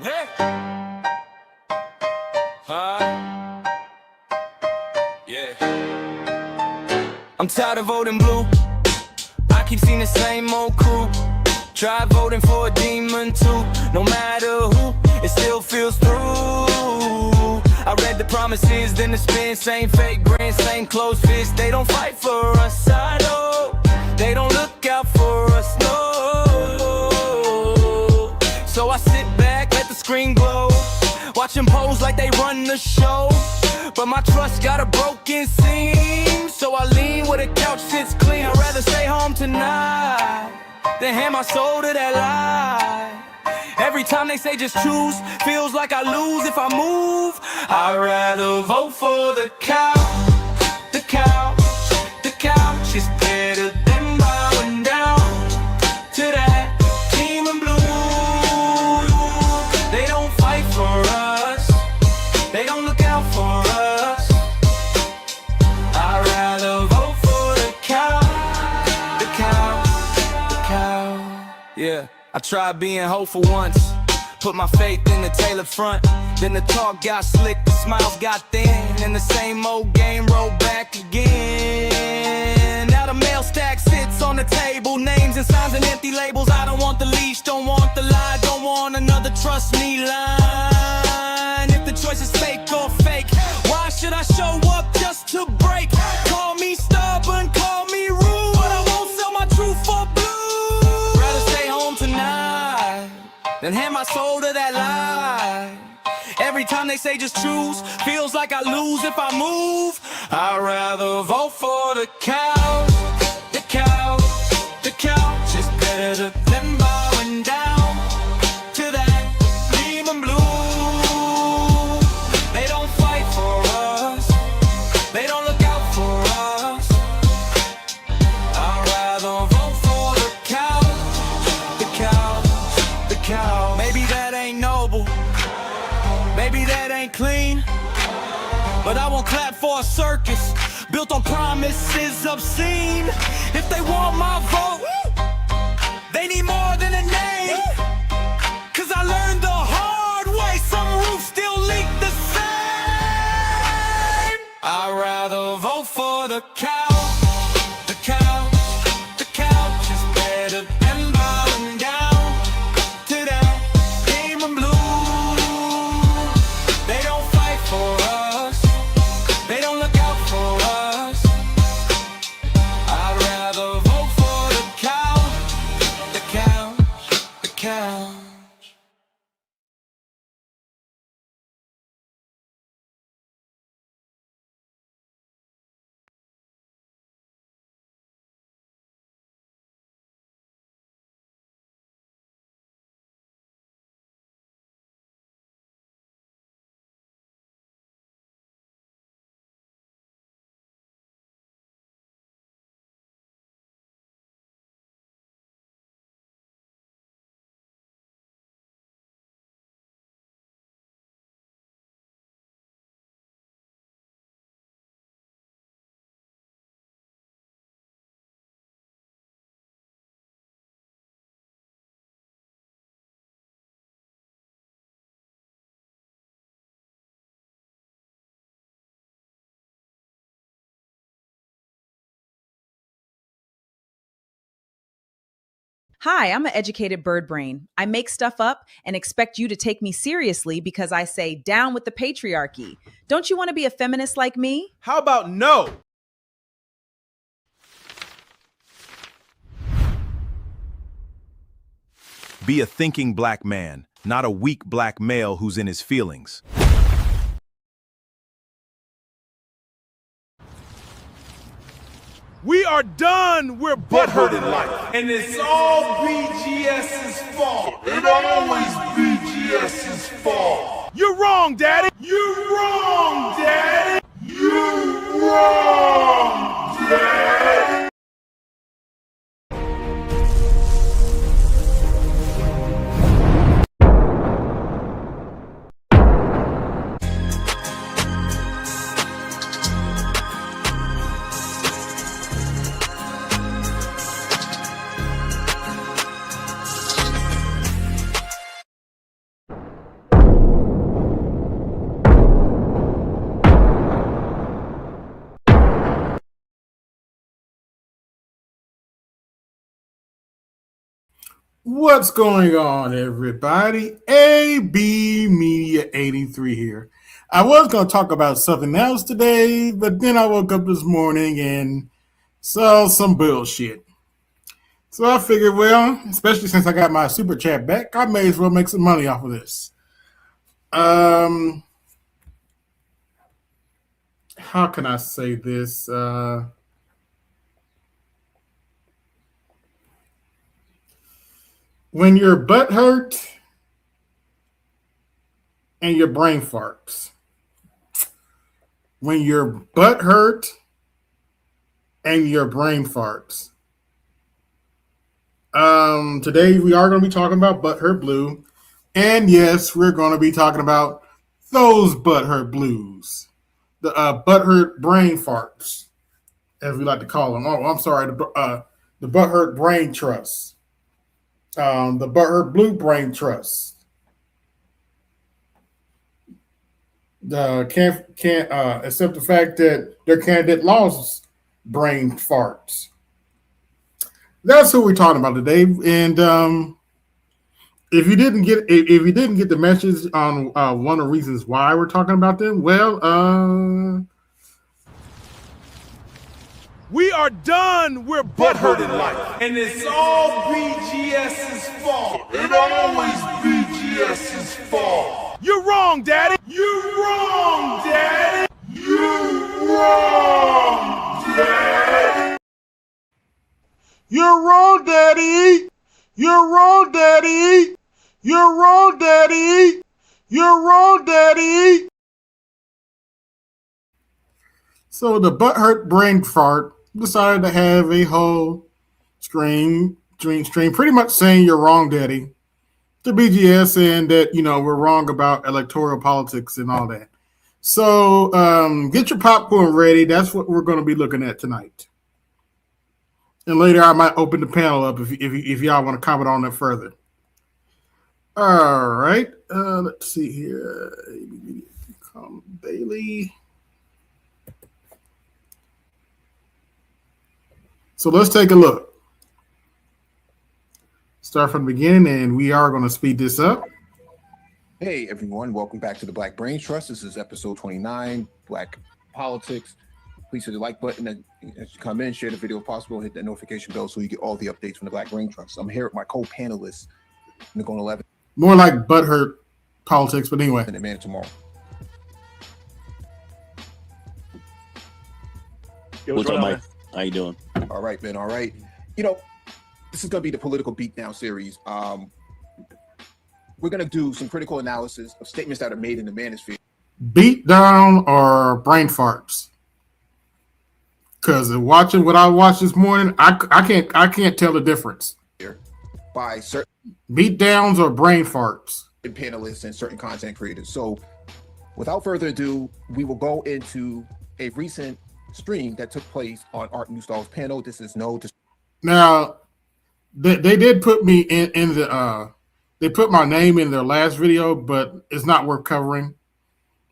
Hey. Yeah. I'm tired of voting blue. I keep seeing the same old crew. Try voting for a demon too. No matter who, it still feels through. I read the promises, then the spin. Same fake grin, same closed fist. They don't fight for us, I know. They don't look out for us, no. So I sit back, let the screen glow, watch them pose like they run the show. But my trust got a broken seam, so I lean where the couch sits clean. I'd rather stay home tonight than hand my soul to that lie. Every time they say just choose, feels like I lose if I move. I'd rather vote for the couch. The couch, the couch is better than bowing down to that team in blue. They don't fight for us, they don't look out for us. I'd rather vote for the couch. The couch, the couch. Yeah, I tried being hopeful once, put my faith in the tailored front. Then the talk got slick, the smiles got thin, and the same old game rolled back again. Now the mail stack sits on the table, names and signs and empty labels. I don't want the leash, don't want the lie, don't want another trust me line. If the choice is fake or fake, why should I show up just to break? Call me stubborn, call me rude, but I won't sell my truth for blue. Rather stay home tonight than hand my soul to that lie. Every time they say just choose, feels like I lose if I move. I'd rather vote for the couch. The couch, the couch is better than bowing down to that demon blue. They don't fight for us, they don't look out for us. I'd rather vote for the couch. The couch, the couch. Maybe that ain't noble, maybe that ain't clean, but I won't clap for a circus built on promises obscene. If they want my vote, they need more than a name. Cause I learned the hard way, some roofs still leak the same. I'd rather vote for the couch. The couch, the couch is better than bowing down to that demon blue. They don't fight for us, they don't look out for us. I'd rather vote for the couch. The couch, the couch. Hi, I'm an educated bird brain. I make stuff up and expect you to take me seriously because I say down with the patriarchy. Don't you want to be a feminist like me? How about no? Be a thinking black man, not a weak black male who's in his feelings. We are done. We're butthurt in life. And it's all BGS's fault. It always BGS's fault. You're wrong, Daddy. You're wrong, Daddy. You're wrong, Daddy. What's going on, everybody? ABMedia83 here. I was going to talk about something else today, but then I woke up this morning and saw some bullshit. So I figured, well, especially since I got my super chat back, I may as well make some money off of this. How can I say this? When your butt hurt and your brain farts. When your butt hurt and your brain farts. Today we are going to be talking about Butthurt Blue. And yes, we're going to be talking about those Butthurt Blues. The Butthurt brain farts, as we like to call them. Oh, I'm sorry, the Butthurt Brain Trust. The Butthurt Blue Brain Trust. Can't accept the fact that their candidate lost brain farts. That's who we're talking about today. And if you didn't get the message on one of the reasons why we're talking about them, well, We are done. We're butthurt in life. And it's all BGS's fault. It always BGS's fault. You're wrong, Daddy. You wrong, Daddy. You wrong, Daddy. you're wrong, Daddy. You're wrong, Daddy. You're wrong, Daddy. You're wrong, Daddy. So the butthurt brain fart decided to have a whole stream pretty much saying you're wrong, Daddy, to BGS, and that, we're wrong about electoral politics and all that. So get your popcorn ready. That's what we're going to be looking at tonight. And later I might open the panel up if y'all want to comment on that further. All right. Let's see here. Bailey. So let's take a look. Start from the beginning, and we are going to speed this up. Hey everyone, welcome back to the Black Brain Trust. This is episode 29, Black Politics. Please hit the like button as you come in, share the video if possible, hit that notification bell so you get all the updates from the Black Brain Trust. I'm here with my co-panelists, Nicole 11. More like butthurt politics, but anyway. And the man tomorrow. Yo, what's up, Mike? How you doing? All right, man. All right. This is going to be the political beatdown series. We're going to do some critical analysis of statements that are made in the manosphere. Beat down or brain farts? Because watching what I watched this morning, I can't tell the difference. By certain beat downs or brain farts. Panelists and certain content creators. So without further ado, we will go into a recent stream that took place on Art Newstall's panel. This is now they did put me in the they put my name in their last video, but it's not worth covering.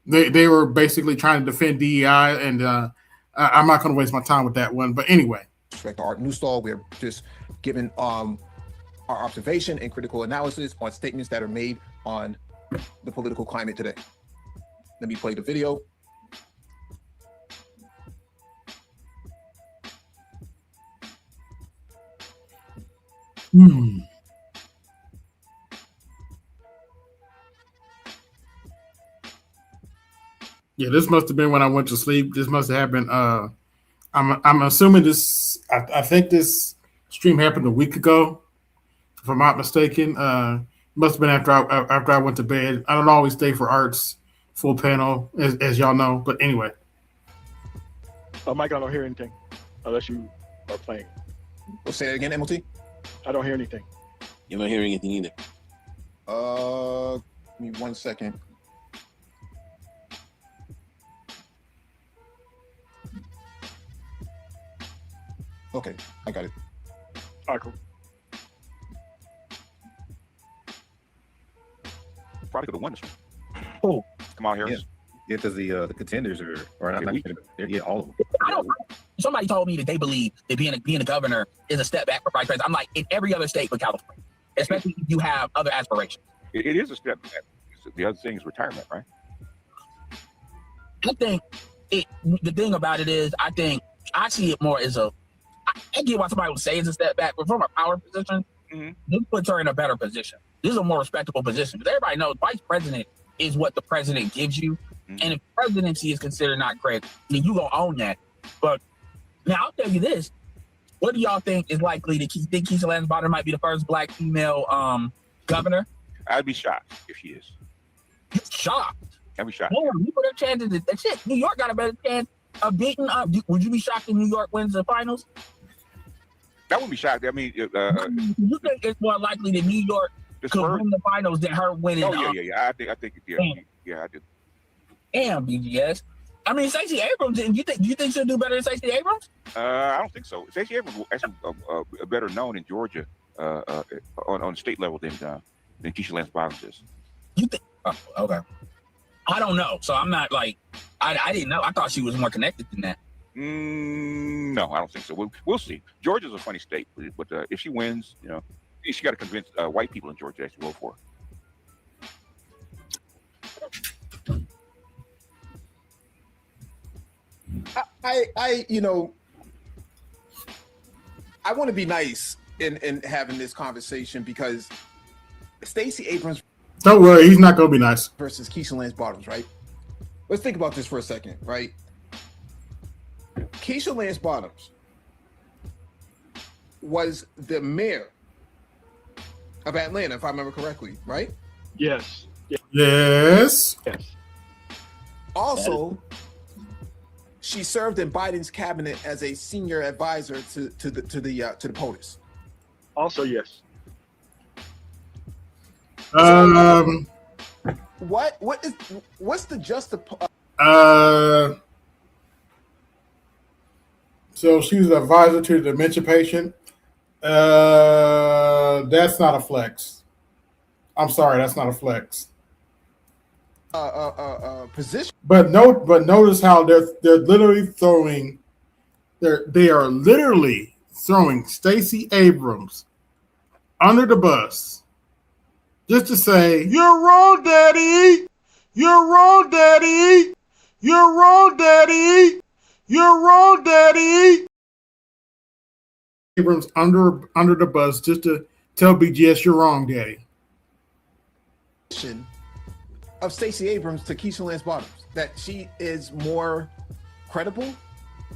They were basically trying to defend DEI, and I'm not going to waste my time with that one. But anyway, respect to Art Newstall, we're just giving our observation and critical analysis on statements that are made on the political climate today. Let me play the video. Yeah, this must have been when I went to sleep. This must have happened. I'm assuming this. I think this stream happened a week ago, if I'm not mistaken. Must have been after I went to bed. I don't always stay for Art's full panel, as y'all know. But anyway. Mike, I don't hear anything unless you are playing. We'll say it again, MLT. I don't hear anything. You're not hearing anything either. Give me 1 second. Okay, I got it. All right, cool. Probably could have won this one. Oh, Come on, Harris. Yeah, because the contenders are not weak. yeah, all of them. I don't. Somebody told me that they believe that being a governor is a step back for vice president. I'm like, in every other state but California, especially if you have other aspirations. It is a step back. The other thing is retirement, right? I think the thing about it is, I see it more as I get why somebody would say it's a step back, but from a power position, this puts her in a better position. This is a more respectable position because everybody knows vice president is what the president gives you. And if presidency is considered not correct, then you gonna own that. But now I'll tell you this: what do y'all think is likely to think Keisha Lance Bottom might be the first black female governor? I'd be shocked if she is. You're shocked? I'd be shocked. Damn, you put a chance that shit. New York got a better chance of beating up. Would you be shocked if New York wins the finals? That would be shocked. I mean, you think it's more likely that New York could win the finals than her winning? Oh yeah. I think I do. Damn, BGS. I mean, Stacey Abrams. You think she'll do better than Stacey Abrams? I don't think so. Stacey Abrams is actually better known in Georgia on state level than Keisha Lance Bottoms is. You think? Oh, okay. I don't know. So I'm not like I didn't know. I thought she was more connected than that. No, I don't think so. We'll see. Georgia's a funny state, but if she wins, she got to convince white people in Georgia to vote for her. I want to be nice in having this conversation because Stacey Abrams. Don't worry, he's not gonna be nice. Versus Keisha Lance Bottoms, right? Let's think about this for a second, right? Keisha Lance Bottoms was the mayor of Atlanta, if I remember correctly, right? Yes. Yes. Also, she served in Biden's cabinet as a senior advisor to the POTUS. Also, yes. What's the so she was an advisor to the dementia patient. That's not a flex. I'm sorry, that's not a flex. Position. But notice how they're literally throwing. They are literally throwing Stacey Abrams under the bus just to say, "You're wrong, Daddy. You're wrong, Daddy. You're wrong, Daddy. You're wrong, Daddy." Abrams under the bus just to tell BGS, "You're wrong, Daddy." Of Stacey Abrams to Keisha Lance Bottoms, that she is more credible,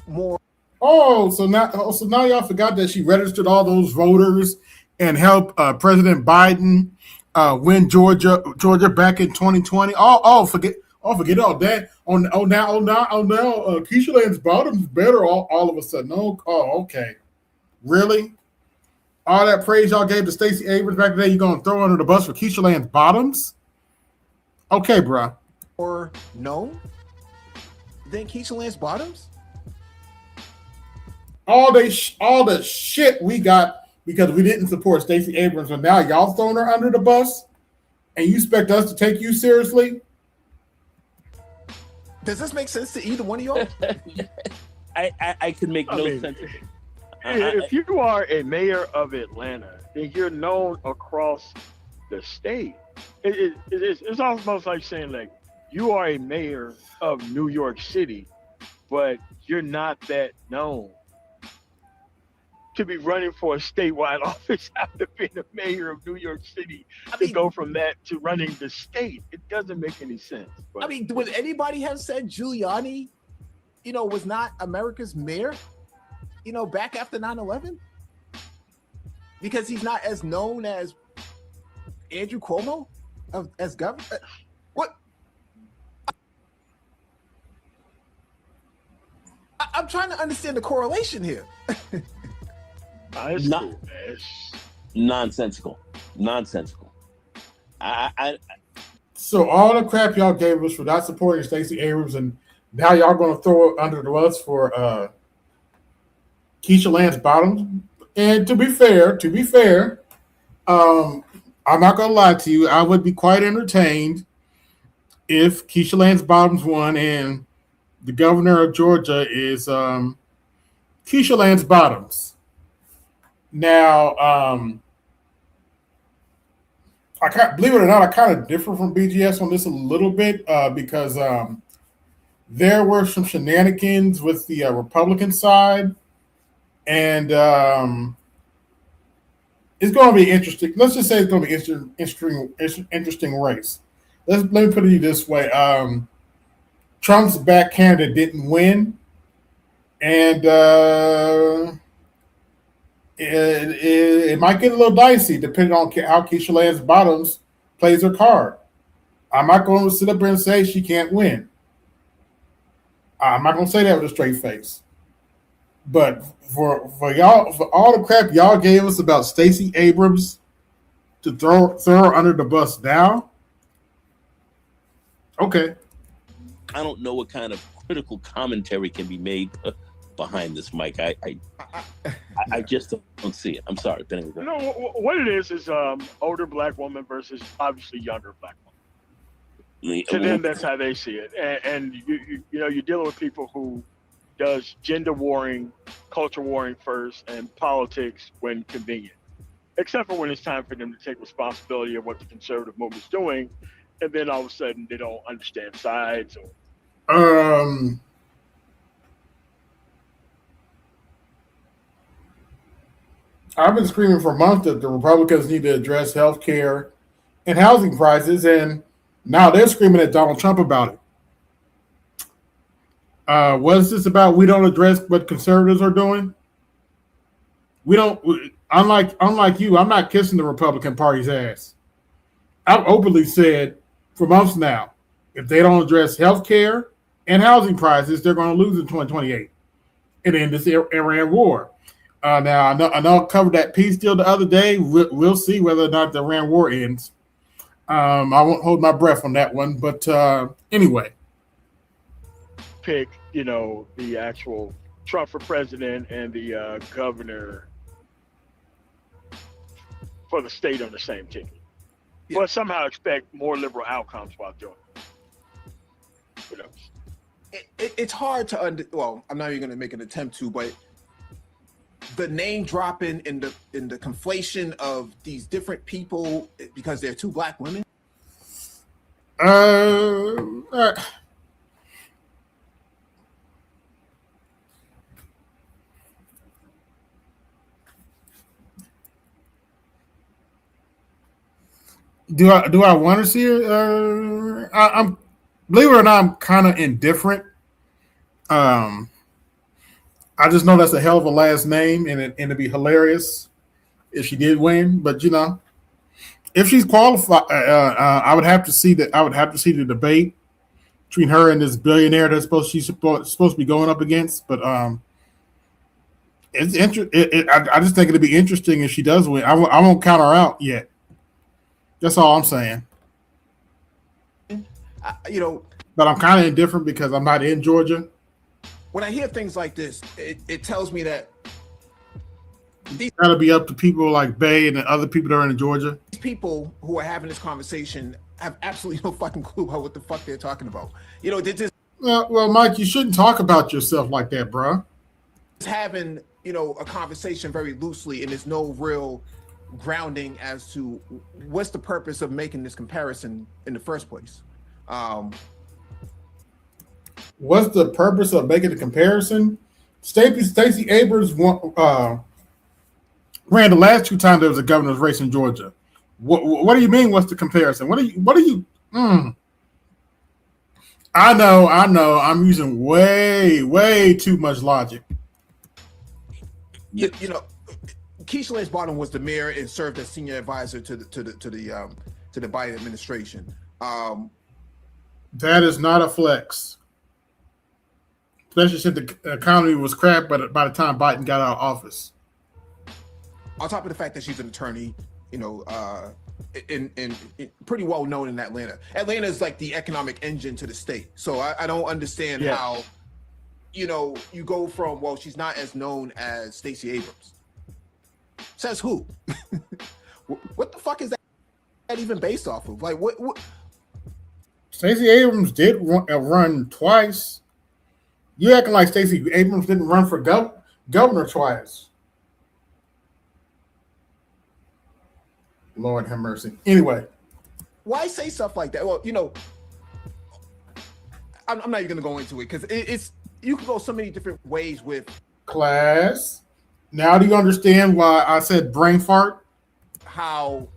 more. So now y'all forgot that she registered all those voters and helped President Biden win Georgia back in 2020. Forget all that. Now Keisha Lance Bottoms better all of a sudden. Okay, really? All that praise y'all gave to Stacey Abrams back then, you gonna throw under the bus for Keisha Lance Bottoms? Okay, bro. Or no? Then Keisha Lance Bottoms? All the shit we got because we didn't support Stacey Abrams, and now y'all throwing her under the bus, and you expect us to take you seriously? Does this make sense to either one of y'all? I can make no sense. If you are a mayor of Atlanta, then you're known across the state. It's almost like saying, like, you are a mayor of New York City, but you're not that known to be running for a statewide office after being a mayor of New York City. To go from that to running the state, it doesn't make any sense. But, I mean, would anybody have said Giuliani, was not America's mayor, back after 9/11? Because he's not as known as Andrew Cuomo as governor? What? I'm trying to understand the correlation here. Nonsensical. So all the crap y'all gave us for not supporting Stacey Abrams, and now y'all going to throw it under the bus for Keisha Lance Bottoms. And to be fair, I'm not going to lie to you. I would be quite entertained if Keisha Lance Bottoms won and the governor of Georgia is Keisha Lance Bottoms. Now, I can't believe it or not, I kind of differ from BGS on this a little bit because there were some shenanigans with the Republican side, and it's going to be interesting. Let's just say it's going to be interesting race. Let me put it this way: Trump's back candidate didn't win, and it might get a little dicey depending on how Keisha Lance Bottoms plays her card. I'm not going to sit up here and say she can't win. I'm not going to say that with a straight face. But for y'all, for all the crap y'all gave us about Stacey Abrams to throw her under the bus now, okay. I don't know what kind of critical commentary can be made behind this, Mike. I just don't see it. I'm sorry. You know what it is older black woman versus obviously younger black woman. To them, that's how they see it. And you know, you're dealing with people who does gender warring, culture warring first, and politics when convenient. Except for when it's time for them to take responsibility of what the conservative movement's doing, and then all of a sudden they don't understand sides. I've been screaming for months that the Republicans need to address health care and housing prices, and now they're screaming at Donald Trump about it. What is this about? We don't address what conservatives are doing. We don't. Unlike you, I'm not kissing the Republican Party's ass. I've openly said for months now, if they don't address health care and housing prices, they're going to lose in 2028 and end this Iran war. Now, I know I covered that peace deal the other day. We'll see whether or not the Iran war ends. I won't hold my breath on that one. But anyway. Pick, you know, the actual Trump for president and the governor for the state on the same ticket. Yeah. But somehow expect more liberal outcomes while doing it. Who knows? It's hard to well, I'm not even going to make an attempt to, but the name dropping in the conflation of these different people because they're two black women. Do I want to see it? I'm believe it or not, I'm kind of indifferent. I just know that's a hell of a last name, and it'd be hilarious if she did win. But you know, if she's qualified, I would have to see that. I would have to see the debate between her and this billionaire that's she's supposed to be going up against. But it's I just think it'd be interesting if she does win. I won't count her out yet. That's all I'm saying. You know, but I'm kind of indifferent because I'm not in Georgia. When I hear things like this, it tells me that these got to be up to people like Bay and the other people that are in Georgia. These people who are having this conversation have absolutely no fucking clue about what the fuck they're talking about. You know, they're just well, Mike, you shouldn't talk about yourself like that, bro. Just having, you know, a conversation very loosely, and there's no real grounding as to what's the purpose of making this comparison in the first place. What's the purpose of making the comparison? Stacey Abrams ran the last two times there was a governor's race in Georgia. What do you mean? What's the comparison? What do you? I know. I'm using way too much logic. You know, Keisha Lance Bottoms was the mayor and served as senior advisor to the Biden administration. That is not a flex. Especially since the economy was crap by the time Biden got out of office. On top of the fact that she's an attorney, you know, in pretty well known in Atlanta. Atlanta is like the economic engine to the state. So I don't understand how, you know, you go from, well, she's not as known as Stacey Abrams. Says who? What the fuck is that even based off of? Like, what? Stacey Abrams did run twice. You acting like Stacey Abrams didn't run for governor twice. Lord have mercy. Anyway, why say stuff like that? Well, you know, I'm not even gonna go into it because it's you can go so many different ways with class. Now do you understand why I said brain fart? How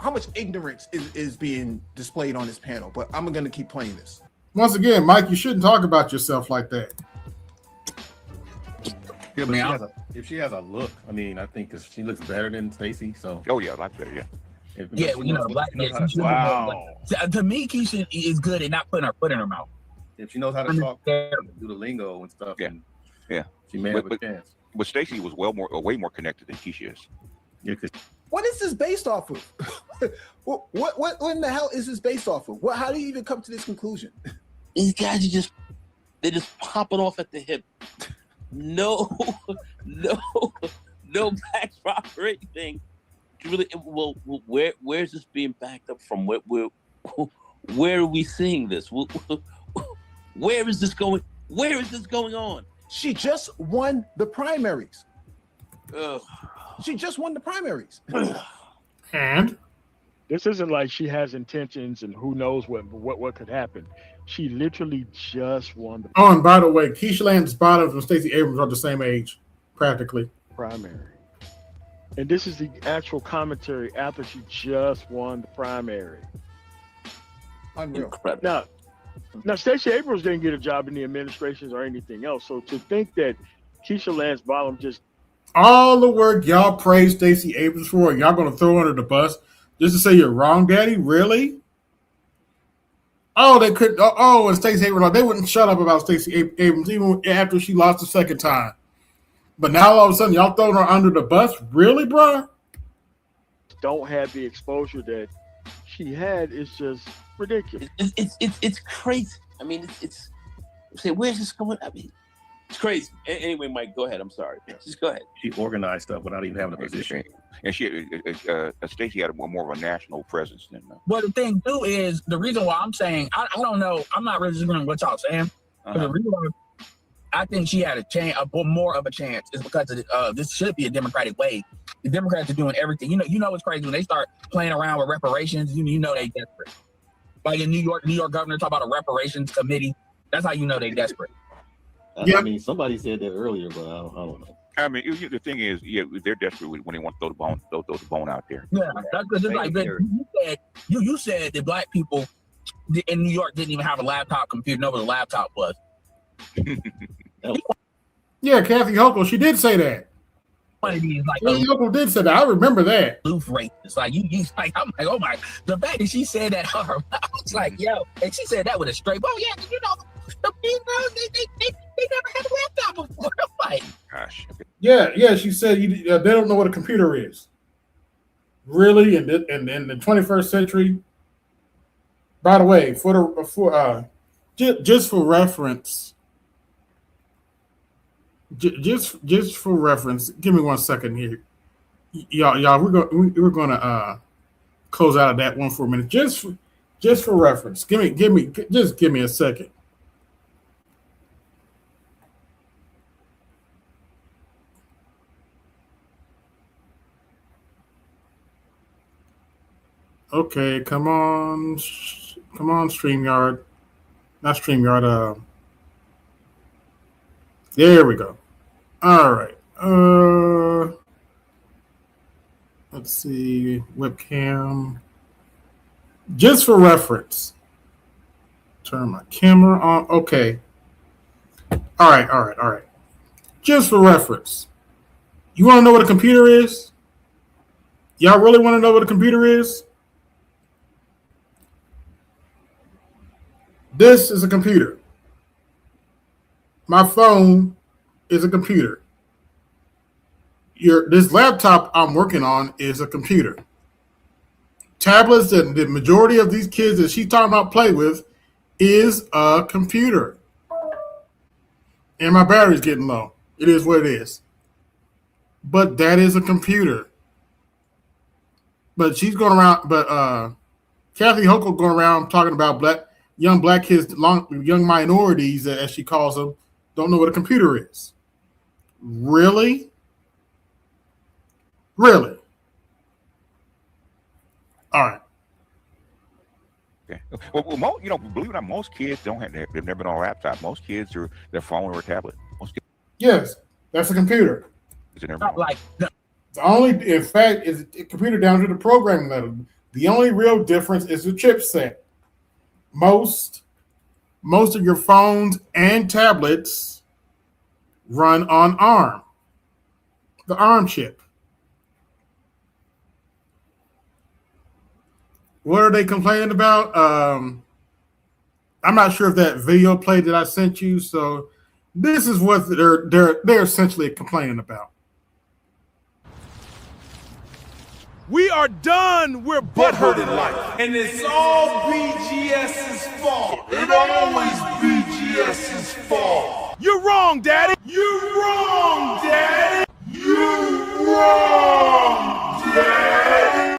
much ignorance is being displayed on this panel, but I'm gonna keep playing this. Once again, Mike, you shouldn't talk about yourself like that. Yeah, but if she has a look, I mean, I think she looks better than Stacey. So Yeah, a lot better. Yeah. Yeah, you know, black. Wow. To me, Keisha is good at not putting her foot in her mouth. If she knows how to talk, do the lingo and stuff, she may have a chance. But Stacey was way more connected than Keisha is. Yeah, what is this based off of? what in the hell is this based off of? How do you even come to this conclusion? These guys are they're just popping off at the hip. No backdrop or anything. Really, well, where's this being backed up from? Where are we seeing this? Where is this going? Where is this going on? She just won the primaries. Ugh. She just won the primaries. And This isn't like she has intentions and who knows what could happen. She literally just won the and by the way, Keisha Lance Bottoms and Stacey Abrams are the same age, practically. primary. And this is the actual commentary after she just won the primary. Unreal. Incredible. Now Stacey Abrams didn't get a job in the administrations or anything else. So to think that Keisha Lance Bottom just All the work y'all praise Stacey Abrams for, y'all gonna throw under the bus just to say you're wrong, Daddy? Really? Oh, they could. Oh, and Stacey Abrams, they wouldn't shut up about Stacey Abrams even after she lost the second time. But now all of a sudden y'all throwing her under the bus? Really, bro? don't have the exposure that she had is just ridiculous. It's crazy. I mean, it's say, where's this going? I mean, it's crazy. Anyway, Mike, go ahead. I'm sorry. Just go ahead. She organized stuff without even having a position. And Stacey had more of a national presence than. Well, the thing too is the reason why I'm saying I don't know. I'm not really disagreeing with what y'all saying. But the reason why I think she had a chance, more of a chance, is because of this should be a Democratic way. The Democrats are doing everything. You know what's crazy when they start playing around with reparations. You know they desperate. Like in New York governor talk about a reparations committee. That's how you know they desperate. I mean, somebody said that earlier, but I don't know. I mean, the thing is, they're desperate when they want to throw the bone out there. Yeah, that's because it's like you said that black people in New York didn't even have a laptop computer. Know what a laptop was. Yeah, Kathy Hochul, she did say that. Kathy Hochul did say that. I remember that. Aloof racist. Like you like I'm like, oh my, the fact that she said that I was like, yo, and she said that with a straight, oh yeah, you know, the people they never had a laptop before. I'm like, gosh. Yeah, she said they don't know what a computer is. Really, in the 21st century. By the way, just for reference. Just for reference, give me 1 second here, y'all. We're gonna close out of that one for a minute. Just for reference, give me a second. Okay, come on, StreamYard, not StreamYard. There we go. All right. Let's see. Webcam. Just for reference. Turn my camera on. Okay. All right. Just for reference. You want to know what a computer is? Y'all really want to know what a computer is? This is a computer. My phone is a computer. This laptop I'm working on is a computer. Tablets that the majority of these kids that she's talking about play with is a computer. And my battery's getting low. It is what it is. But that is a computer. But she's going around, Kathy Hochul going around talking about young black kids, young minorities, as she calls them, don't know what a computer is. Really? Really? All right. believe it or not, most kids don't have. They've never been on a laptop. Most kids are their phone or a tablet. Most kids. Yes, that's a computer. Not like the only, in fact, is a computer down to the programming level. The only real difference is the chipset. Most of your phones and tablets run on ARM, the ARM chip. What are they complaining about? I'm not sure if that video played that I sent you. So this is what they're essentially complaining about. We are done. We're butthurt in life. And it's all BGS's fault. It always BGS's fault. You're wrong, Daddy. You're wrong, Daddy. You're wrong, Daddy.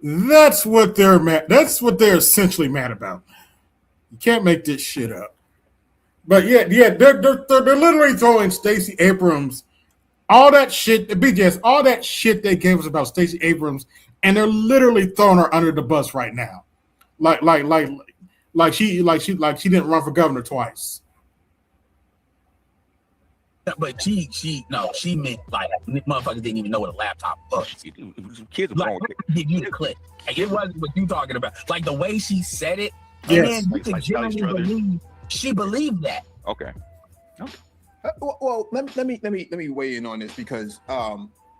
That's what they're mad. That's what they're essentially mad about. You can't make this shit up. But yeah, they're literally throwing Stacey Abrams, all that shit, the BGS, all that shit they gave us about Stacey Abrams, and they're literally throwing her under the bus right now, like she didn't run for governor twice. But she meant like motherfuckers didn't even know what a laptop was. Kids are like, give you the click. Like, it wasn't what you talking about. Like the way she said it, yes. And then you could generally believe she believed that. Okay. Well, let me weigh in on this because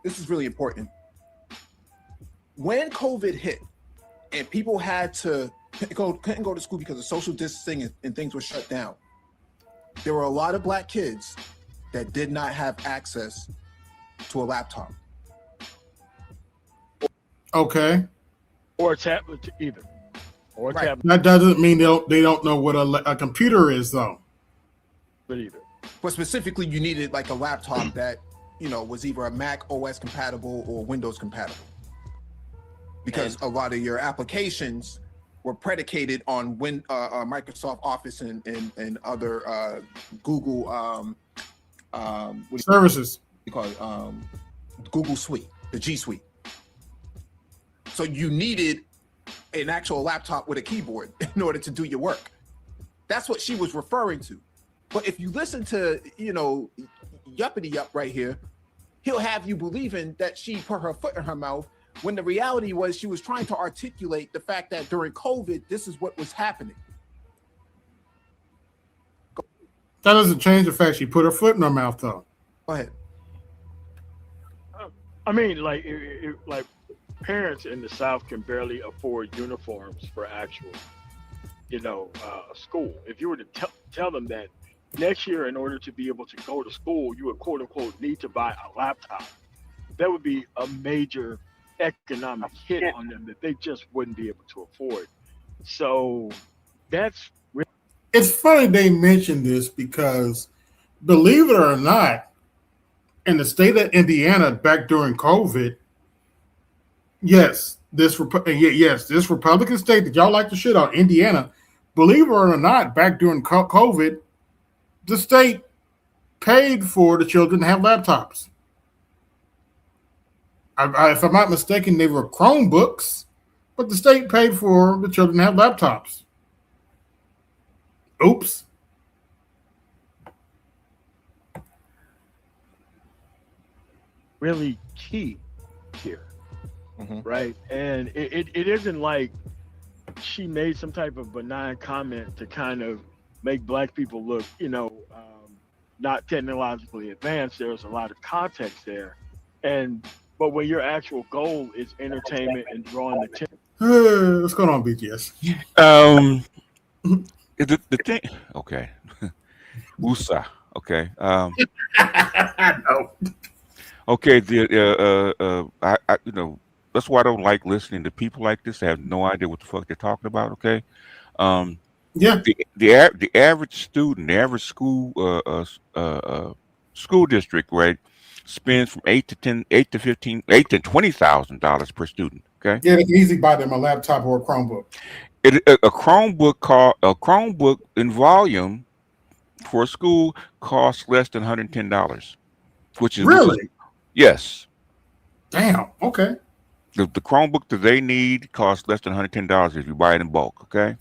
this is really important. When COVID hit and people had to couldn't go to school because of social distancing and things were shut down, there were a lot of black kids that did not have access to a laptop. Okay. Or a tablet either. Or a tablet. That doesn't mean they don't know what a computer is, though. But either. But specifically, you needed like a laptop that, was either a Mac OS compatible or Windows compatible. Because a lot of your applications were predicated on Microsoft Office and other Google services. You call it Google Suite, the G Suite. So you needed an actual laptop with a keyboard in order to do your work. That's what she was referring to. But if you listen to, Yuppity Yup right here, he'll have you believing that she put her foot in her mouth when the reality was she was trying to articulate the fact that during COVID, this is what was happening. That doesn't change the fact she put her foot in her mouth, though. Go ahead. I mean, like parents in the South can barely afford uniforms for actual, school. If you were to tell them that next year, in order to be able to go to school, you would quote unquote need to buy a laptop, that would be a major economic hit on them that they just wouldn't be able to afford. So that's really. It's funny they mentioned this because, believe it or not, in the state of Indiana back during COVID, this Republican state that y'all like to shit on, Indiana, believe it or not, back during COVID, the state paid for the children to have laptops. If I'm not mistaken, they were Chromebooks, but the state paid for the children to have laptops. Oops. Really key here, right? And it isn't like she made some type of benign comment to kind of make black people look, not technologically advanced. There's a lot of context there, but when your actual goal is entertainment and drawing attention. What's going on, BGS? The thing, okay. Usa, okay. No. Okay, that's why I don't like listening to people like this. I have no idea what the fuck they're talking about. Okay, yeah. The average student, the average school district, right, spends from $8 to $20,000 per student. Okay. Yeah, they can easily buy them a laptop or a Chromebook. A Chromebook in volume for a school costs less than $110, which is really. Yes. Damn. Okay. The Chromebook that they need costs less than $110 if you buy it in bulk. Okay.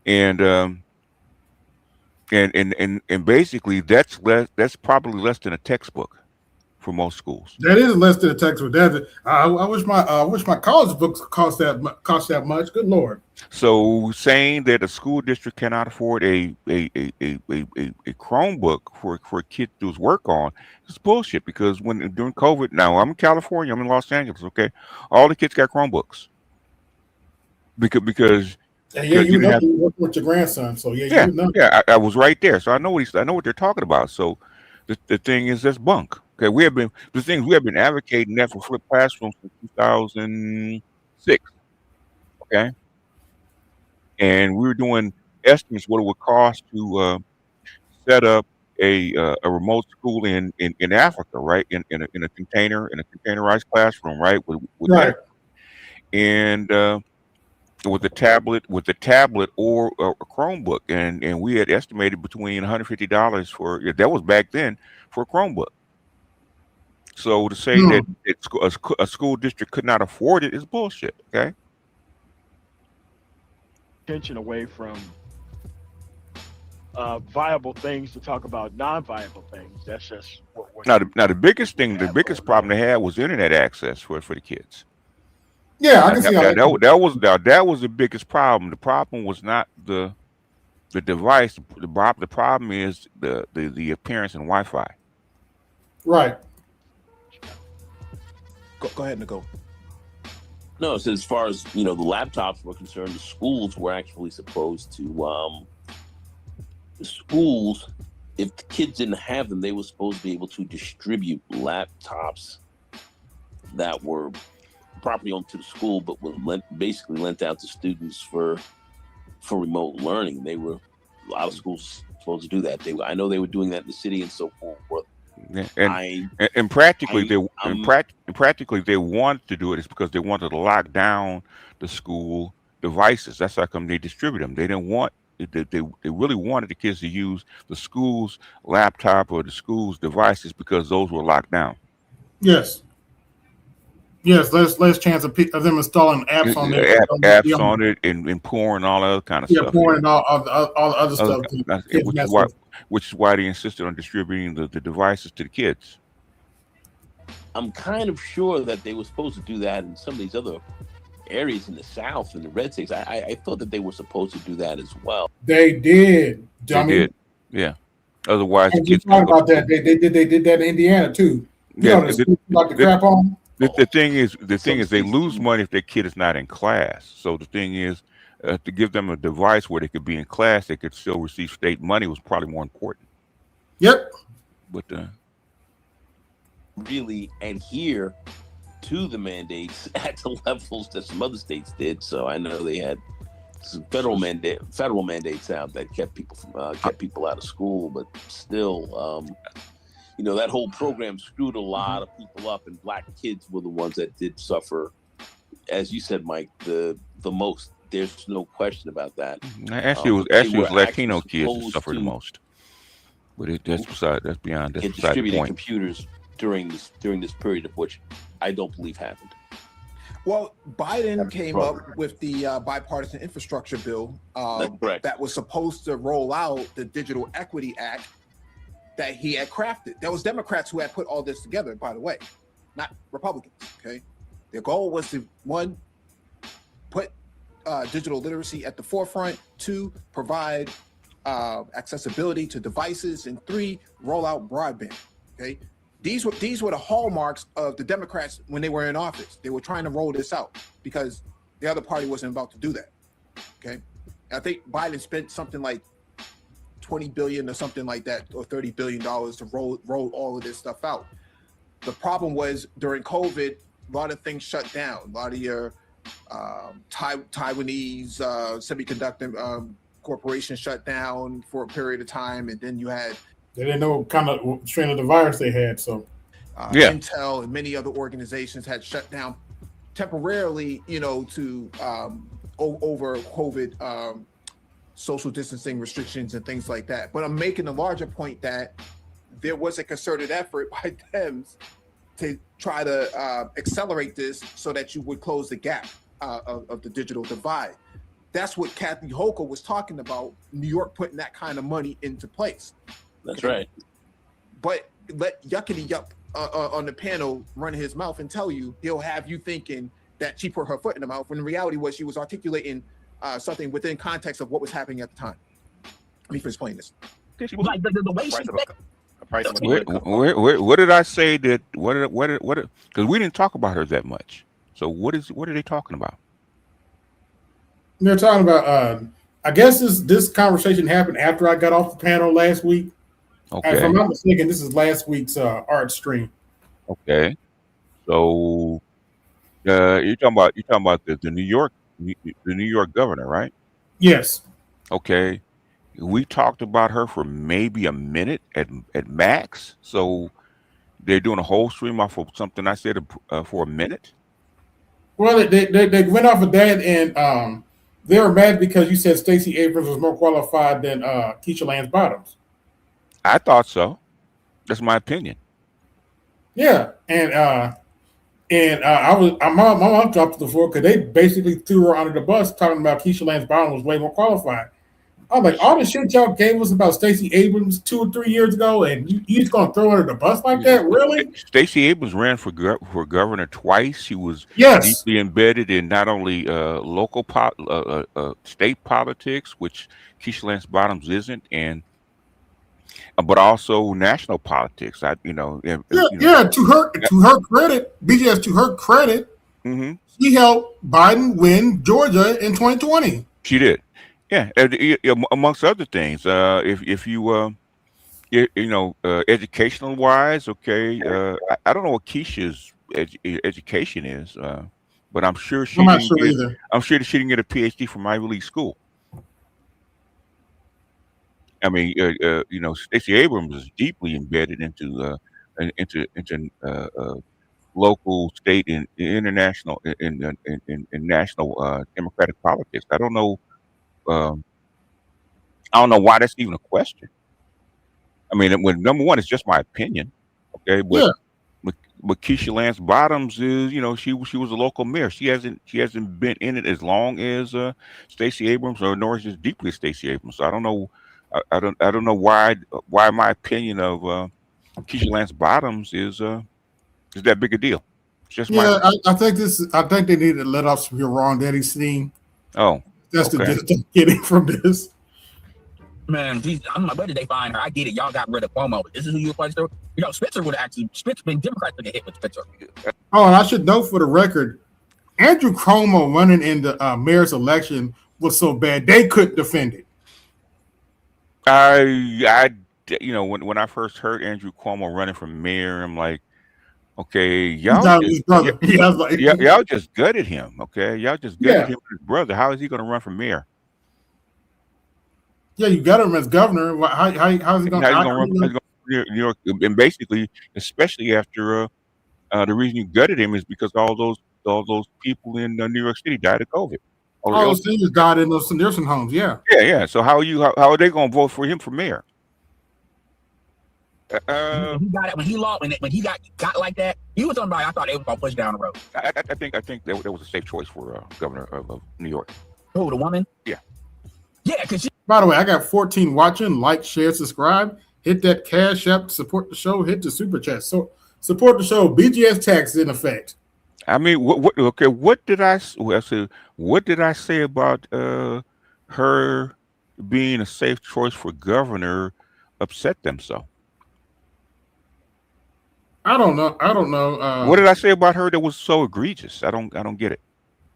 And basically that's probably less than a textbook for most schools. That is less than a textbook. I wish my college books cost that much. Good Lord. So saying that a school district cannot afford a Chromebook for a kid to do his work on is bullshit, because during COVID, now I'm in California, I'm in Los Angeles, okay? All the kids got Chromebooks. Because you know you work with your grandson, so you know. Yeah, I was right there. So I know what they're talking about. So the thing is, that's bunk. Okay, we have been advocating that for flipped classrooms since 2006. Okay. And we were doing estimates what it would cost to set up a remote school in Africa, right? In a containerized classroom, right? Right. And with the tablet or a Chromebook, and we had estimated between $150 that was back then for a Chromebook. So to say that a school district could not afford it is bullshit. Okay. Attention away from viable things to talk about non-viable things. That's just what now the biggest problem they had was internet access for the kids. Yeah, I can see how that was the biggest problem. The problem was not the device. The problem is the appearance and Wi-Fi. Right. Go ahead, Nicole. No, so as far as the laptops were concerned, the schools were actually supposed to if the kids didn't have them, they were supposed to be able to distribute laptops that were properly owned to the school, but were basically lent out to students for remote learning. A lot of schools supposed to do that. I know they were doing that in the city and so forth. Yeah, and practically they wanted to do it is because they wanted to lock down the school devices. That's how come they distribute them. They didn't want they really wanted the kids to use the school's laptop or the school's devices because those were locked down. Yes, less chance of them installing apps on there. Apps on it and pouring all other kind of stuff. Yeah, pouring all the other stuff. Which is why they insisted on distributing the devices to the kids. I'm kind of sure that they were supposed to do that in some of these other areas in the South and the red states. I thought that they were supposed to do that as well. They did. Yeah. Otherwise, the kids talk about that. They did that in Indiana too. The crap on. The thing is, they lose money if their kid is not in class. So the thing is, to give them a device where they could be in class, they could still receive state money was probably more important. Yep. But really adhere to the mandates at the levels that some other states did. So I know they had some federal mandates out that kept people out of school, but still, that whole program screwed a lot of people up, and black kids were the ones that did suffer, as you said, Mike, the most. There's no question about that. Actually, it was Latino kids that suffered the most. But that's beyond the distributing computers during this period of which I don't believe happened. Well, Biden came up with the bipartisan infrastructure bill that was supposed to roll out the Digital Equity Act that he had crafted. There was Democrats who had put all this together, by the way, not Republicans. Okay, their goal was to, one, put digital literacy at the forefront, two, provide accessibility to devices, and three, roll out broadband. Okay, these were the hallmarks of the Democrats when they were in office. They were trying to roll this out because the other party wasn't about to do that. Okay, I think Biden spent something like $20 billion or something like that, or $30 billion to roll all of this stuff out. The problem was during COVID, a lot of things shut down. A lot of your Taiwanese semiconductor corporation shut down for a period of time, and then they didn't know what kind of strain of the virus they had. So Intel and many other organizations had shut down temporarily, to over COVID social distancing restrictions and things like that. But I'm making a larger point that there was a concerted effort by Dems to try to accelerate this so that you would close the gap of the digital divide. That's what Kathy Hochul was talking about, New York putting that kind of money into place. That's right. But let Yuckity Yup on the panel run his mouth and tell you, he'll have you thinking that she put her foot in the mouth, when the reality was she was articulating something within context of what was happening at the time. Let me explain this. Like the way she what did I say that? What? Because we didn't talk about her that much. So what are they talking about? They're talking about. I guess this conversation happened after I got off the panel last week. Okay. If I'm not mistaken, this is last week's art stream. Okay. So you're talking about the New York governor, right? Yes. Okay. We talked about her for maybe a minute at max. So they're doing a whole stream off of something I said for a minute. Well, they went off of that, and they were mad because you said Stacey Abrams was more qualified than Keisha Lance Bottoms. I thought so. That's my opinion. Yeah, and my mom dropped to the floor because they basically threw her under the bus, talking about Keisha Lance Bottoms was way more qualified. I was like, all the shit y'all gave us about Stacey Abrams 2 or 3 years ago, and you just gonna throw her under the bus like that? Really? Stacey Abrams ran for governor twice. She was deeply embedded in not only local state politics, which Keisha Lance Bottoms isn't, and but also national politics. To her credit, BGS, to her credit, she helped Biden win Georgia in 2020. She did. Yeah, amongst other things, if you educational wise, okay, I don't know what Keisha's education is, but I'm sure she didn't get a PhD from Ivy League school. I mean, Stacey Abrams is deeply embedded into local, state, and international, in national democratic politics. I don't know why that's even a question. I mean, number one, it's just my opinion, okay. But Keisha Lance Bottoms is, she was a local mayor. She hasn't been in it as long as Stacey Abrams, or nor as deeply as Stacey Abrams. So I don't know. I don't know why my opinion of Keisha Lance Bottoms is that big a deal. It's just I think they need to let off some wrong daddy steam. Oh. That's the gist I'm getting from this. Man, I'm like, where did they find her? I get it. Y'all got rid of Cuomo. This is who you applied to. Spitzer would actually. Democrats would get hit with Spitzer. Oh, and I should note for the record, Andrew Cuomo running in the mayor's election was so bad they couldn't defend it. When I first heard Andrew Cuomo running for mayor, I'm like, okay, y'all just gutted him. Okay, y'all just gutted him with his brother. How is he going to run for mayor? Yeah, you got him as governor. How is he going to run New York? And basically, especially after the reason you gutted him is because all those people in New York City died of COVID. All those seniors died in those nursing homes. Yeah. Yeah. So how are they going to vote for him for mayor? When he got it, when he lost, when he got like that, he was somebody I thought they were going to push down the road. I think that was a safe choice for governor of New York. Who, the woman? Yeah. Yeah, because by the way, I got 14 watching. Like, share, subscribe. Hit that Cash App to support the show. Hit the Super Chat. So support the show. BGS tax is in effect. I mean, what did I say about her being a safe choice for governor upset them so? I don't know. What did I say about her that was so egregious? I don't get it.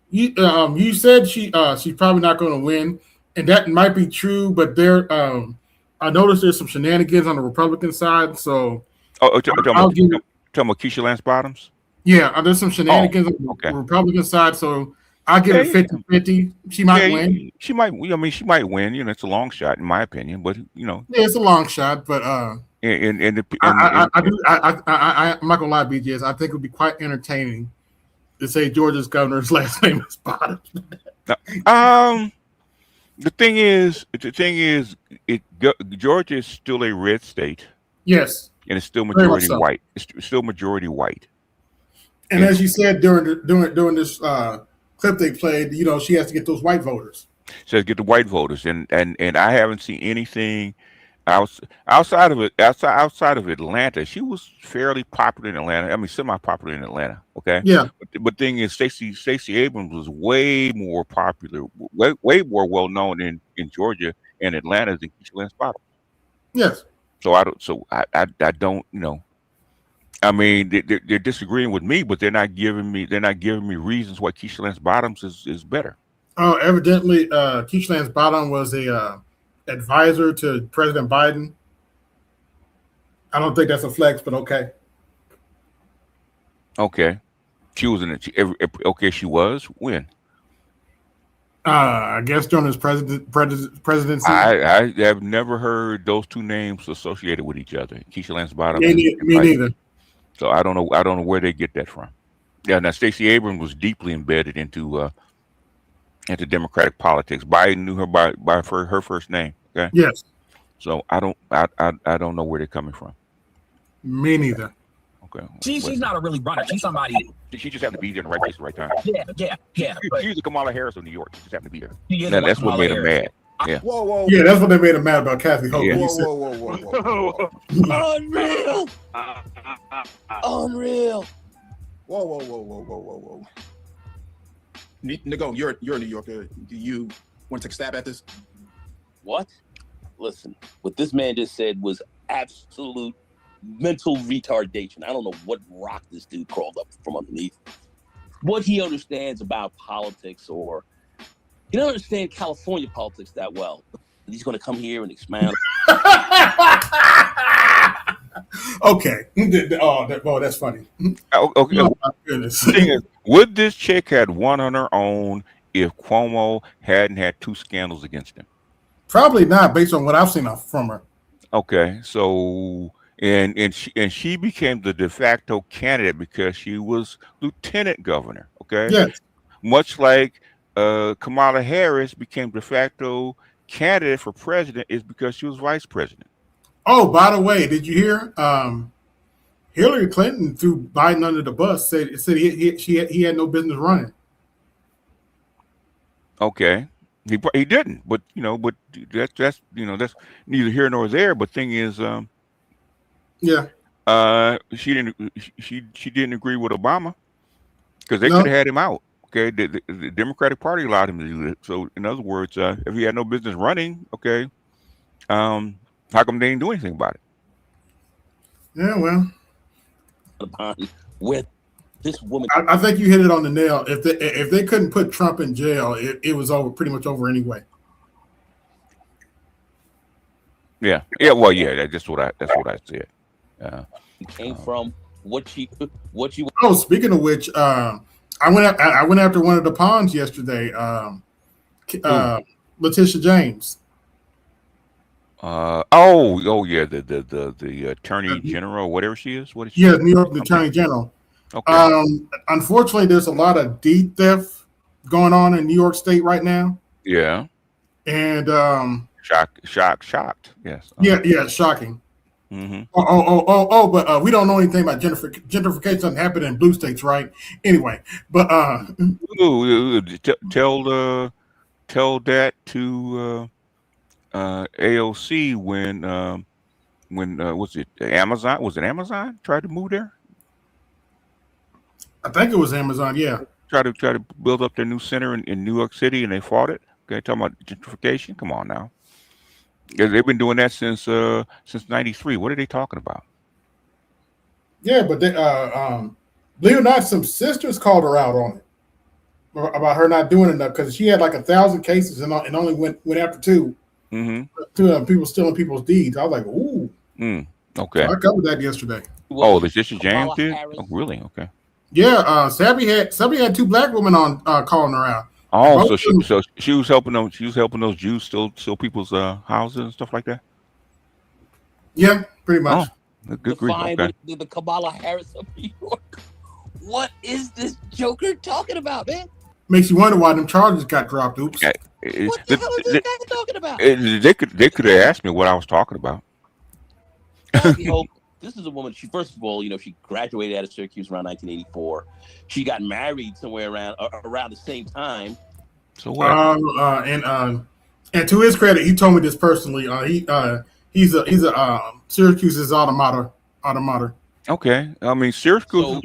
You said she's probably not going to win, and that might be true. But I noticed there's some shenanigans on the Republican side. So, talking about Keisha Lance Bottoms. Yeah, there's some shenanigans on the Republican side. So I'll give it 50-50. She might win. She might. I mean, she might win. It's a long shot, in my opinion. But yeah, it's a long shot. But I'm not gonna lie, BGS. I think it would be quite entertaining to say Georgia's governor's last name is Bottoms. The thing is, Georgia is still a red state. Yes, and it's still majority white. It's still majority white. And as you said during this clip they played, she has to get those white voters. She has to get the white voters, and I haven't seen anything outside of Atlanta. She was fairly popular in Atlanta. I mean, semi-popular in Atlanta. Okay. Yeah. But thing is, Stacey Abrams was way more popular, way more well known in Georgia and Atlanta than Keisha Lance Bottoms. Yes. So I don't. I mean, they're disagreeing with me, but they're not giving me reasons why Keisha Lance Bottoms is better. Oh, evidently, Keisha Lance Bottoms was a advisor to President Biden. I don't think that's a flex, but okay. Okay, she was in it. Okay, she was when? I guess during his presidency. I have never heard those two names associated with each other. Keisha Lance Bottoms. Me neither. So I don't know where they get that from. Yeah, now Stacey Abrams was deeply embedded into Democratic politics. Biden knew her by her first name. Okay. Yes. So I don't know where they're coming from. Me neither. Okay. She's not a really runner. She's somebody. She just happened to be there in the right place at the right time. Yeah. She's the Kamala Harris of New York. She just happened to be there. That's Kamala what made Harris. her mad. Yeah. Whoa. Yeah, that's what they made him mad about Kathy Hochul. Yeah. Whoa. Unreal. Unreal. Whoa. Nico, you're a New Yorker. Do you want to take a stab at this? What? Listen, what this man just said was absolute mental retardation. I don't know what rock this dude crawled up from underneath. What he understands about politics, or he doesn't understand California politics that well. He's going to come here and expound. Okay. Oh, that's funny. Okay. Oh, my goodness. The thing is, would this chick had won on her own if Cuomo hadn't had two scandals against him? Probably not, based on what I've seen from her. Okay, so and she became the de facto candidate because she was lieutenant governor. Okay. Yes. Much like Kamala Harris became de facto candidate for president is because she was vice president. Oh, by the way, did you hear? Hillary Clinton threw Biden under the bus. Said he had no business running. Okay, he didn't, but that's neither here nor there. But thing is, she didn't agree with Obama because they could have had him out. Okay, the Democratic Party allowed him to do it. So in other words, if he had no business running, okay, how come they didn't do anything about it? Yeah, well, with this woman, I think you hit it on the nail. If they couldn't put Trump in jail, it was pretty much over anyway. Yeah. Well, yeah. That's what I said. Came from what you. Oh, speaking of which, I went after one of the pawns yesterday. Letitia James. Yeah, the attorney general, whatever she is. What is she? Yeah, New York Attorney General. Okay. Unfortunately, there's a lot of deed theft going on in New York State right now. Yeah. And shocked. Yes. Yeah, shocking. Mm-hmm. But we don't know anything about gentrification. Doesn't happen in blue states, right? Anyway, but tell that to AOC when was it Amazon? Was it Amazon tried to move there? I think it was Amazon. Yeah, try to build up their new center in New York City, and they fought it. Okay, talking about gentrification. Come on now, they've been doing that since '93. What are they talking about? Yeah, but they, believe it or not, some sisters called her out on it about her not doing enough because she had like 1,000 cases and only went after two. Mm-hmm. Two people stealing people's deeds. I was like, ooh. Okay. So I covered that yesterday. Oh, Letitia James did? Oh, really? Okay. Yeah, Sabby had two black women on calling her out. Oh, so she was helping them. She was helping those Jews steal people's houses and stuff like that. Yeah, pretty much. Oh, good grief. Okay. The Kamala Harris of New York. What is this Joker talking about, man? Makes you wonder why them charges got dropped. Oops. What the hell is this guy talking about? They could have asked me what I was talking about. Kathy this is a woman. She first of all, she graduated out of Syracuse around 1984. She got married somewhere around the same time. So what? And to his credit, he told me this personally. He's a Syracuse's alma mater. Okay, I mean Syracuse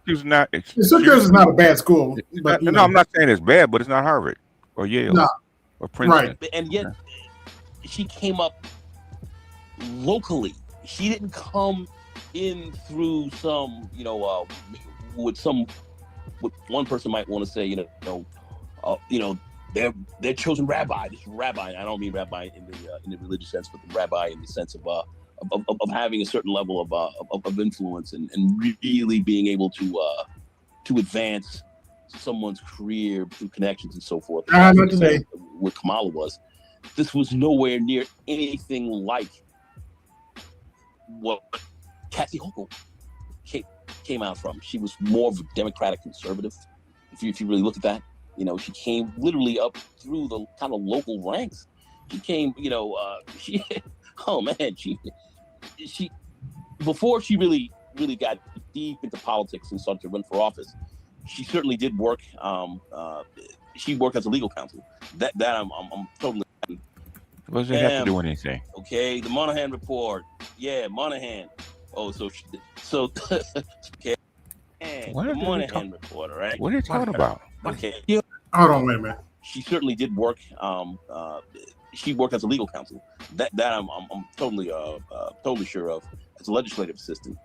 is not. Syracuse is not a bad school. But, no, I'm not saying it's bad, but it's not Harvard or Yale or Princeton. Right. And yet, she came up locally. She didn't come in through some, what one person might want to say, their chosen rabbi. This rabbi, I don't mean rabbi in the religious sense, but the rabbi in the sense of having a certain level of influence and really being able to advance someone's career through connections and so forth. What Kamala was. This was nowhere near anything like what Kathy Hochul came out from. She was more of a Democratic conservative. If you really look at that, she came literally up through the kind of local ranks. She came, she before she really got deep into politics and started to run for office, she certainly did work. She worked as a legal counsel. That I'm totally. What does it have to do with anything? Okay, the Monahan report. Yeah, Monahan. Oh, so okay. What the Monahan report, all right? What are you talking about? Okay. Hold on, wait a minute. She certainly did work. She worked as a legal counsel. That I'm totally sure of. As a legislative assistant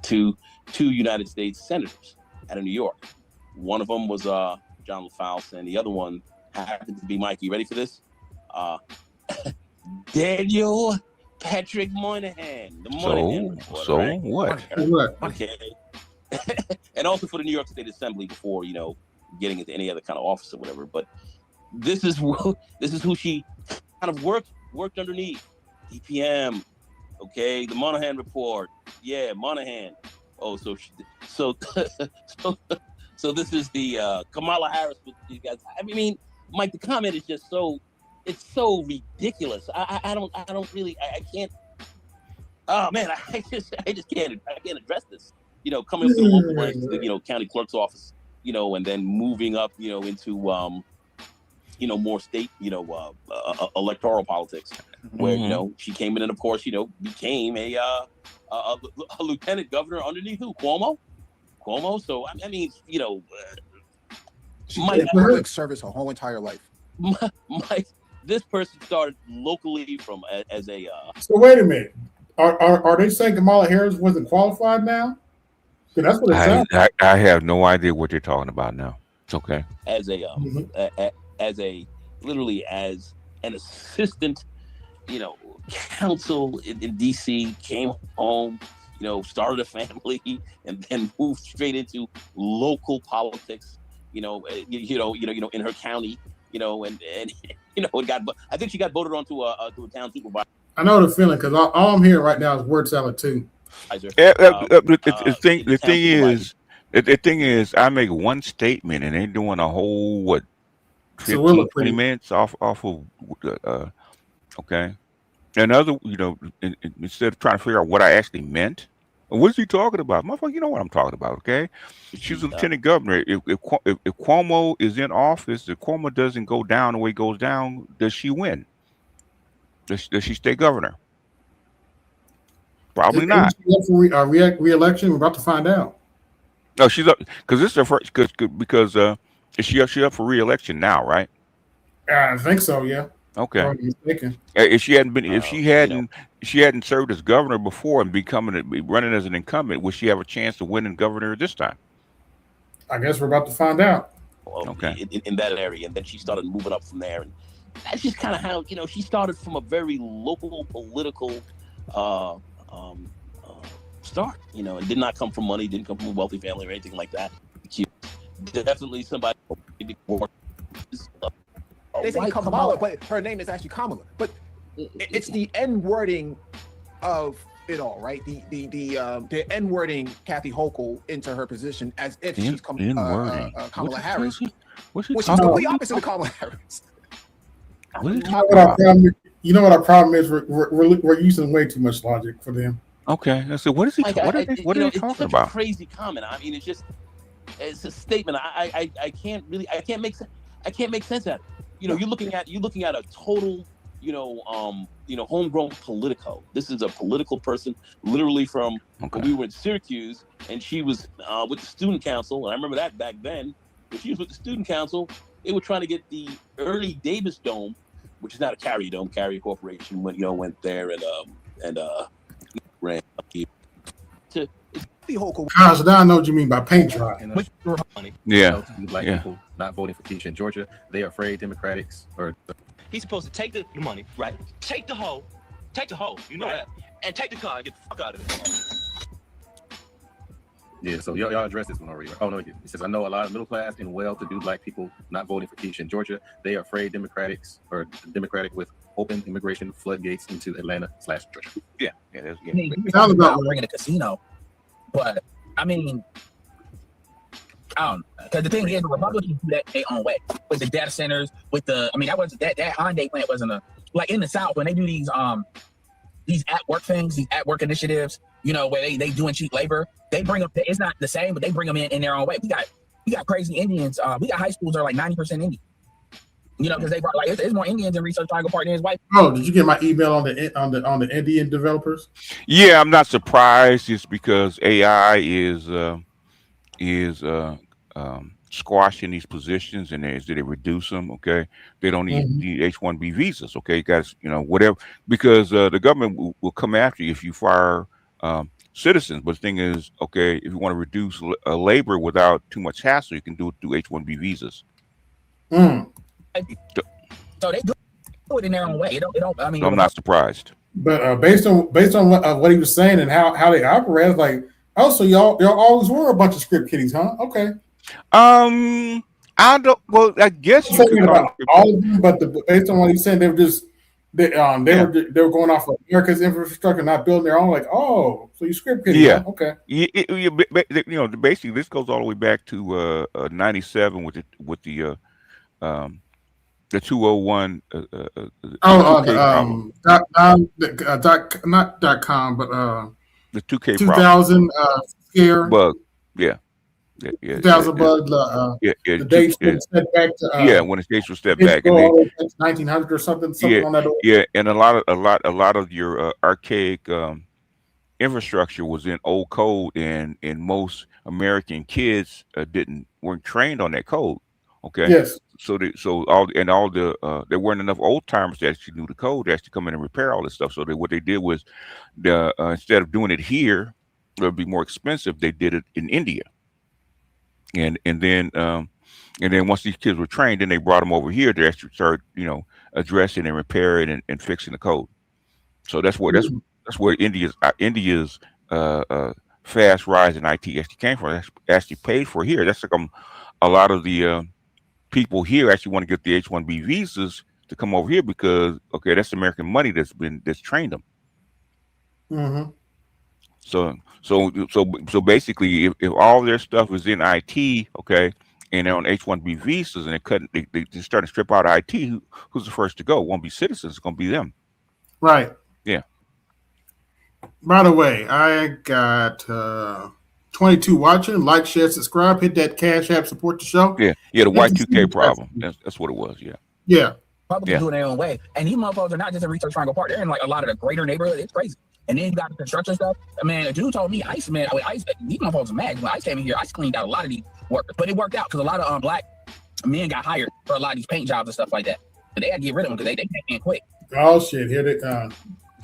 to two United States senators out of New York. One of them was John LaFalce, and the other one happened to be Mike. You ready for this? Daniel Patrick Moynihan. The Moynihan report, so right? what? Okay. And also for the New York State Assembly before getting into any other kind of office or whatever. But this is who she kind of worked underneath. DPM. Okay, the Monahan report. Yeah, Monahan. Oh, so this is the Kamala Harris with these guys. I mean, Mike, the comment is just it's so ridiculous. I can't. Oh man, I just can't address this. Coming up to the local ranks, the county clerk's office, and then moving up, into more state, electoral politics, where she came in and of course, became a lieutenant governor underneath who? Cuomo. So I mean, she did public service her whole entire life. Mike, this person started locally from as a. So wait a minute, are they saying Kamala Harris wasn't qualified now? That's what it sounds. I have no idea what you're talking about now. It's okay. As literally as an assistant, counsel in DC, came home, started a family, and then moved straight into local politics. In her county, and it got. I think she got voted on to a town supervisor. I know the feeling because all I'm hearing right now is word salad too. The thing is, I make one statement and they're doing a whole 15, 20 minutes off of okay. Another, instead of trying to figure out what I actually meant, what's he talking about? Motherfucker, you know what I'm talking about, okay? She's a lieutenant governor. If Cuomo is in office, if Cuomo doesn't go down the way he goes down, does she win? Does she stay governor? Probably not. Re-election, we're about to find out. No, she's up because this is her first. Because is she up for re-election now? Right? I think so. Yeah. Okay. If she hadn't served as governor before and running as an incumbent, would she have a chance to win in governor this time? I guess we're about to find out. Okay. In that area, and then she started moving up from there, and that's just kind of how she started from a very local political. Start, and did not come from money, didn't come from a wealthy family or anything like that. Definitely somebody. They say Kamala, but her name is actually Kamala. But it's the N wording of it all, right? The N wording Kathy Hochul into her position as if she's Kamala Harris. Which is completely opposite of Kamala Harris. You know what our problem is? We're using way too much logic for them. Okay. I said, what is he? Like, What are they it's talking such about? a crazy comment. I mean, it's a statement. I can't make sense out of it. You're looking at a total, homegrown Politico. This is a political person, literally from when we were in Syracuse, and she was with the student council. And I remember that back then, when she was with the student council, they were trying to get the Ernie Davis Dome, which is not a Carrier Dome. Carrier Corporation went there and ran to. So now I know what you mean by paint dry. Yeah. Black people not voting for Keisha in Georgia. They are afraid Democrats or he's supposed to take the money, right? Take the hoe, you know that, and take the car and get the fuck out of it. Yeah, so y'all address this one already. Oh no, it says I know a lot of middle class and well-to-do Black people not voting for Keisha in Georgia. They are afraid Democratic with open immigration floodgates into Atlanta/Georgia. Yeah. Sounds about bringing a casino, but I mean, I don't know. Because the thing is, the Republicans do that their own way with the data centers. With that Hyundai plant wasn't like in the South when they do these at work things, these at work initiatives. Where they doing cheap labor. They bring them. It's not the same, but they bring them in their own way. We got crazy Indians. We got high schools that are like 90% Indian. Because they brought it's more Indians in Research Triangle Park than his white. Oh, did you get my email on the Indian developers? Yeah, I'm not surprised. It's because AI is squashing these positions, and they reduce them. Okay, they don't need H-1B visas. Okay, guys, whatever, because the government will come after you if you fire citizens. But the thing is, okay, if you want to reduce labor without too much hassle, you can do it through H-1B visas. So they do it in their own way. I mean, I'm not surprised. But based on what he was saying and how they operate, it's like, oh, so y'all always were a bunch of script kiddies, huh? Okay. I don't. Well, I guess you could about all of them, but based on what he's saying, they were just they were going off of America's infrastructure, not building their own. Like, oh, so you script kiddies? Yeah. Huh? Okay. Basically, this goes all the way back to '97 with the 201. Not .com, but the 2K 2000 scare bug. Yeah. 2000 bug. The dates were set back to when the dates were set back, and 1900 or something on that order. Yeah, and a lot of your archaic infrastructure was in old code, and most American kids weren't trained on that code. Okay. Yes. So there weren't enough old timers that actually knew the code to actually come in and repair all this stuff. So what they did was, instead of doing it here, it would be more expensive. They did it in India, and then once these kids were trained, then they brought them over here to actually start addressing and repairing and fixing the code. So that's where India's fast rise in IT actually came from. That's actually paid for here. That's like a lot of the people here actually want to get the H-1B visas to come over here because that's American money that's trained them. Mm-hmm. So basically, if all their stuff is in IT, okay, and they're on H-1B visas, and they just start to strip out IT, who's the first to go? It won't be citizens. It's going to be them. Right. Yeah. By the way, I got 22 watching. Like, share, subscribe. Hit that Cash App. Support the show. Yeah. The Y2K problem. That's what it was. Yeah. Yeah. Republicans do it their own way, and these motherfuckers are not just in Research Triangle Park. They're in like a lot of the greater neighborhood. It's crazy. And then you got the construction stuff. I mean, a dude told me ICE, these motherfuckers are mad. When ICE came in here, ICE cleaned out a lot of these workers, but it worked out because a lot of Black men got hired for a lot of these paint jobs and stuff like that. But they had to get rid of them because they came in quick. Oh shit! Here they come.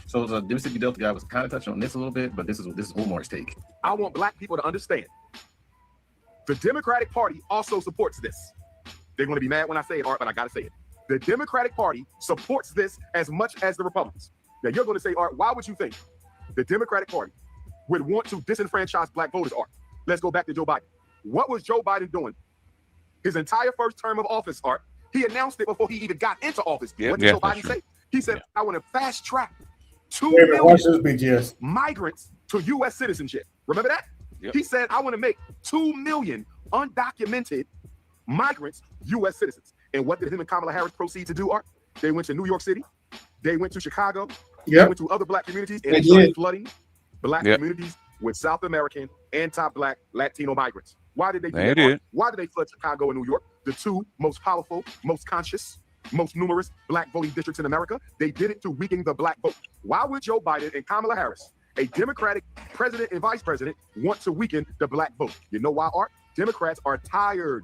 So the Mississippi Delta guy was kind of touching on this a little bit, but this is Umar's take. I want Black people to understand. The Democratic Party also supports this. They're going to be mad when I say it, Art, but I got to say it. The Democratic Party supports this as much as the Republicans. Now you're going to say, Art, why would you think the Democratic Party would want to disenfranchise Black voters? Art, let's go back to Joe Biden. What was Joe Biden doing his entire first term of office, Art? He announced it before he even got into office. What did Joe Biden say? He said, I want to fast track 2 million migrants to U.S. citizenship. Remember that? Yep. He said, I want to make 2 million undocumented migrants U.S. citizens. And what did him and Kamala Harris proceed to do, Art? They went to New York City. They went to Chicago. They went to other Black communities and they started flooding black communities with South American, anti-black, Latino migrants. Why did they do that? Why did they flood Chicago and New York, the two most powerful, most conscious, most numerous black voting districts in America? They did it to weaken the black vote. Why would Joe Biden and Kamala Harris, a Democratic president and vice president, want to weaken the black vote? You know why, Art? Democrats are tired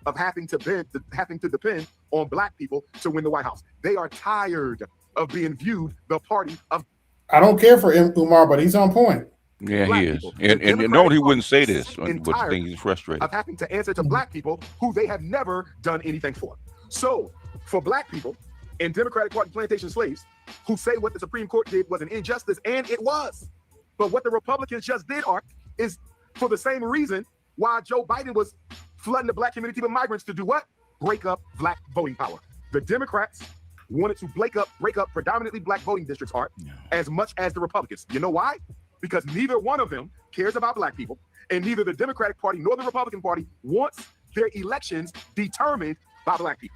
of having to depend on black people to win the White House. They are tired of being viewed the party of. I don't care for Umar, but he's on point. Yeah, he is. And no, he wouldn't say this, but the thing he's frustrated of having to answer to black people who they have never done anything for. So for black people and Democratic Party plantation slaves who say what the Supreme Court did was an injustice, and it was. But what the Republicans just did, Art, is for the same reason why Joe Biden was flooding the black community with migrants to do what? Break up black voting power. The Democrats wanted to break up predominantly black voting districts, Art, as much as the Republicans. You know why? Because neither one of them cares about black people, and neither the Democratic Party nor the Republican Party wants their elections determined by black people.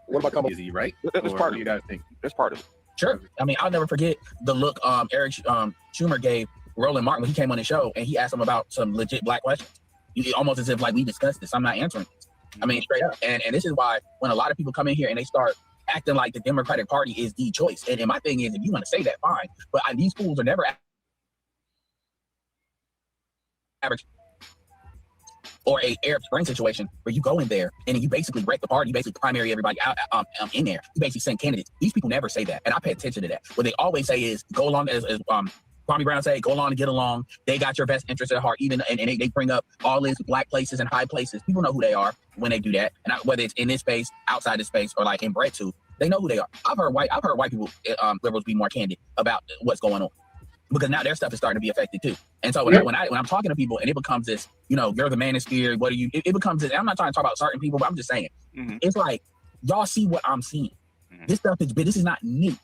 What about Kamala? Is he right? That's part of it. That's part of it. Sure. I mean, I'll never forget the look Eric Schumer gave Roland Martin when he came on the show and he asked him about some legit black questions. Almost as if like we discussed this. I'm not answering this. I mean, straight up. And this is why when a lot of people come in here and they start acting like the Democratic Party is the choice. And my thing is, if you want to say that, fine. But these fools are never average or a Arab Spring situation where you go in there and you basically wreck the party, you basically primary everybody out in there. You basically send candidates. These people never say that, and I pay attention to that. What they always say is go along as Kwame Brown say, go along and get along. They got your best interest at heart. Even and they bring up all these black places and high places. People know who they are when they do that, and whether it's in this space, outside this space, or like in Bread Tube, they know who they are. I've heard white people, liberals, be more candid about what's going on, because now their stuff is starting to be affected too. And so when I'm talking to people and it becomes this, you're the manosphere. What are you? It becomes this. I'm not trying to talk about certain people, but I'm just saying, it's like y'all see what I'm seeing. This stuff is big. This is not new.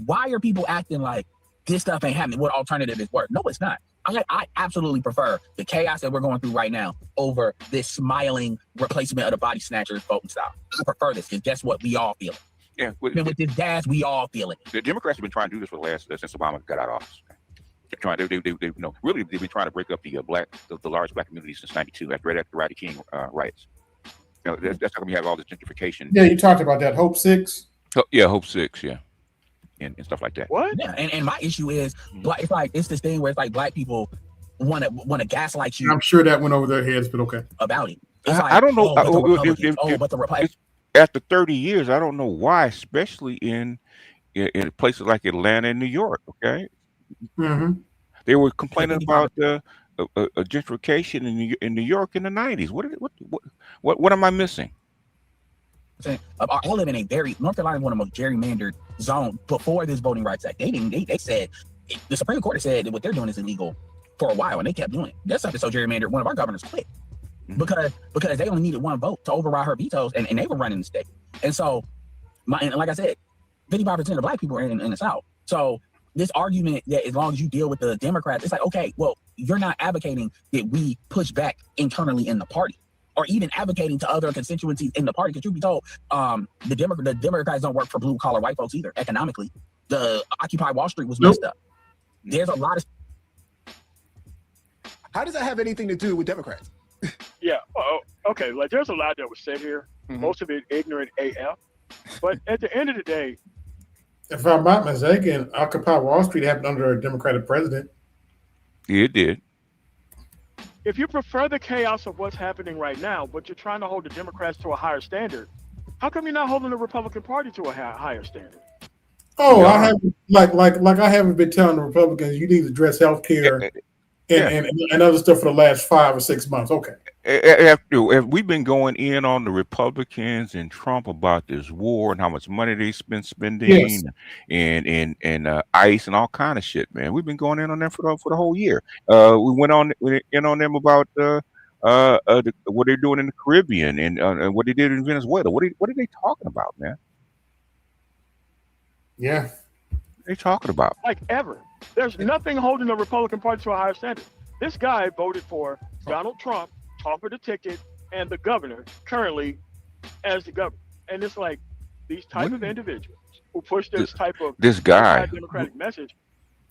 Why are people acting like this stuff ain't happening? What alternative is work? No, it's not. I absolutely prefer the chaos that we're going through right now over this smiling replacement of the body snatchers voting style. I prefer this because guess what? We all feel it. Yeah, with this gas, we all feel it. The Democrats have been trying to do this for the last since Obama got out of office. They're trying. They've been trying to break up the large black community since '92, right after Rodney King riots. That's how we have all this gentrification. Yeah, you talked about that. Hope 6. Hope 6. Yeah. And stuff like that. What? Yeah, and my issue is, it's like it's this thing where it's like black people want to gaslight you. I'm sure that went over their heads, but okay. About it. I don't know. But the Republicans. After 30 years, I don't know why, especially in places like Atlanta and New York. Okay, they were complaining about gentrification in New York in the 90s. What am I missing? I live in a North Carolina, one of the most gerrymandered zones before this Voting Rights Act. They said the Supreme Court said that what they're doing is illegal for a while, and they kept doing it. That stuff is so gerrymandered. One of our governors quit because they only needed one vote to override her vetoes, and they were running the state. And so, and like I said, 55% of black people are in the South. So this argument that as long as you deal with the Democrats, it's like, okay, well, you're not advocating that we push back internally in the party, or even advocating to other constituencies in the party. Because you'll be told the Democrats don't work for blue collar white folks either. Economically, the Occupy Wall Street was messed up. There's a lot of. How does that have anything to do with Democrats? Yeah. Okay. Like there's a lot that was said here. Most of it ignorant AF. But at the end of the day, if I'm not mistaken, Occupy Wall Street happened under a Democratic president. Yeah, it did. If you prefer the chaos of what's happening right now, but you're trying to hold the Democrats to a higher standard, how come you're not holding the Republican Party to a higher standard? Oh, I haven't like I haven't been telling the Republicans you need to address health care and other stuff for the last 5 or 6 months. Okay. If we've been going in on the Republicans and Trump about this war and how much money they spending and ICE and all kind of shit, man. We've been going in on them for the whole year. We went in on them about what they're doing in the Caribbean and what they did in Venezuela. What are they talking about, man? Yeah. What are they talking about? Like ever. There's nothing holding the Republican Party to a higher standard. This guy voted for Donald Trump, offered the ticket, and the governor currently as the governor. And it's like these type of individuals who push this type of guy democratic message.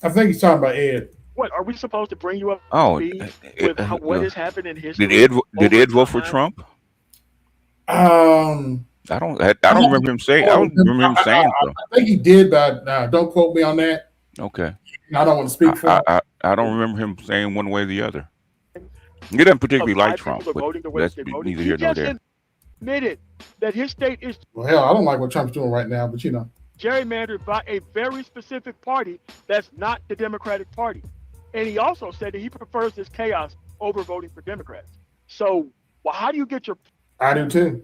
I think he's talking about Ed. What are we supposed to bring you up to Oh, speed with what has happened in history? did Ed vote for Trump? Um, I don't remember him saying. I don't remember him saying so. I think he did, but don't quote me on that. Okay. I don't want to speak for him. I don't remember him saying one way or the other. He doesn't particularly like Trump, but that's neither here nor there. Admitted that his state is Well, hell, I don't like what Trump's doing right now, but gerrymandered by a very specific party that's not the Democratic Party. And he also said that he prefers this chaos over voting for Democrats. So, well, how do you get your I do too.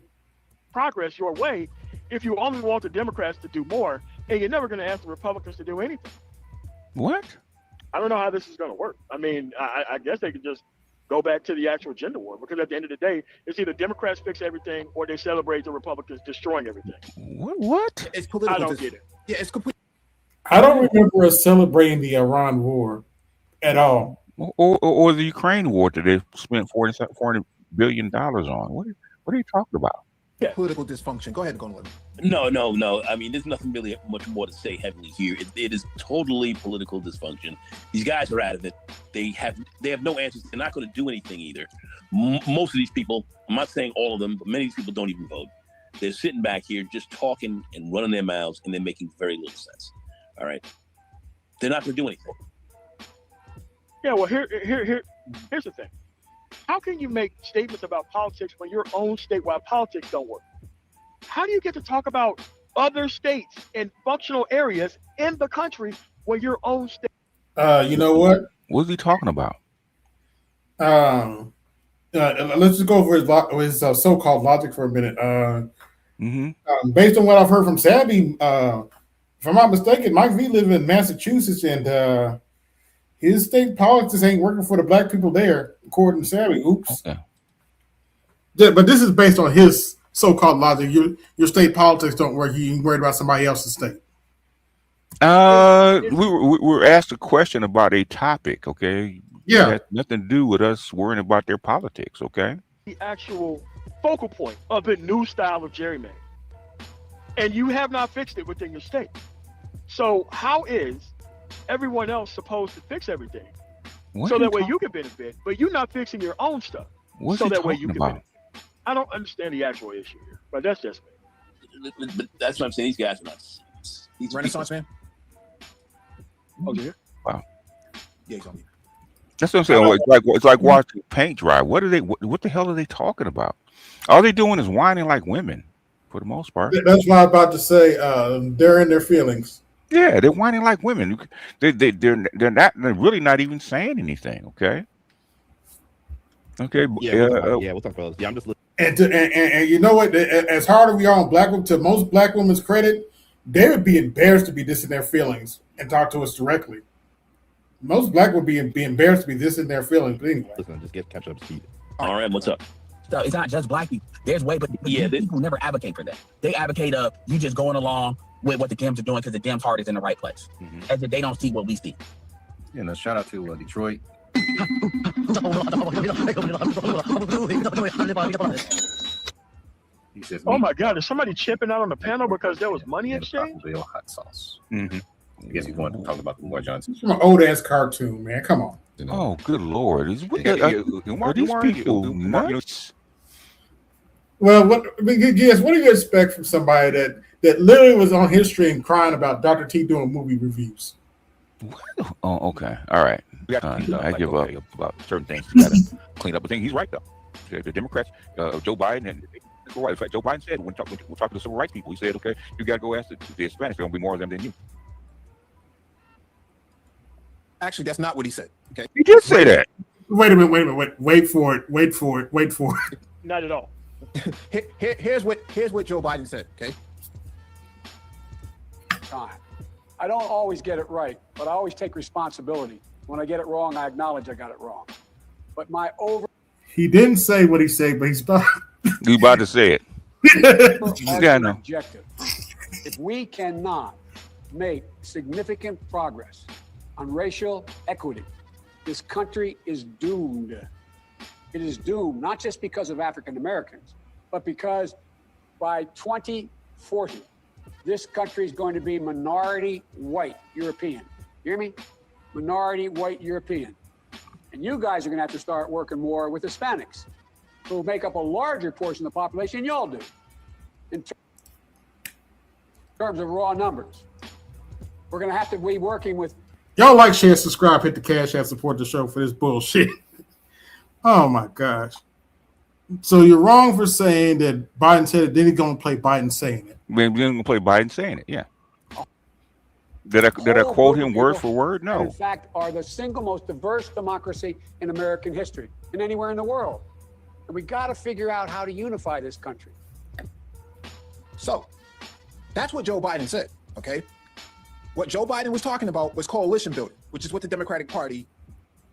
progress your way if you only want the Democrats to do more and you're never going to ask the Republicans to do anything? What? I don't know how this is going to work. I mean, I guess they could just go back to the actual gender war, because at the end of the day, it's either Democrats fix everything or they celebrate the Republicans destroying everything. What? It's political. I don't get it. Yeah, it's complete. I don't remember us celebrating the Iran war at all. Or the Ukraine war that they spent $400 billion on. What are you talking about? Yeah. Political dysfunction. Go ahead, Gonlin. No. I mean, there's nothing really much more to say heavily here. It is totally political dysfunction. These guys are out of it. They have no answers. They're not going to do anything either. Most of these people, I'm not saying all of them, but many of these people don't even vote. They're sitting back here just talking and running their mouths, and they're making very little sense. All right, they're not going to do anything. Yeah, well, here's the thing. How can you make statements about politics when your own statewide politics don't work? How do you get to talk about other states and functional areas in the country when your own state? You know what? What is he talking about? Let's just go over his so-called logic for a minute. Based on what I've heard from Savvy, if I'm not mistaken, Mike V lives in Massachusetts, and his state politics ain't working for the black people there, according to Savvy. Oops. Okay. Yeah, but this is based on his so-called logic. Your state politics don't work. You worried about somebody else's state. We were asked a question about a topic. Okay. Yeah. It has nothing to do with us worrying about their politics. Okay. The actual focal point of the new style of gerrymandering, and you have not fixed it within your state. So how is everyone else supposed to fix everything so that way you can benefit, but you're not fixing your own stuff so that way you can benefit? I don't understand the actual issue here, but that's just me. But that's what I'm saying. These guys are not. Renaissance man. Oh, yeah. Wow. Yeah, he's on me. That's what I'm saying. It's like watching paint dry. What the hell are they talking about? All they doing is whining like women, for the most part. That's what I'm about to say. They're in their feelings. Yeah, they're whining like women. They're really not even saying anything. Okay. Okay. Yeah, what's up, fellas? Yeah, I'm just. And you know what? As hard as we are on black women, to most black women's credit, they would be embarrassed to be dissing their feelings and talk to us directly. Most black would be embarrassed to be dissing their feelings. But anyway, listen, just catch up to speed. All right, what's up? So it's not just black people. There's way, but people never advocate for that. They advocate of you just going along with what the Dems are doing because the Dems' heart is in the right place, as if they don't see what we see. Yeah, no, shout out to Detroit. He says, oh my God, is somebody chipping out on the panel because there was money exchange? Hot sauce. I guess he wanted to talk about Lamar Johnson. It's an old ass cartoon, man. Come on. Oh, good Lord! Are these people nuts? Well, what do you expect from somebody that literally was on his stream crying about Dr. T doing movie reviews? Oh, okay, all right. I give up about certain things. You gotta clean up. But he's right though. The Democrats, Joe Biden, and in fact, Joe Biden said when talking to the civil rights people, he said, "Okay, you got to go ask the Hispanics. There's gonna be more of them than you." Actually, that's not what he said. Okay, he did say that. Wait a minute. Wait for it. Not at all. Here's what Joe Biden said. Okay. I don't always get it right, but I always take responsibility. When I get it wrong, I acknowledge I got it wrong. But he didn't say what he said, but he's about to say it. Yeah, I know. Objective. If we cannot make significant progress on racial equity, this country is doomed. It is doomed, not just because of African Americans, but because by 2040, this country is going to be minority white European. You hear me? minority, white European. And you guys are going to have to start working more with Hispanics, who make up a larger portion of the population than y'all do in terms of raw numbers. We're going to have to be working with. Y'all like, share, subscribe, hit the cash app, support the show for this bullshit. Oh my gosh. So you're wrong for saying that Biden said it, then he's going to play Biden saying it. We're going to play Biden saying it, yeah. Did I quote him word for word? No. In fact, are the single most diverse democracy in American history and anywhere in the world. And we got to figure out how to unify this country. So that's what Joe Biden said, okay? What Joe Biden was talking about was coalition building, which is what the Democratic Party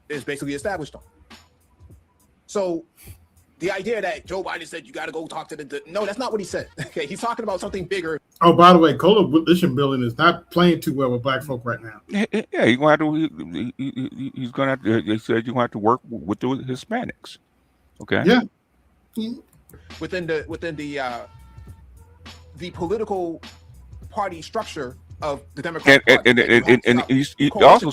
is basically established on. So the idea that Joe Biden said you got to go talk to no, that's not what he said. Okay, he's talking about something bigger. Oh, by the way, coalition building is not playing too well with black folk right now. Yeah, he's going to have to. He's going to have to. They said you're going to have to work with the Hispanics. Okay. Yeah. Within the political party structure of the Democratic Party. And he also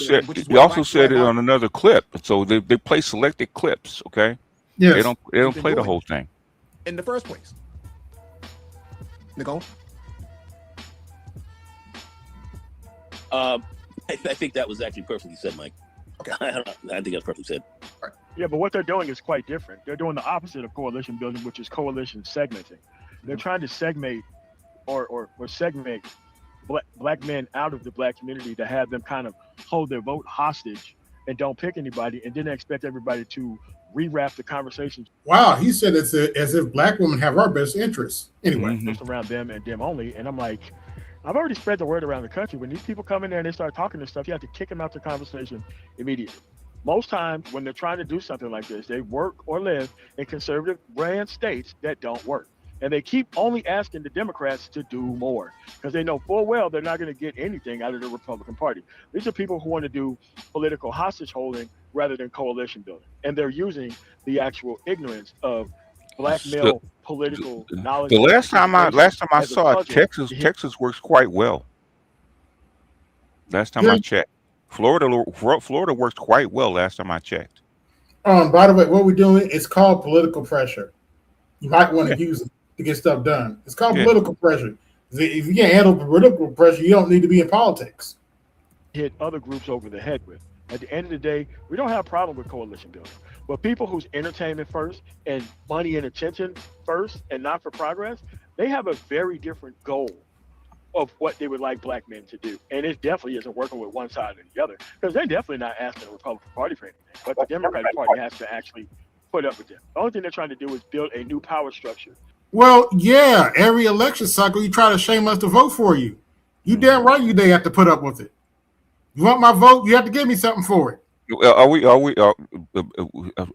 said it on another clip. So they play selected clips. Okay. Yes. They don't play the whole thing. In the first place. Nicole? I think that was actually perfectly said, Mike. Okay. I think that's perfectly said. Right. Yeah, but what they're doing is quite different. They're doing the opposite of coalition building, which is coalition segmenting. They're trying to segment or segment black men out of the black community to have them kind of hold their vote hostage and don't pick anybody, and then expect everybody to rewrap the conversations. Wow, he said it's as if black women have our best interests. Anyway, just around them and them only. And I'm like, I've already spread the word around the country. When these people come in there and they start talking this stuff, you have to kick them out the conversation immediately. Most times when they're trying to do something like this, they work or live in conservative ran states that don't work. And they keep only asking the Democrats to do more because they know full well they're not going to get anything out of the Republican Party. These are people who want to do political hostage holding rather than coalition building. And they're using the actual ignorance of black male political knowledge. The last time I saw it, Texas works quite well. Last time I checked. Florida works quite well last time I checked. By the way, what we're doing is called political pressure. You might want to use it to get stuff done. It's called political pressure. If you can't handle political pressure, you don't need to be in politics. Hit other groups over the head with. At the end of the day, we don't have a problem with coalition building. But people whose entertainment first and money and attention first and not for progress, they have a very different goal of what they would like black men to do. And it definitely isn't working with one side or the other, because they're definitely not asking the Republican Party for anything. But the Democratic Party has to actually put up with them. The only thing they're trying to do is build a new power structure. Well, yeah, every election cycle, you try to shame us to vote for you. You damn right they have to put up with it. You want my vote? You have to give me something for it.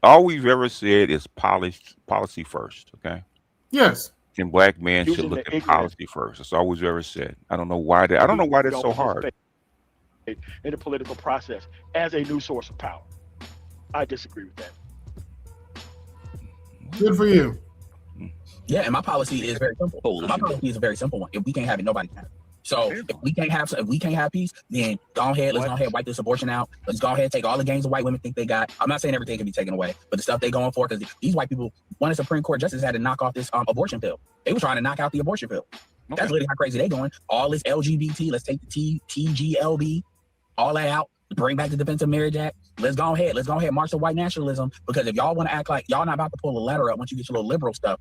All we've ever said is policy first, okay? Yes. And black men should look at policy first. That's all we've ever said. I don't know why that's so hard. In the political process as a new source of power. I disagree with that. Good for you. Yeah, and my policy is very simple. My policy is a very simple one. If we can't have it, nobody can have it. So if we can't have peace, then let's go ahead, wipe this abortion out. Let's go ahead and take all the gains the white women think they got. I'm not saying everything can be taken away, but the stuff they going for, because these white people, one Supreme Court justice had to knock off this abortion bill. They were trying to knock out the abortion bill. Okay. That's literally how crazy they going. All this LGBT, let's take the TGLB, all that out. Bring back the Defense of Marriage Act. Let's go ahead march to white nationalism, because if y'all want to act like y'all not about to pull a letter up once you get your little liberal stuff,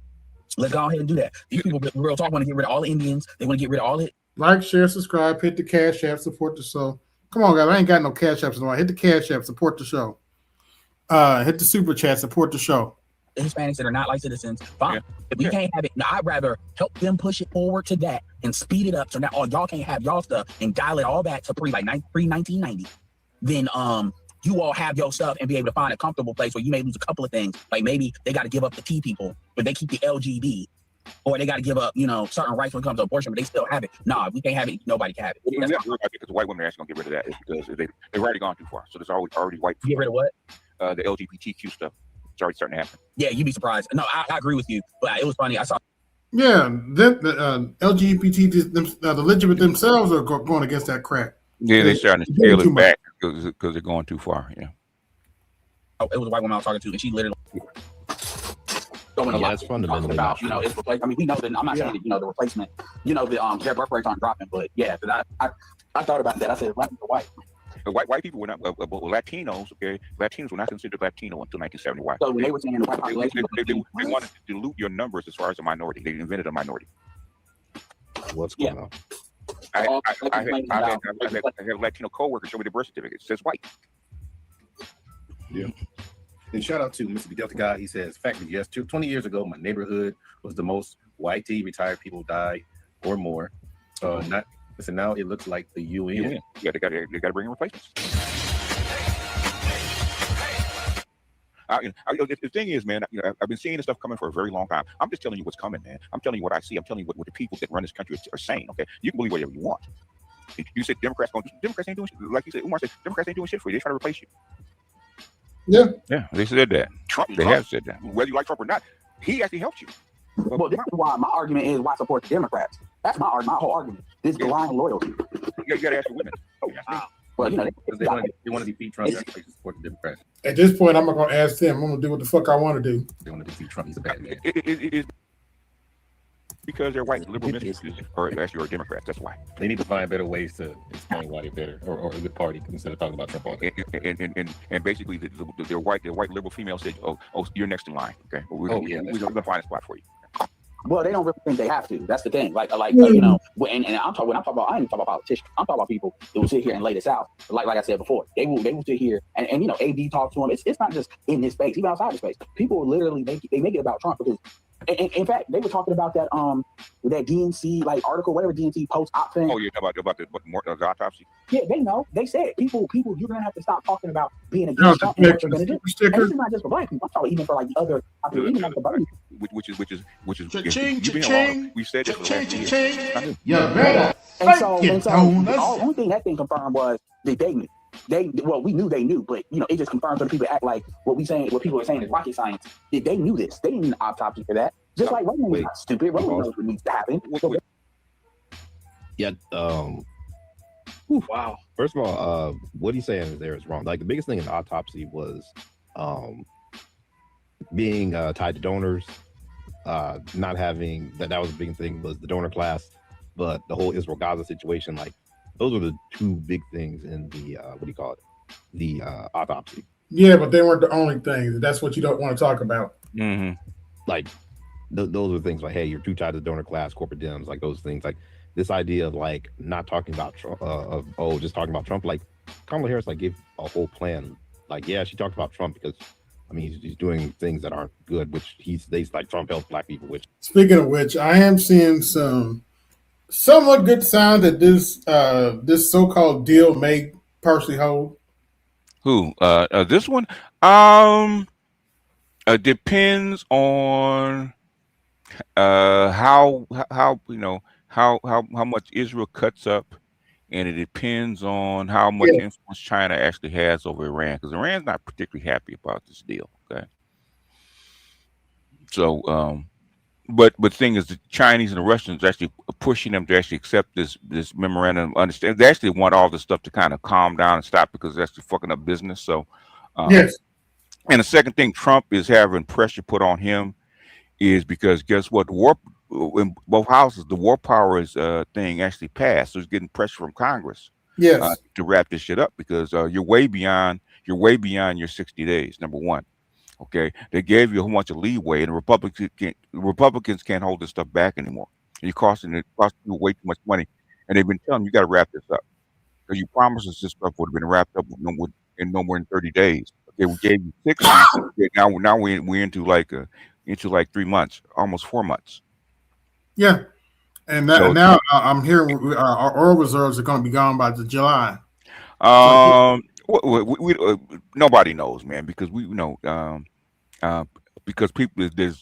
let's go ahead and do that. These people, real talk, want to get rid of all the Indians. They want to get rid of all it. Like, share, subscribe, hit the cash app, support the show. Come on, guys. I ain't got no cash apps anymore. Hit the cash app, support the show. Hit the super chat, support the show. The Hispanics that are not like citizens, fine. Yeah. If we can't have it, now I'd rather help them push it forward to that and speed it up so now y'all can't have y'all stuff and dial it all back to pre-1990. Then you all have your stuff and be able to find a comfortable place where you may lose a couple of things. Like maybe they got to give up the T people, but they keep the LGBT. Or they got to give up, certain rights when it comes to abortion, but they still have it. Nah, if we can't have it, nobody can have it. Well, because the white women are actually going to get rid of that. It's because they've already gone too far. So there's already white. Get rid of what? The LGBTQ stuff. It's already starting to happen. Yeah, you'd be surprised. No, I agree with you, but it was funny. I saw. Yeah, the LGBT, the legitimate themselves are going against that crap. Yeah, they're starting to scale it back because they're going too far. Yeah. Oh, it was a white woman I was talking to, and she literally going that's fundamentally about, it's replacement. I mean, we know that I'm not saying that, the replacement, their birth rates aren't dropping, but yeah, I thought about that. I said, black people white. White people were not Latinos. Okay, Latinos were not considered Latino until 1971. So when they were saying the white population, they wanted to dilute your numbers as far as a minority. They invented a minority. What's going on? I have Latino coworkers show me the birth certificate. It says white. Yeah. And shout out to Mr. Delta guy. He says, fact is, yes, 20 years ago, my neighborhood was the most white retired people died or more. Now it looks like the UN. Yeah, they got to bring in replacements. The thing is, man, I've been seeing this stuff coming for a very long time. I'm just telling you what's coming, man. I'm telling you what I see. I'm telling you what the people that run this country are saying. Okay, you can believe whatever you want. You said Democrats ain't doing shit. Like you said, Umar said, Democrats ain't doing shit for you. They try to replace you. Yeah, they said that. Trump have said that. Whether you like Trump or not, he actually helped you. Well, this is why my argument is why support the Democrats. That's my whole argument. This blind loyalty. You got to ask the women. Well, they want to defeat Trump. That's why they support the Democrats. At this point, I'm not going to ask them. I'm going to do what the fuck I want to do. They want to defeat Trump. He's a bad man. It is because they're white liberal ministers, or actually are Democrats. That's why they need to find better ways to explain why they're better or a good party instead of talking about Trump all day. And basically, their white liberal female said, "Oh, you're next in line." Okay, we're gonna find a spot for you. Well, they don't really think they have to. That's the thing. And I'm talking. When I'm talking about, I ain't talking about politicians. I'm talking about people that will sit here and lay this out. Like I said before, they will sit here and AB talk to them. It's not just in this space, even outside the space. People will literally make it about Trump because, in fact, they were talking about that that DNC article, whatever DNC post op thing. Oh, you're talking about the autopsy. Yeah, they know. They said people, you're gonna have to stop talking about being against Trump and what you're gonna do. And this is not just for black people. I'm talking even for the other, even the bunny. Which is Cha-ching, cha-ching. We said this cha-ching. You better. And so the only thing that thing confirmed was that they knew. We knew they knew, but it just confirmed for the people to act like what people are saying is rocket science. They knew this. They didn't need an autopsy for that. Just like Roman was not stupid. Roman knows what needs to happen. Yeah. Wow. First of all, what he's saying is wrong. Like the biggest thing in the autopsy was being tied to donors, not having that was a big thing was the donor class, but the whole Israel Gaza situation, those are the two big things in the the autopsy. Yeah, but they weren't the only things. That's what you don't want to talk about. Mm-hmm. Those are things hey, you're too tied to the donor class, corporate Dems, those things. This idea of not talking about Trump, just talking about Trump. Kamala Harris gave a whole plan. Yeah, she talked about Trump because he's doing things that aren't good, which they Trump helps black people. Which, speaking of which, I am seeing some somewhat good sign that this so-called deal may partially hold. Who? This one? Depends on how much Israel cuts up, and it depends on how much influence China actually has over Iran, because Iran's not particularly happy about this deal. Okay, so but the thing is, the Chinese and the Russians actually pushing them to actually accept this memorandum of understanding. They actually want all this stuff to kind of calm down and stop because it's actually fucking up business. So yes. And the second thing, Trump is having pressure put on him is because guess what? In both houses, the war powers thing actually passed. So he's getting pressure from Congress to wrap this shit up because you're way beyond your 60 days. Number one. Okay, they gave you a whole bunch of leeway, and the Republicans can't hold this stuff back anymore. It costs you way too much money, and they've been telling you got to wrap this up because you promised us this stuff would have been wrapped up in no more than 30 days. Okay, we gave you 6 months. Okay, now we're into 3 months, almost 4 months. Yeah, and now I'm hearing our oil reserves are going to be gone by July. Nobody knows, man, because we know. Because people there's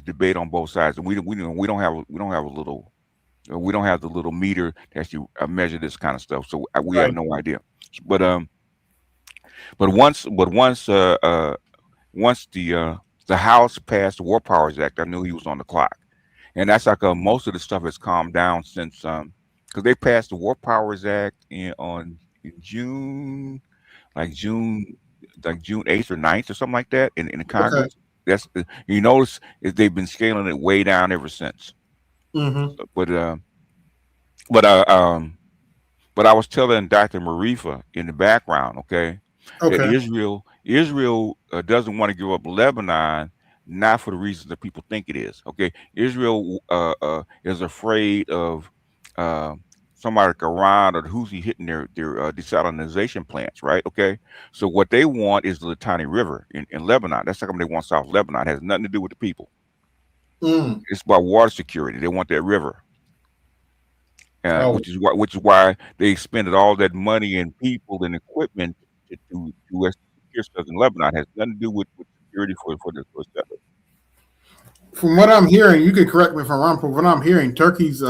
debate on both sides, and we don't have the little meter to actually measure this kind of stuff, so we have no idea. But once the House passed the War Powers Act, I knew he was on the clock, and that's most of the stuff has calmed down since because they passed the War Powers Act in June, June 8th or 9th or something like that in the Congress. Okay. That's you notice is they've been scaling it way down ever since. Mm-hmm. But I was telling Dr. Marifa in the background, okay, that Okay. Israel doesn't want to give up Lebanon, not for the reasons that people think it is. Okay, Israel is afraid of somebody like Iran or the Houthi hitting their desalinization plants, right? Okay, so what they want is the Litani River in Lebanon. That's how come they want South Lebanon. It has nothing to do with the people. Mm. It's about water security. They want that river. Oh. Which is why they expended all that money and people and equipment to secure stuff in Lebanon. It has nothing to do with security for settlers. From what I'm hearing, you can correct me if I'm wrong. From what I'm hearing, Turkey's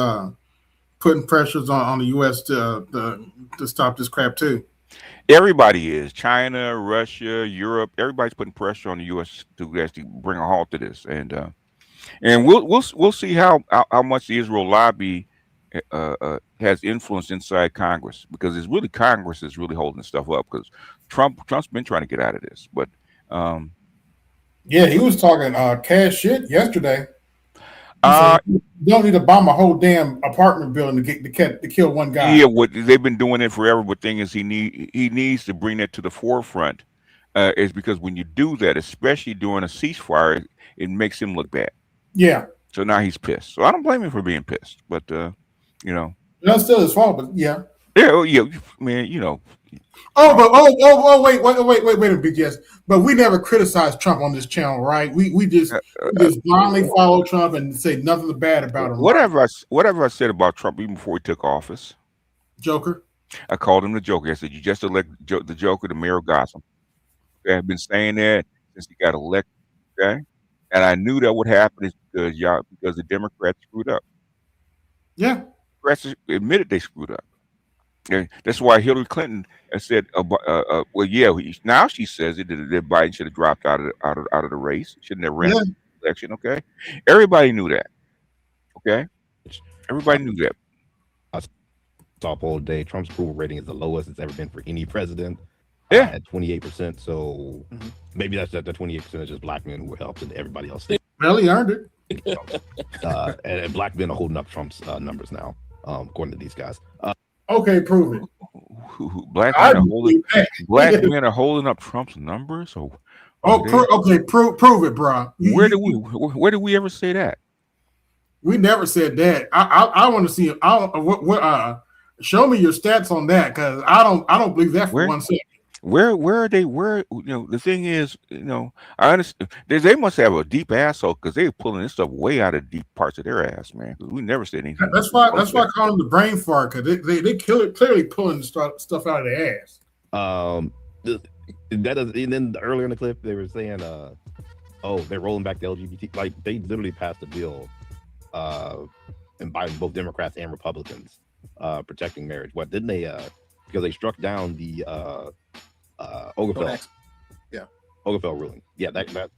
putting pressures on the U.S. to stop this crap too. Everybody is. China, Russia, Europe. Everybody's putting pressure on the U.S. to actually bring a halt to this, and we'll see how much the Israel lobby has influence inside Congress, because it's really Congress is really holding stuff up, because Trump's been trying to get out of this, but yeah, he was talking cash shit yesterday. You don't need to bomb a whole damn apartment building to kill one guy. Yeah, they've been doing it forever. But thing is, he needs to bring that to the forefront, is because when you do that, especially during a ceasefire, it makes him look bad. Yeah. So now he's pissed. So I don't blame him for being pissed, but that's still his fault. But yeah. Yeah, man, wait a minute, BGS. But we never criticized Trump on this channel, right? We just blindly follow Trump and say nothing bad about him. Whatever I said about Trump even before he took office. Joker. I called him the Joker. I said, you just elected the Joker, the mayor of Gotham. Okay, I've been saying that since he got elected. Okay, and I knew that would happen is because the Democrats screwed up. Yeah, Democrats admitted they screwed up. And that's why Hillary Clinton said, "Well, yeah." Now she says that Biden should have dropped out of the race. Shouldn't have ran the election. Okay, everybody knew that. Okay, everybody knew that. I saw a poll today. Trump's approval rating is the lowest it's ever been for any president. Yeah, at 28%. So maybe that's the 28% is just black men who helped, and everybody else. Well, he earned it. And black men are holding up Trump's numbers now, according to these guys. Okay, prove it. Black men are holding up Trump's numbers. Prove it, bro. Where did we ever say that? We never said that. I want to see. Show me your stats on that, because I don't believe that for 1 second. Where are they? The thing is, I understand they must have a deep asshole, because they're pulling this stuff way out of deep parts of their ass, man. Because we never said anything. That's why I call them the brain fart, because they clearly pulling stuff out of their ass. And then earlier in the clip they were saying, they're rolling back the LGBT. Like, they literally passed a bill, inviting both Democrats and Republicans, protecting marriage. What didn't they? Because they struck down the Obergefell ruling. Yeah, that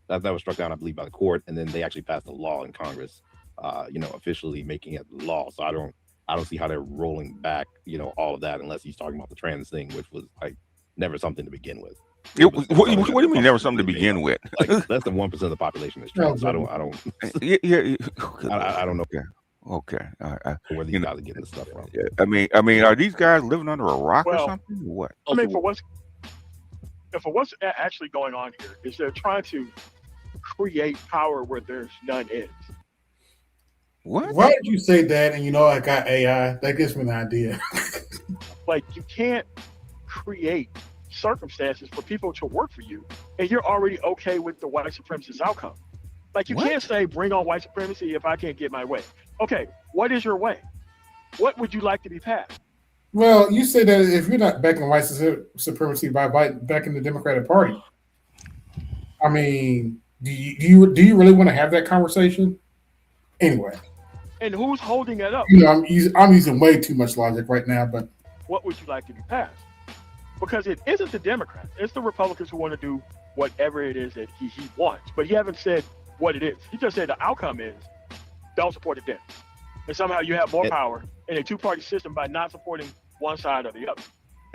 was struck down, I believe, by the court, and then they actually passed a law in Congress, officially making it law. So I don't see how they're rolling back, all of that, unless he's talking about the trans thing, which was like never something to begin with. What do you mean never something to begin with? Like, less than 1% of the population is trans. So I don't. I don't know. Okay. Where these guys are getting this stuff from? Yeah. I mean, are these guys living under a rock or something? Or what? I mean, for what's actually going on here is they're trying to create power where there's none is. What? Why did you say that? And I got AI. That gives me an idea. Like, you can't create circumstances for people to work for you, and you're already okay with the white supremacist outcome. Like, you can't say, bring on white supremacy if I can't get my way. Okay, what is your way? What would you like to be passed? Well, you say that if you're not backing white supremacy by backing the Democratic Party, I mean, do you really want to have that conversation? Anyway. And who's holding it up? I'm using way too much logic right now, but what would you like to be passed? Because it isn't the Democrats, it's the Republicans who want to do whatever it is that he wants. But he haven't said what it is. He just said the outcome is don't support the Dems. And somehow you have more power in a two-party system by not supporting one side or the other.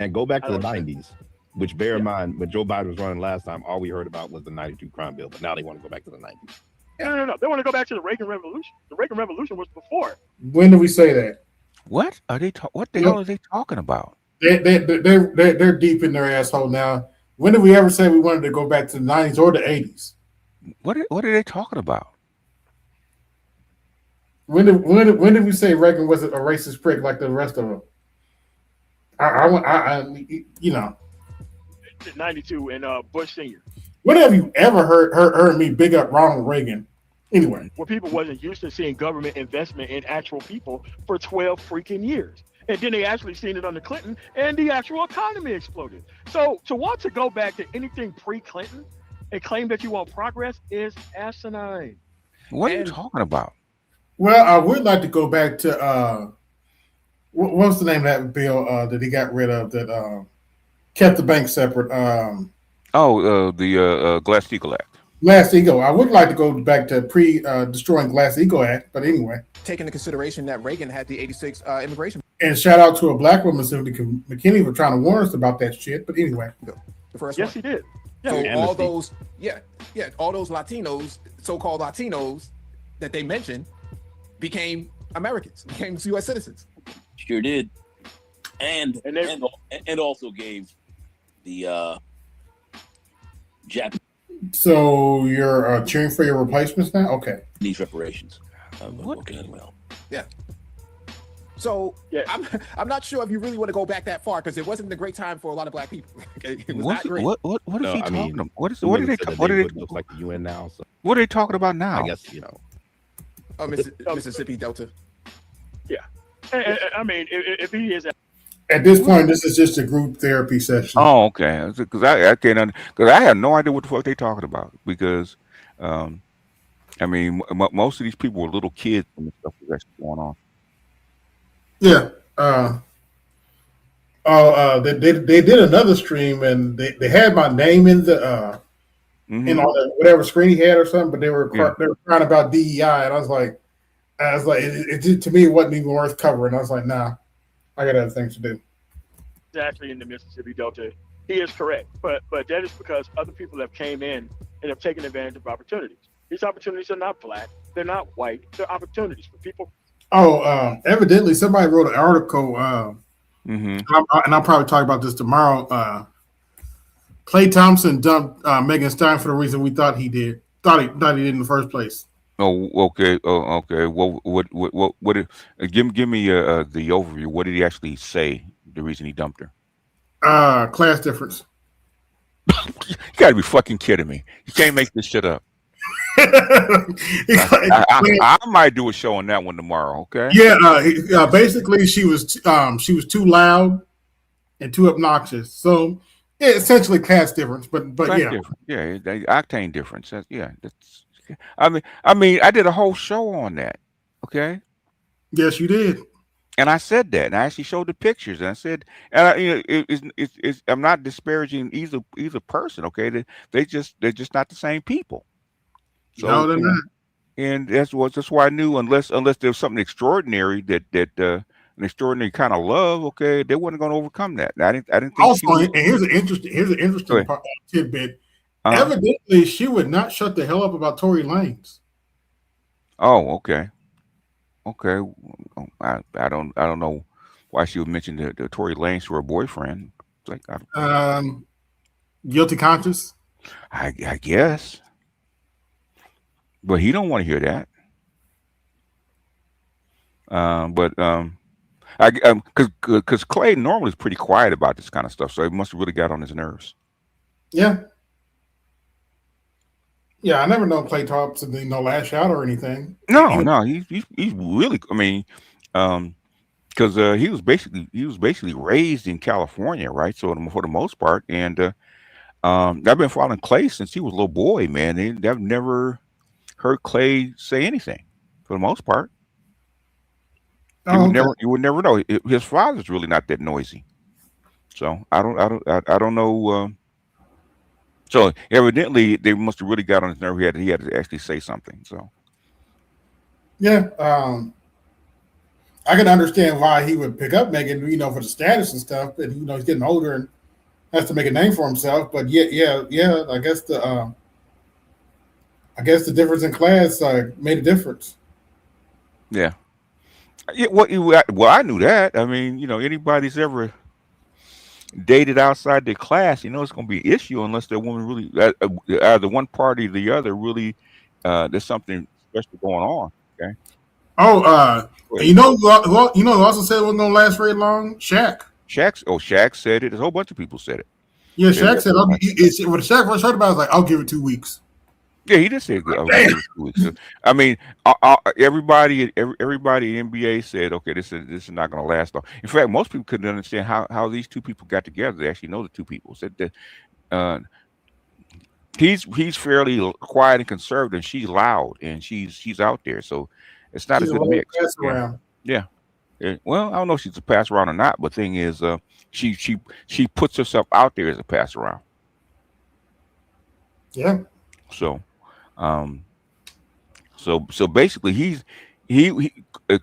And go back I to the don't 90s, which bear in mind, when Joe Biden was running last time, all we heard about was the 92 crime bill, but now they want to go back to the 90s. No. They want to go back to the Reagan Revolution. The Reagan Revolution was before. When did we say that? What are they? What the hell are they talking about? They're deep in their asshole now. When did we ever say we wanted to go back to the 90s or the 80s? What are they talking about? When did we say Reagan was a racist prick like the rest of them? You know. 92 and Bush Senior. When have you ever heard me big up Ronald Reagan? Anyway, where people wasn't used to seeing government investment in actual people for 12 freaking years. And then they actually seen it under Clinton, and the actual economy exploded. So to want to go back to anything pre-Clinton and claim that you want progress is asinine. What are you talking about? Well, I would like to go back to what's the name of that bill that he got rid of that kept the bank separate? The Glass-Steagall Act. Glass-Steagall. I would like to go back to destroying Glass-Steagall Act, but anyway. Taking into consideration that Reagan had the 86 immigration. And shout out to a black woman, Cindy McKinney, for trying to warn us about that shit. But anyway. The first yes, one. he did. So all those, all those Latinos, so-called Latinos that they mentioned became Americans, became U.S. citizens. Sure did. And also gave the Japanese. So you're cheering for your replacements now? Okay. These reparations. Okay, well. Yeah. So I'm not sure if you really want to go back that far because it wasn't a great time for a lot of black people. It was not great. What is he talking about? What are they look like the UN now? So what are they talking about now? I guess Oh, Mississippi Delta. Yeah. I mean, if he is. At this point, this is just a group therapy session. Oh, okay. Because I can't because I have no idea what the fuck they're talking about. Because, I mean, most of these people were little kids when the stuff was actually going on. Yeah. They did another stream and they had my name in the in all the whatever screen he had or something, but they were crying about DEI, and I was like, to me it wasn't even worth covering. I was like, nah, I got other things to do. Exactly in the Mississippi Delta, he is correct, but that is because other people have came in and have taken advantage of opportunities. These opportunities are not black, they're not white, they're opportunities for people. Oh, evidently somebody wrote an article, and I'll probably talk about this tomorrow. Klay Thompson dumped Megan Stein for the reason we thought he did. Thought he did in the first place. Oh, okay. Oh, okay. Well, what give me the overview. What did he actually say? The reason he dumped her? Class difference. You gotta be fucking kidding me. You can't make this shit up. I might do a show on that one tomorrow. Okay. Yeah. Basically, she was too loud and too obnoxious. So yeah, essentially class difference. But class yeah, difference. Yeah, octane difference. That's. I mean, I did a whole show on that. Okay. Yes, you did. And I said that, and I actually showed the pictures, and I said, and I'm not disparaging either person. Okay, they're just not the same people. So, no, they're not. And that's why I knew unless there was something extraordinary that an extraordinary kind of love, okay, they wasn't going to overcome that. I didn't think. Also, and here's an interesting tidbit. Evidently, she would not shut the hell up about Tory Lanez. Oh, okay. Okay, I don't know why she would mention the Tory Lanez to her boyfriend. It's like guilty conscience. I guess, but he don't want to hear that. Because Clay normally is pretty quiet about this kind of stuff, so it must have really got on his nerves. Yeah. Yeah, I never known Klay Thompson to lash out or anything. No, he's really. I mean, because he was basically raised in California, right? So for the most part, and I've been following Klay since he was a little boy, man. I've never heard Klay say anything for the most part. You would never know. His father's really not that noisy, so I don't know. So evidently, they must have really got on his nerve. He had to actually say something. So yeah, I can understand why he would pick up Megan, for the status and stuff. And he's getting older and has to make a name for himself. But yeah. I guess the difference in class made a difference. Yeah. Yeah. Well, I knew that. I mean, anybody's ever dated outside their class, it's going to be an issue unless that woman really, either one party or the other, really, there's something special going on. Okay. Oh, who also said it wasn't gonna last very long? Shaq. Shaq said it. There's a whole bunch of people said it. Yeah, Shaq said. When Shaq first heard about it, I was like, "I'll give it 2 weeks." Yeah, he did say it. I mean, everybody in NBA said, "Okay, this is not going to last long." In fact, most people couldn't understand how these two people got together. They actually know the two people. Said that he's fairly quiet and conservative, and she's loud and she's out there. So it's not a good mix. Yeah. Well, I don't know if she's a pass around or not, but thing is, she puts herself out there as a pass around. Yeah. So, so basically, he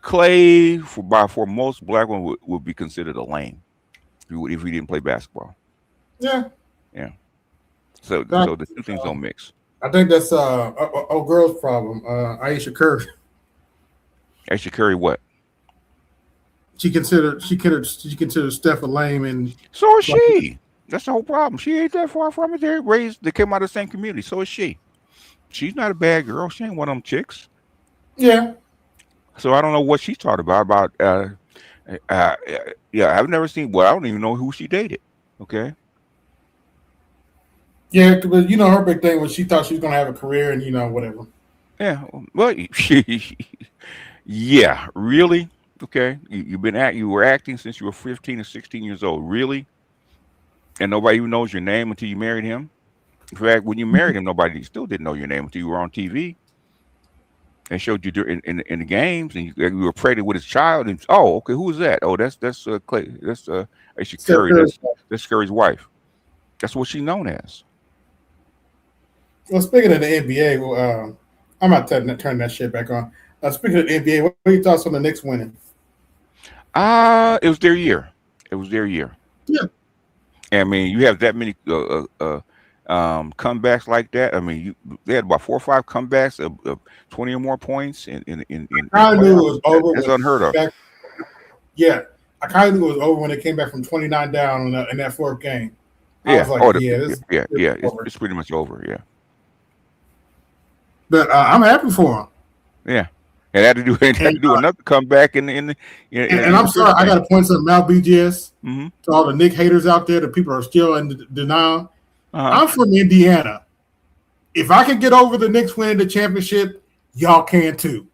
Clay for most black women would be considered a lame if he didn't play basketball. Yeah. Yeah. So the two things don't mix. I think that's girl's problem. Aisha Curry. Aisha Curry, what? She considered Steph a lame, and so is she. That's the whole problem. She ain't that far from it. They came out of the same community. So is she. She's not a bad girl. She ain't one of them chicks. Yeah. So I don't know what she's talking about. Yeah, I've never seen. Well, I don't even know who she dated. Okay. Yeah, but her big thing was she thought she was gonna have a career and whatever. Yeah. Well, yeah, really. Okay. You were acting since you were 15 or 16 years old. Really? And nobody even knows your name until you married him. In fact, when you married him, nobody still didn't know your name until you were on TV and showed you in the games, and you were pregnant with his child. And okay, who is that? Oh, that's Clay. That's Aisha Curry. That's Curry's wife. That's what she's known as. Well, speaking of the NBA, I'm not turning that shit back on. Speaking of the NBA, what are your thoughts on the Knicks winning? It was their year. Yeah. I mean, you have that many comebacks like that. I mean, they had about 4 or 5 comebacks of 20 or more points. I knew it was over. That's unheard of. Yeah, I kind of knew it was over when they came back from 29 down in that 4th game. Yeah, I was like, it's pretty much over. Yeah, but I'm happy for them. Yeah, and had to do another comeback in the. And I'm sorry, I got to point something out, BGS, to all the Nick haters out there. The people are still in denial. I'm from Indiana. If I can get over the Knicks winning the championship, y'all can too.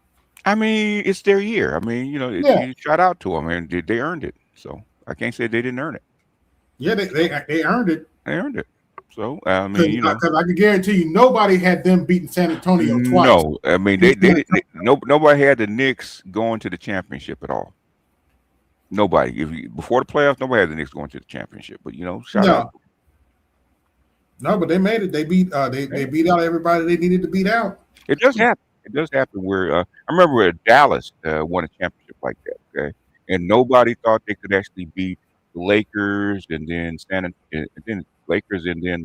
I mean, it's their year. I mean, you shout out to them, and they earned it. So I can't say they didn't earn it. Yeah, they earned it. They earned it. So I mean, because I can guarantee you, nobody had them beating San Antonio twice. No, I mean nobody had the Knicks going to the championship at all. Nobody. Before the playoffs, nobody had the Knicks going to the championship. But shout out. No, but they made it. They beat they beat out everybody they needed to beat out. It does happen. It does happen where I remember where Dallas won a championship like that. Okay, and nobody thought they could actually beat the Lakers and then Lakers and then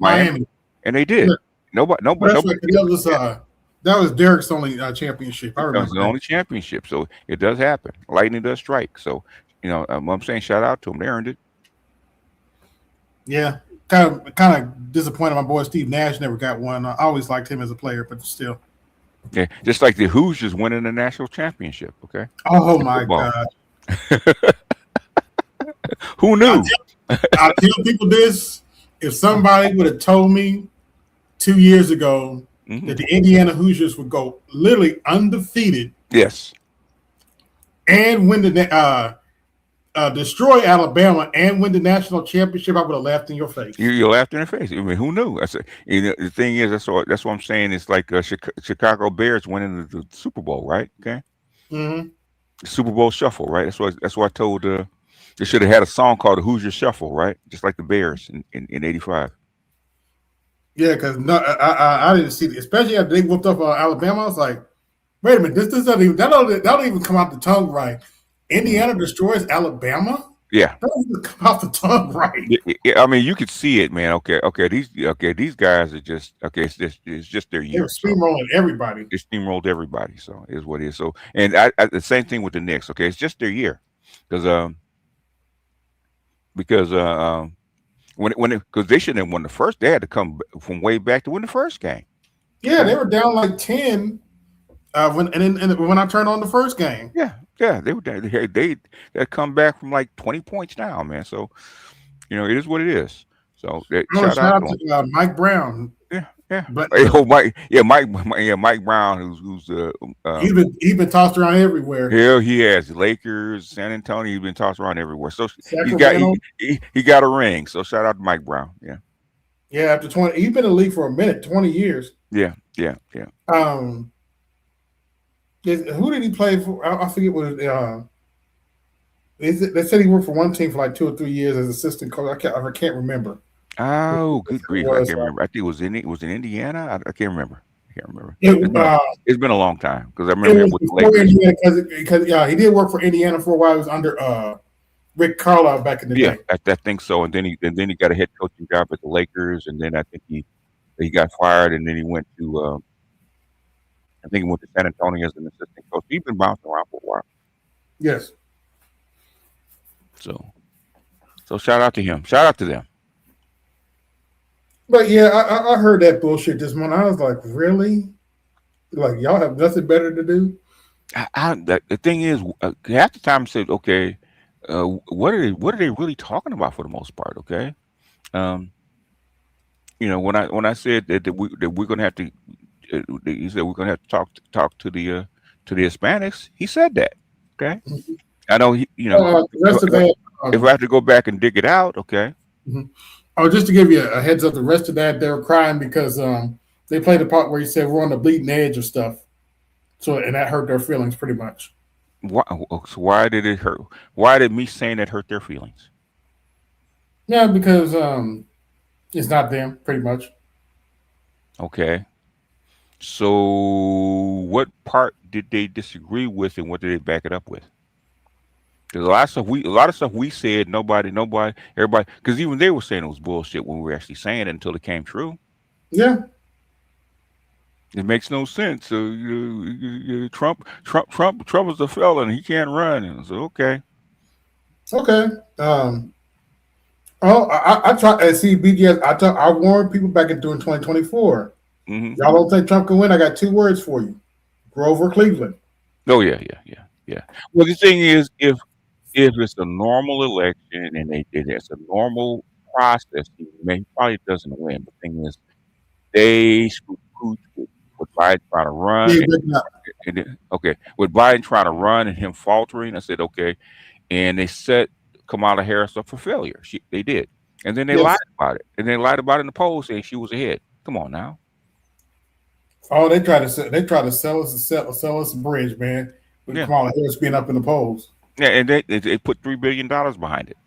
Miami, and they did. Yeah. Nobody. That was Derek's only championship. I remember that was the only championship. So it does happen. Lightning does strike. So I'm saying shout out to them. They earned it. Yeah, kind of disappointed. My boy Steve Nash never got one. I always liked him as a player, but still. Yeah, just like the Hoosiers winning the national championship. Okay. Oh my God. Who knew? I tell people this: if somebody would have told me 2 years ago that the Indiana Hoosiers would go literally undefeated, yes, and win the destroy Alabama and win the national championship, I would have laughed in your face. You laughed in their face. I mean, who knew? The thing is, that's what I'm saying. It's like Chicago Bears winning the Super Bowl, right? Okay. Mm-hmm. Super Bowl shuffle, right? That's what I told. They should have had a song called the Hoosier Shuffle, right? Just like the Bears in '85. Yeah, because I didn't see it, especially after they whooped up Alabama. I was like, Wait a minute. This doesn't even that don't even come out the tongue right. Indiana destroys Alabama. Yeah. That doesn't even come out the tongue right. Yeah, I mean, you could see it, man. These guys are just it's just their They year. were steamrolling everybody. It steamrolled everybody. So it is what it is. So, and the same thing with the Knicks. Okay, it's just their year, because because they shouldn't have won the first. They had to come from way back to win the first game. Yeah, they were down like 10 when I turned on the first game. Yeah, they were they come back from like 20 points down, man. So it is what it is. So shout out to Mike Brown. Yeah. But Mike Brown, who's he's been tossed around everywhere. Hell, he has Lakers, San Antonio. He's been tossed around everywhere. So Sacramento. he got a ring. So shout out to Mike Brown. Yeah. Yeah, after 20, he's been in the league for a minute, 20 years. Yeah. Who did he play for? I forget what. They said he worked for one team for like 2 or 3 years as assistant coach. I can't remember. Oh, good grief! I can't remember. I think it was in Indiana. I can't remember. It's been a long time because I remember him with the Lakers. Because he did work for Indiana for a while. He was under Rick Carlisle back in the day. I think so. And then he got a head coaching job at the Lakers, and then I think he got fired, and then he went to I think he went to San Antonio as an assistant coach. He's been bouncing around for a while. Yes. So shout out to him. Shout out to them. But yeah, I heard that bullshit this morning. I was like, really? Like, y'all have nothing better to do? The thing is, half the time I said, okay, what are they really talking about for the most part? Okay, when I said that we're gonna have to, he said we're gonna have to talk to the Hispanics. He said that. Okay, I know if I have to go back and dig it out, okay. Mm-hmm. Oh, just to give you a heads up, the rest of that they were crying because they played the part where he said we're on the bleeding edge of stuff. So and that hurt their feelings pretty much. Why did it hurt? Why did me saying that hurt their feelings? Yeah, because it's not them, pretty much. Okay. So what part did they disagree with, and what did they back it up with? Because a lot of stuff we said, nobody, everybody, because even they were saying it was bullshit when we were actually saying it until it came true. Yeah. It makes no sense. So Trump is a felon. He can't run. And so okay. Okay. I try to see BGS. I warned people back in 2024. Mm-hmm. Y'all don't think Trump can win? I got 2 words for you: Grover Cleveland. Oh yeah. Well, the thing is, if it's a normal election and it's a normal process, he probably doesn't win. The thing is, they screw with Biden trying to run. With Biden trying to run and him faltering, I said okay, and they set Kamala Harris up for failure. They did, and then they lied about it, and they lied about it in the polls, saying she was ahead. Come on now. Oh, they try to sell us a bridge, man. With Kamala Harris being up in the polls. Yeah, and they put $3 billion behind it.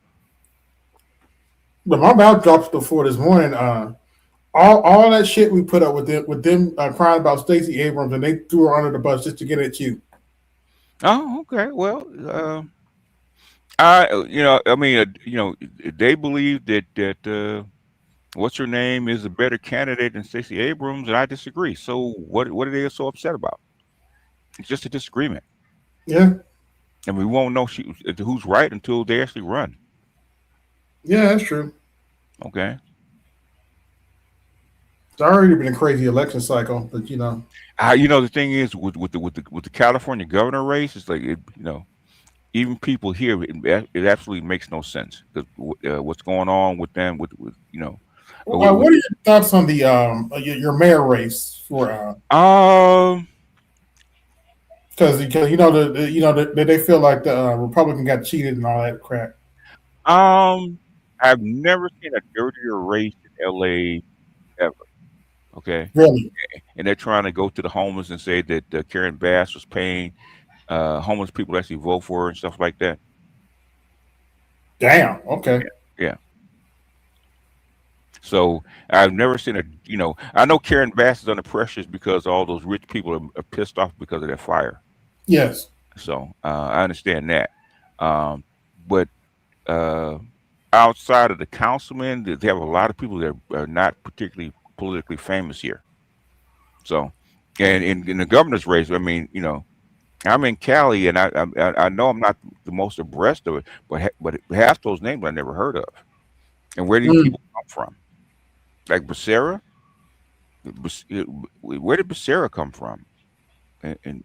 But my mouth dropped before this morning. All that shit we put up with them crying about Stacey Abrams, and they threw her under the bus just to get at you. Oh, okay. Well, they believe that what's her name is a better candidate than Stacey Abrams, and I disagree. So what are they so upset about? It's just a disagreement. Yeah. And we won't know who's right until they actually run. Yeah, that's true. Okay. It's already been a crazy election cycle, but the thing is with the California governor race, it's like even people here, it absolutely makes no sense because what's going on with them with. What are your thoughts on the your mayor race for? Because they feel like the Republican got cheated and all that crap. I've never seen a dirtier race in LA ever. Okay, really, and they're trying to go to the homeless and say that Karen Bass was paying homeless people to actually vote for her and stuff like that. Damn. Okay. Yeah. So I've never seen I know Karen Bass is under pressure because all those rich people are pissed off because of that fire. Yes. So I understand that. Um, but uh, outside of the councilmen, they have a lot of people that are not particularly politically famous here. So, and in the governor's race, I mean, I'm in Cali, and I know I'm not the most abreast of it, but half those names I never heard of. And where do these people come from? Like Becerra? Where did Becerra come from? And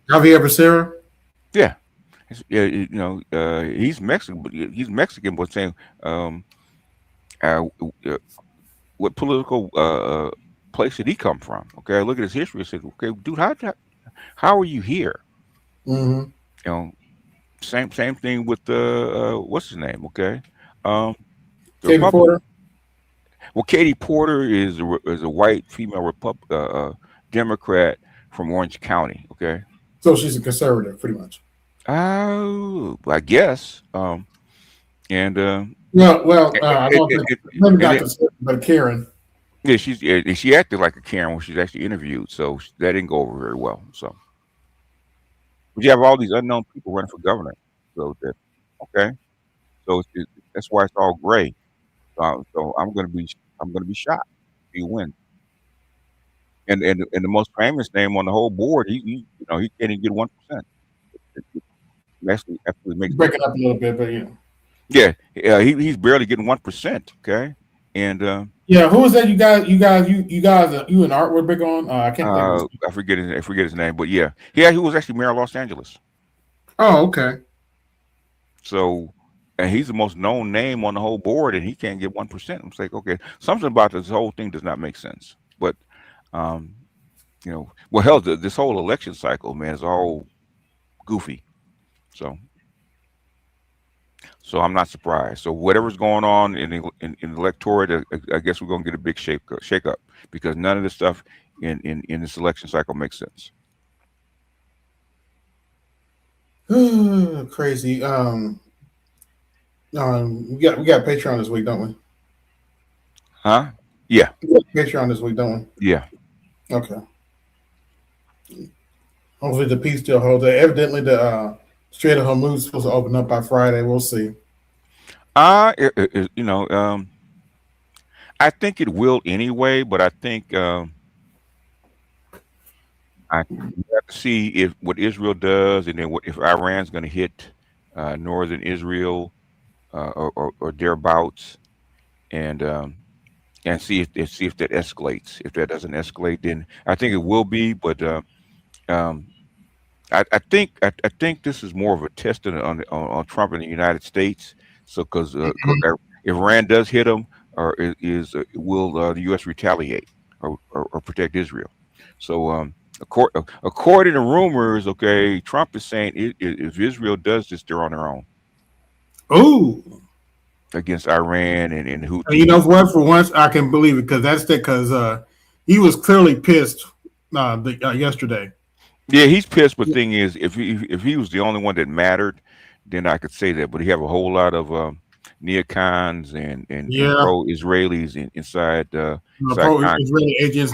Javier Becerra? Yeah. Yeah, he's Mexican, but saying, uh, uh, what political place did he come from? Okay, I look at his history and said, okay, dude, how are you here? Mm-hmm. Same thing with what's his name? Okay, the Katie Porter. Well, Katie Porter is a white female Democrat from Orange County. Okay, so she's a conservative, pretty much. Oh, I guess. I don't think maybe not conservative, but Karen. Yeah, she acted like a Karen when she's actually interviewed, so that didn't go over very well. So, but you have all these unknown people running for governor. So that's why it's all gray. So I'm gonna be shocked if he wins. And the most famous name on the whole board, he can't even get 1%. Actually makes breaking up a little bit, but yeah, he's barely getting 1%. Okay, and who is that? You and Art were big on. I can't think. I forget his name, but yeah, he was actually mayor of Los Angeles. Oh, okay. So, and he's the most known name on the whole board, and he can't get 1%. I'm like, okay, something about this whole thing does not make sense. But, well, hell, this whole election cycle, man, is all goofy. So I'm not surprised. So whatever's going on in the electorate, I guess we're gonna get a big shake up because none of this stuff in this election cycle makes sense. Crazy. We got Patreon this week, don't we? Huh? Yeah. We got Patreon this week, don't we? Yeah. Okay. Hopefully the peace still holds. Evidently the Strait of Hormuz is supposed to open up by Friday. We'll see. I think it will anyway, but I think I have to see if what Israel does, and then if Iran's going to hit northern Israel or thereabouts, and see if that escalates. If that doesn't escalate, then I think it will be. But I think this is more of a test on Trump in the United States. So because if Iran does hit them, or will the U.S. retaliate or protect Israel? So according to rumors, okay, Trump is saying if Israel does this, they're on their own. Oh, against Iran and who? You know what? For once, I can believe it because he was clearly pissed yesterday. Yeah, he's pissed. But thing is, if he was the only one that mattered, then I could say that. But he have a whole lot of neocons and pro-Israelis inside pro-Israeli agents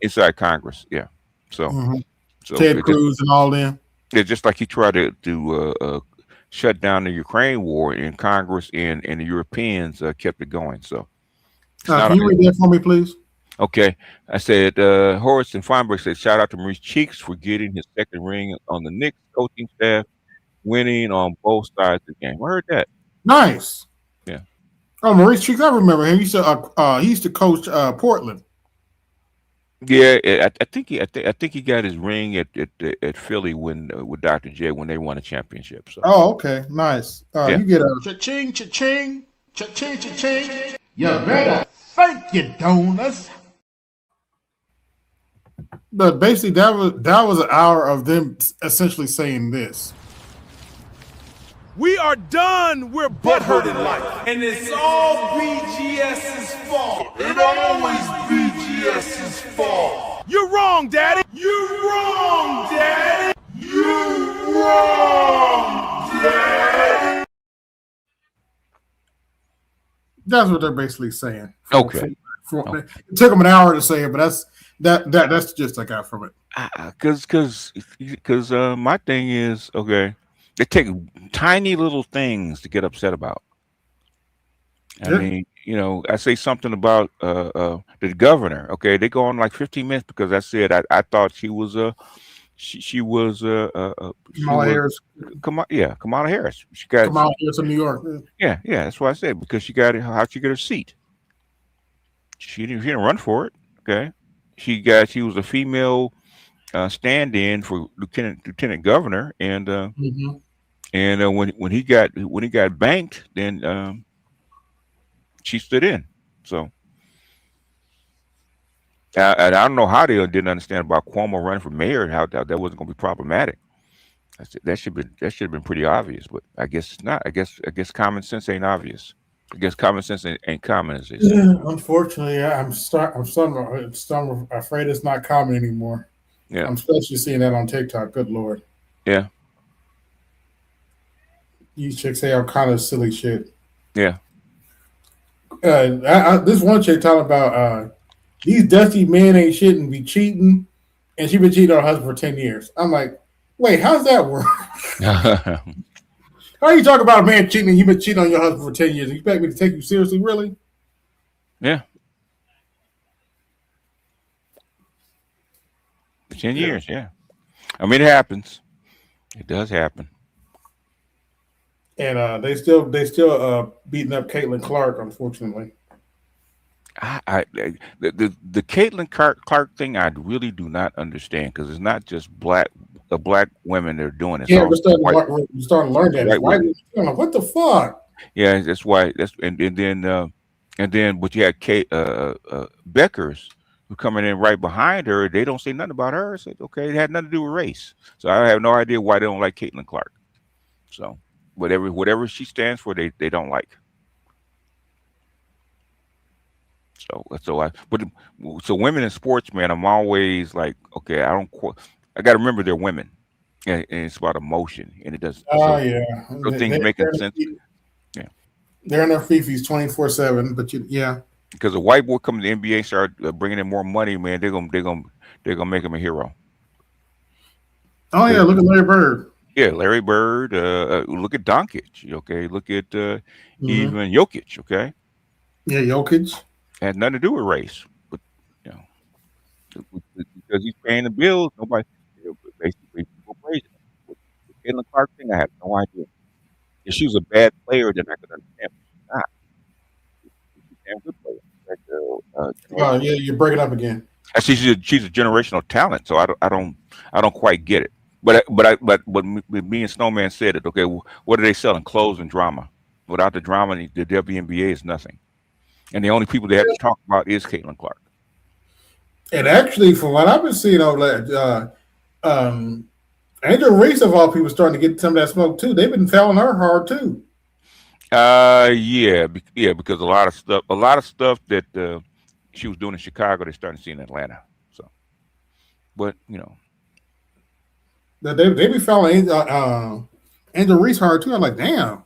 inside Congress. Yeah, so Ted Cruz and all them. Yeah, just like he tried to shut down the Ukraine war in Congress, and the Europeans kept it going. So can you read that for me, please? Okay, I said Horace and Feinberg said shout out to Maurice Cheeks for getting his second ring on the Knicks coaching staff, winning on both sides of the game. I heard that. Nice. Yeah. Oh, Maurice Cheeks, I remember him. He used to coach Portland. Yeah, I think he got his ring at Philly with Dr. J when they won a championship. So. Oh, okay, nice. You get a cha-ching, cha-ching, cha-ching, cha-ching. You better thank you, donuts. But basically, that was an hour of them essentially saying this. We are done. We're butthurt in life. And it's all BGS's fault. It always BGS's fault. You're wrong, Daddy. You're wrong, Daddy. You're wrong, Daddy. That's what they're basically saying. Okay. It took them an hour to say it, but that's just I got from it. Because my thing is, okay, they take tiny little things to get upset about. I mean, I say something about the governor. Okay, they go on like 15 minutes because I said I thought she was she was Kamala Harris. Kamala Harris. She got Kamala Harris in New York. yeah, that's what I said because she got it. How'd she get her seat? She didn't run for it. Okay, she was a female stand-in for lieutenant governor, and when he got banked, then she stood in. So and I don't know how they didn't understand about Cuomo running for mayor and how that wasn't going to be problematic. That should have been pretty obvious, but I guess it's not. I guess common sense ain't obvious. I guess common sense ain't common, as they say. Unfortunately, I'm afraid it's not common anymore. Yeah, I'm especially seeing that on TikTok. Good Lord. Yeah. These chicks say all kind of silly shit. Yeah. This one chick talking about these dusty men ain't shit and be cheating, and she been cheating on her husband for 10 years. I'm like, wait, how's that work? How you talk about a man cheating and you been cheating on your husband for 10 years? You expect me to take you seriously, really? Yeah. 10 years, yeah. I mean, it happens. It does happen. And they still beating up Caitlin Clark, unfortunately. The Caitlin Clark thing, I really do not understand because it's not just black women that are doing it. Yeah, we're starting to learn that. White women, what the fuck? Yeah, that's why. And then but you had Kate Beckers who coming in right behind her. They don't say nothing about her. I said, okay, it had nothing to do with race. So I have no idea why they don't like Caitlin Clark. So whatever she stands for, they don't like. So women in sports, man, I'm always like, okay, I got to remember they're women, and it's about emotion, and it does. Oh yeah, so things making sense. Yeah, they're in their fifis 24/7, but yeah. Because a white boy coming to the NBA, start bringing in more money, man, they're gonna make him a hero. Oh yeah, look at Larry Bird. Yeah, Larry Bird. Look at Doncic. Okay, look at even Jokic. Okay. Yeah, Jokic. Had nothing to do with race, but because he's paying the bills, nobody basically people praise him. With the Caitlin Clark thing, I have no idea. If she was a bad player, then I could understand. But she's not. She's a damn good player. Oh yeah, you're breaking up again. She's a generational talent, so I don't quite get it. But me and Snowman said it. Okay, what are they selling? Clothes and drama. Without the drama, the WNBA is nothing. And the only people they have to talk about is Caitlin Clark. And actually, from what I've been seeing over that, Angel Reese of all people starting to get some of that smoke too. They've been fouling her hard too. Yeah, because a lot of stuff that she was doing in Chicago, they're starting to see in Atlanta. So, but they be fouling Angel Reese hard too. I'm like, damn.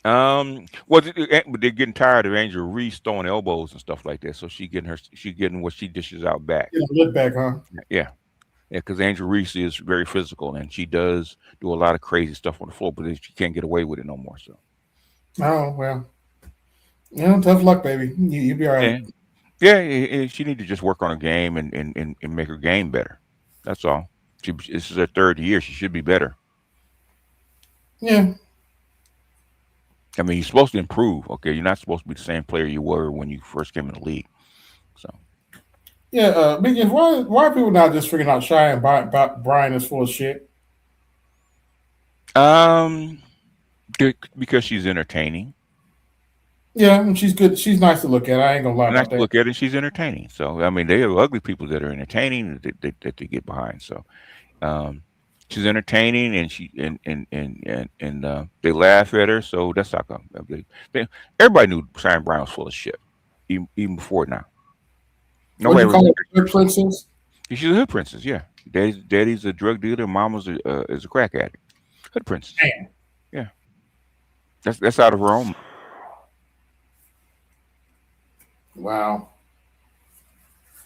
Well, they're getting tired of Angel Reese throwing elbows and stuff like that. So she getting what she dishes out back. Look back, huh? Yeah, because Angel Reese is very physical and she does do a lot of crazy stuff on the floor, but she can't get away with it no more. So. Oh well. Yeah, tough luck, baby. You'll be all right. Yeah, she need to just work on her game and make her game better. That's all. This is her third year. She should be better. Yeah. I mean, you're supposed to improve. Okay, you're not supposed to be the same player you were when you first came in the league. So. Yeah, Biggins, why are people not just figuring out Shy and Brian is full of shit? Because she's entertaining. Yeah, and she's good. She's nice to look at. I ain't gonna lie about that. Look at it. She's entertaining. So I mean, they have ugly people that are entertaining that they get behind. So. She's entertaining, and they laugh at her. So that's how come. Everybody knew Brian Brown was full of shit, even before now. Nobody call her hood princess. She's a hood princess. Yeah, daddy's a drug dealer. Mama's is a crack addict. Hood princess. Damn. Yeah, that's out of her own. Wow.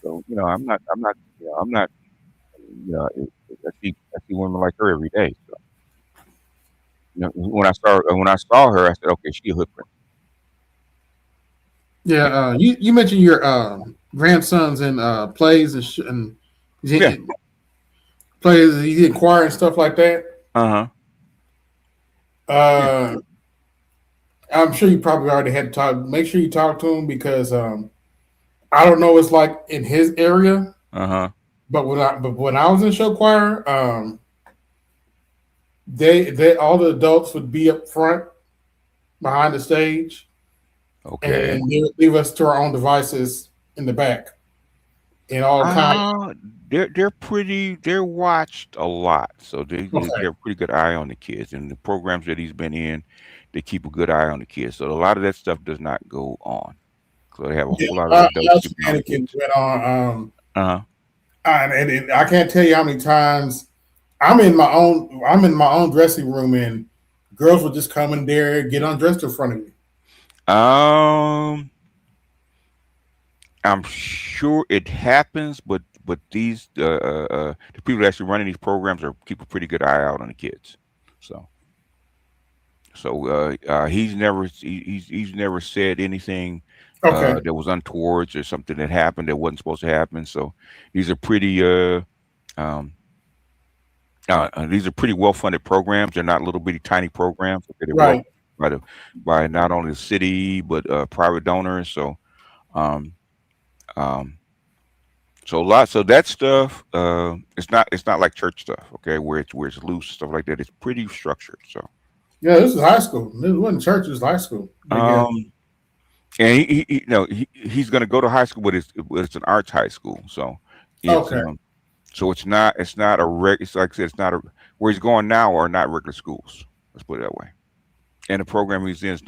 So I'm not, I see women like her every day. So when I saw her, I said, okay, she a hood prince. Yeah. You mentioned your grandsons in plays and Yeah. plays. He's in choir and stuff like that. Uh-huh. Uh, I'm sure you probably already had to talk. Make sure you talk to him because I don't know. It's like in his area. Uh-huh. But when I was in show choir, they all the adults would be up front behind the stage, Okay. and they would leave us to our own devices in the back. And all kind. They're watched a lot, so they Okay. have a pretty good eye on the kids, and the programs that he's been in, they keep a good eye on the kids. So a lot of that stuff does not go on. So they have a whole lot of adults keeping on the kids. Went on. Uh-huh. And I can't tell you how many times I'm in my own dressing room, and girls will just come in there, get undressed in front of me. I'm sure it happens, but these the people that actually running these programs are keep a pretty good eye out on the kids. So he's never said anything that was untoward or something that happened that wasn't supposed to happen. So these are pretty well funded programs. They're not little bitty tiny programs. They're Right. by not only the city but private donors. So so that stuff it's not like church stuff, okay, where it's loose stuff like that. It's pretty structured. So Yeah, this is high school. This wasn't church. It was high school. and he's going to go to high school, but it's an arts high school. So it's so it's not a it's like I said, it's not where he's going now are not regular schools. Let's put it that way. And the program he's in it's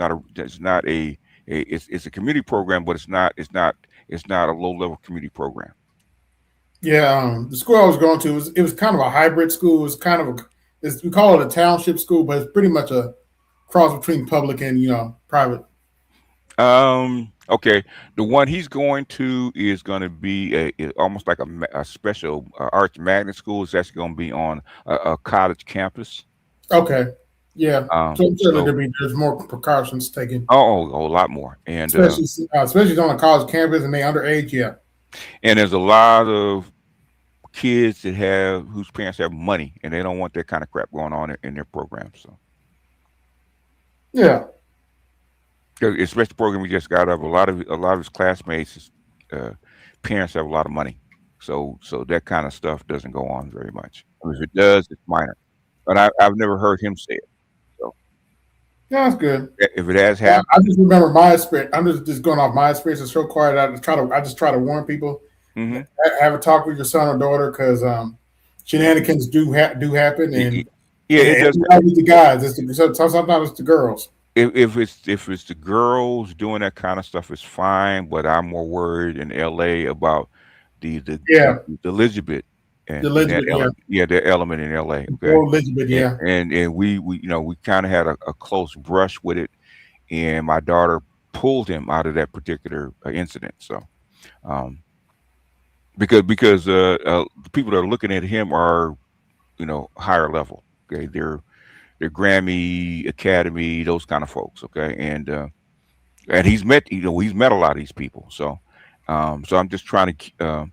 a community program, but it's not a low level community program. Yeah, the school I was going to it was kind of a hybrid school. It was kind of we call it a township school, but it's pretty much a cross between public and private. Okay, the one he's going to is going to be almost like a special arts magnet school. It's actually going to be on a college campus. Okay, yeah. So there's more precautions taken. A lot more, and especially on a college campus and they underage. Yeah, and there's a lot of kids whose parents have money, and they don't want that kind of crap going on in their program. So yeah. Especially the program we just got up, a lot of his classmates, parents have a lot of money, so that kind of stuff doesn't go on very much. If it does, it's minor. But I've never heard him say it. So yeah, that's good. If it has happened, I just remember my experience. I'm just going off my experience. It's so quiet. I just try to warn people. Mm-hmm. Have a talk with your son or daughter because shenanigans do happen, and it's not with the guys. Sometimes it's the girls. If it's the girls doing that kind of stuff, it's fine. But I'm more worried in LA about the Elizabeth and that element in LA. Okay, Elizabeth, yeah. And we kind of had a close brush with it, and my daughter pulled him out of that particular incident. So, because the people that are looking at him are, higher level. Okay, they're Grammy, Academy, those kind of folks. Okay, and he's met a lot of these people. So I'm just trying to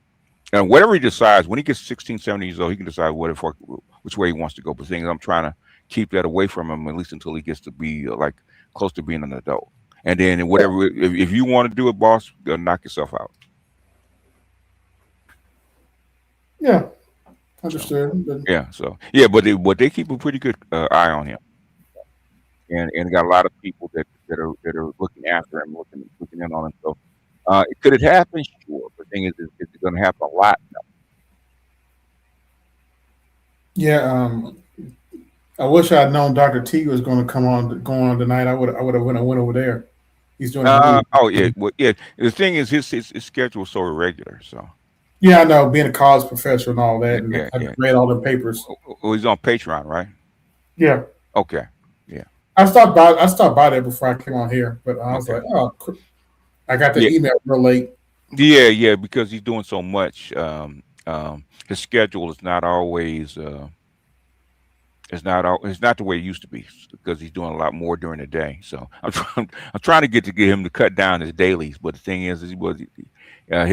and whatever he decides when he gets 16, 17 years old, he can decide which way he wants to go. But the thing is, I'm trying to keep that away from him at least until he gets to be like close to being an adult. And then whatever, if you want to do it, boss, knock yourself out. Yeah. Understood. But they keep a pretty good eye on him, and got a lot of people that are looking after him, looking in on him. So, could it happen? Sure. But the thing is it's going to happen a lot. No. Yeah. I wish I'd known Dr. T was going to go on tonight. I would have went over there. He's doing. The thing is his schedule is so irregular. So. Yeah, I know. Being a college professor and all that, and I've read all the papers. Oh, he's on Patreon, right? Yeah. Okay. Yeah. I stopped by there before I came on here, but I was like, oh, I got the email real late. Yeah, because he's doing so much. His schedule is not always. It's not the way it used to be because he's doing a lot more during the day. So I'm trying to get him to cut down his dailies. But the thing is his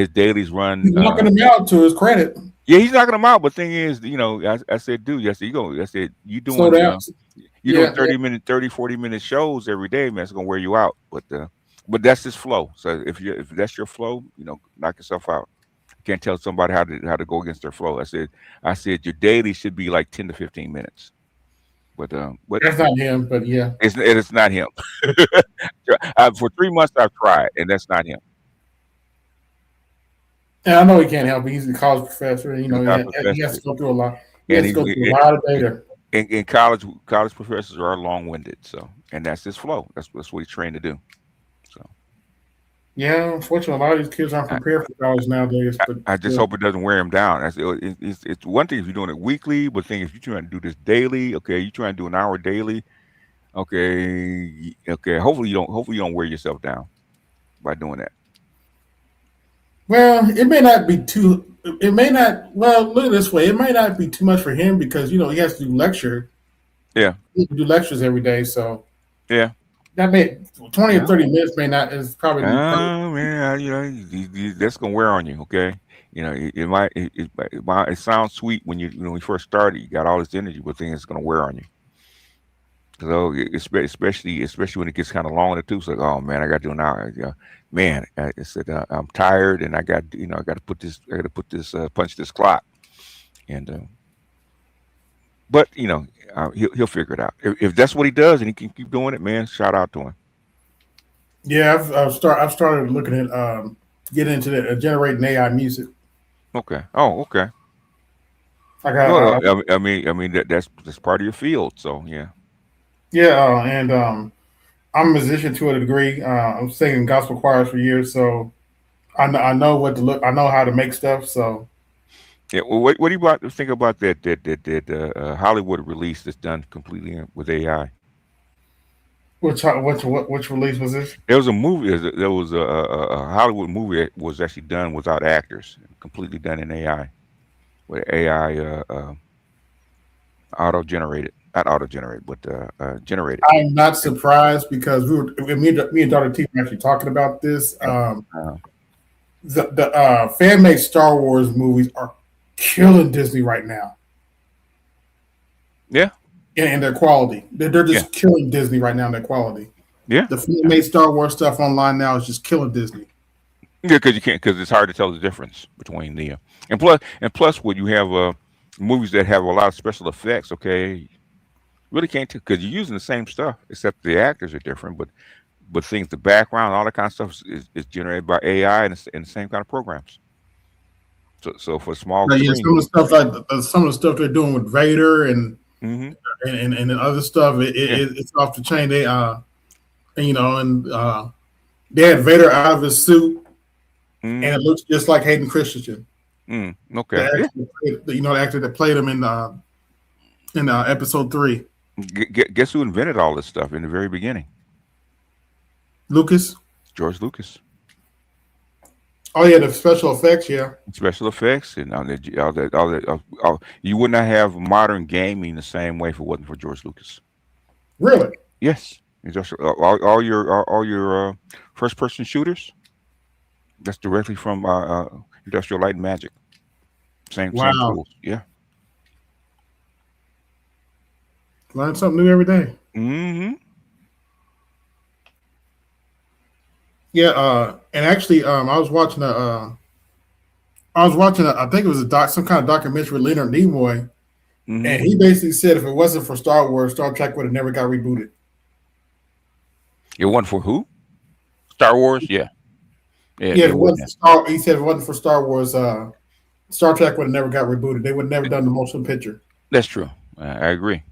dailies run. He's knocking them out to his credit. Yeah, he's knocking them out. But the thing is, I said, dude, I said, you Slow doing down. you're doing 40-minute shows every day, man. It's gonna wear you out. But that's his flow. So if that's your flow, knock yourself out. You can't tell somebody how to go against their flow. I said your daily should be like 10 to 15 minutes. But that's not him. But yeah, it's not him. For 3 months I've tried, and that's not him. And I know he can't help it. He's a college professor. He has to go through a lot. He has to go through a lot of data. And college professors are long-winded, and that's his flow. That's what he's trained to do. So yeah, unfortunately, a lot of these kids aren't prepared for college nowadays. But I just hope it doesn't wear him down. It's one thing if you're doing it weekly, but thing if you're trying to do this daily, okay, you're trying to do an hour daily, okay. Hopefully you don't wear yourself down by doing that. Well, it may not be too. It may not. Well, look at it this way. It might not be too much for him because he has to do lecture. Yeah, he do lectures every day. So yeah, that may 20 or 30 minutes may not is probably. Oh man, that's gonna wear on you. Okay, it sounds sweet when you first started. You got all this energy, but then it's gonna wear on you. So especially when it gets kind of long in the tooth, it's like, oh man, I got to do an hour. Man, I said I'm tired, and I got to put this punch this clock, and but he'll figure it out if that's what he does, and he can keep doing it. Man, shout out to him. Yeah, I've started looking at getting into the generating AI music. Okay. Oh, okay. I got. I mean that's part of your field. So yeah. Yeah, and I'm a musician to a degree. I'm singing gospel choirs for years, so I know what to look. I know how to make stuff. So yeah. Well, what do you think about that Hollywood release that's done completely with AI? Which release was this? There was a movie. There was a Hollywood movie that was actually done without actors, completely done in AI, with AI auto-generated. Not auto-generated, but generated. I'm not surprised because me and Dr. T were actually talking about this. The fan-made Star Wars movies are killing Disney right now. Yeah. And their quality. They're just killing Disney right now in their quality. Yeah. The fan-made Star Wars stuff online now is just killing Disney. Yeah, because it's hard to tell the difference between the and plus when you have movies that have a lot of special effects, okay, really can't tell because you're using the same stuff except the actors are different, but things, the background, all that kind of stuff is generated by AI and the same kind of programs. So for small screens, some of the stuff they're doing with Vader and other stuff, it's off the chain. They they had Vader out of his suit, and it looks just like Hayden Christensen. Okay, the actor that played him in episode 3. Guess who invented all this stuff in the very beginning? George Lucas. Oh yeah, the special effects, yeah. Special effects and all that. You would not have modern gaming the same way if it wasn't for George Lucas. Really? Yes. All your first-person shooters. That's directly from Industrial Light and Magic. Same tools. Yeah. Learn something new every day. Yeah, and actually, I was watching I think it was some kind of documentary with Leonard Nimoy, and he basically said if it wasn't for Star Wars, Star Trek would have never got rebooted. It wasn't for who? Star Wars, yeah. He said if it wasn't for Star Wars, Star Trek would have never got rebooted. They would have never done the motion picture. That's true. I agree.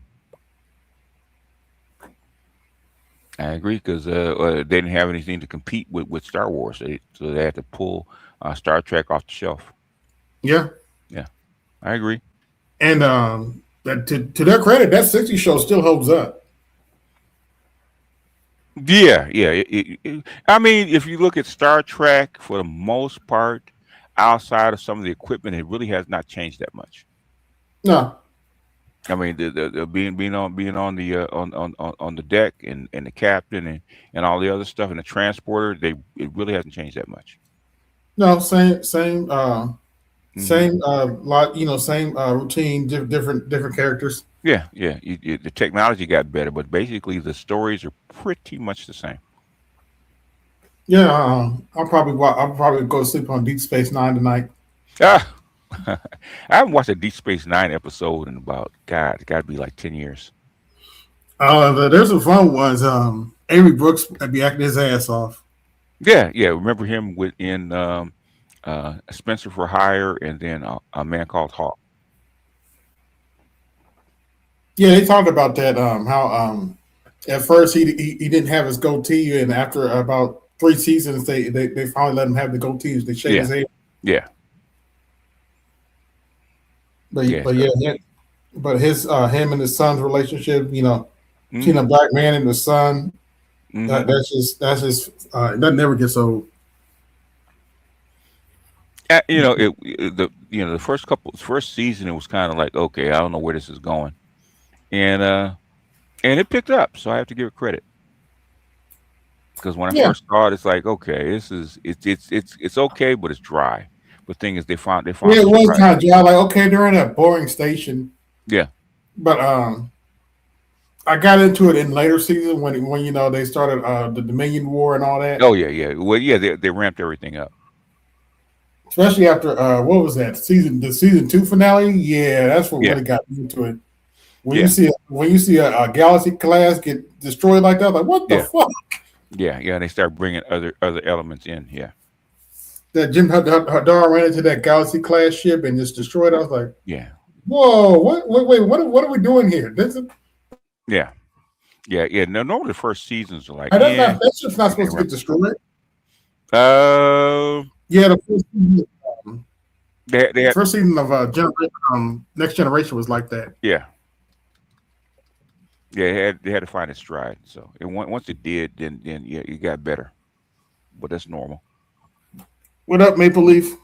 I agree because they didn't have anything to compete with Star Wars, so they had to pull Star Trek off the shelf. Yeah, I agree. And to their credit, that '60s show still holds up. Yeah, yeah. I mean, if you look at Star Trek, for the most part, outside of some of the equipment, it really has not changed that much. No. I mean, the being on the on the deck and the captain and all the other stuff and the transporter, it really hasn't changed that much. No, same, Hmm. lot, same routine, different characters. Yeah, yeah. The technology got better, but basically the stories are pretty much the same. Yeah, I'll probably go to sleep on Deep Space Nine tonight. Ah, I haven't watched a Deep Space Nine episode in about God, it's got to be like 10 years. There's some fun ones. Avery Brooks be acting his ass off. Yeah, yeah. Remember him in Spencer for Hire, and then a Man Called Hawk. Yeah, they talked about that. How at first he didn't have his goatee, and after about 3 seasons, they finally let him have the goatee. They shake his Yeah, head. yeah, But yeah. but So, yeah, but his him and his son's relationship, between a hmm black man and the son, hmm that's just that never gets old. the first season, it was kind of like, okay, I don't know where this is going, and it picked up, so I have to give it credit because when I Yeah, first saw it, it's like, okay, it's okay, but it's dry. But thing is, they found yeah, it something was right. kind of dry. Like, okay, they're in a boring station, Yeah, but I got into it in later season when they started the Dominion War and all that. oh yeah, yeah. Well, yeah, they ramped everything up. Especially after what was that the season 2 finale? Yeah, that's what Yeah, really got me into it. yeah, When you see a Galaxy class get destroyed like that, like what the yeah, fuck? yeah, yeah. And they start bringing other elements in. Yeah, That Jim Hadar ran into that Galaxy class ship and just destroyed it. I was like, yeah, whoa, wait, what are we doing here? yeah, yeah, yeah. No, normally the first seasons are like, yeah, That ship's not and they supposed to get ramp. destroyed. Uh, Yeah, the first season, um, they had, first season of Next Generation was like that. yeah, yeah. They had to find its stride. So once it did, then yeah, it got better. But that's normal. What up, Maple Leaf?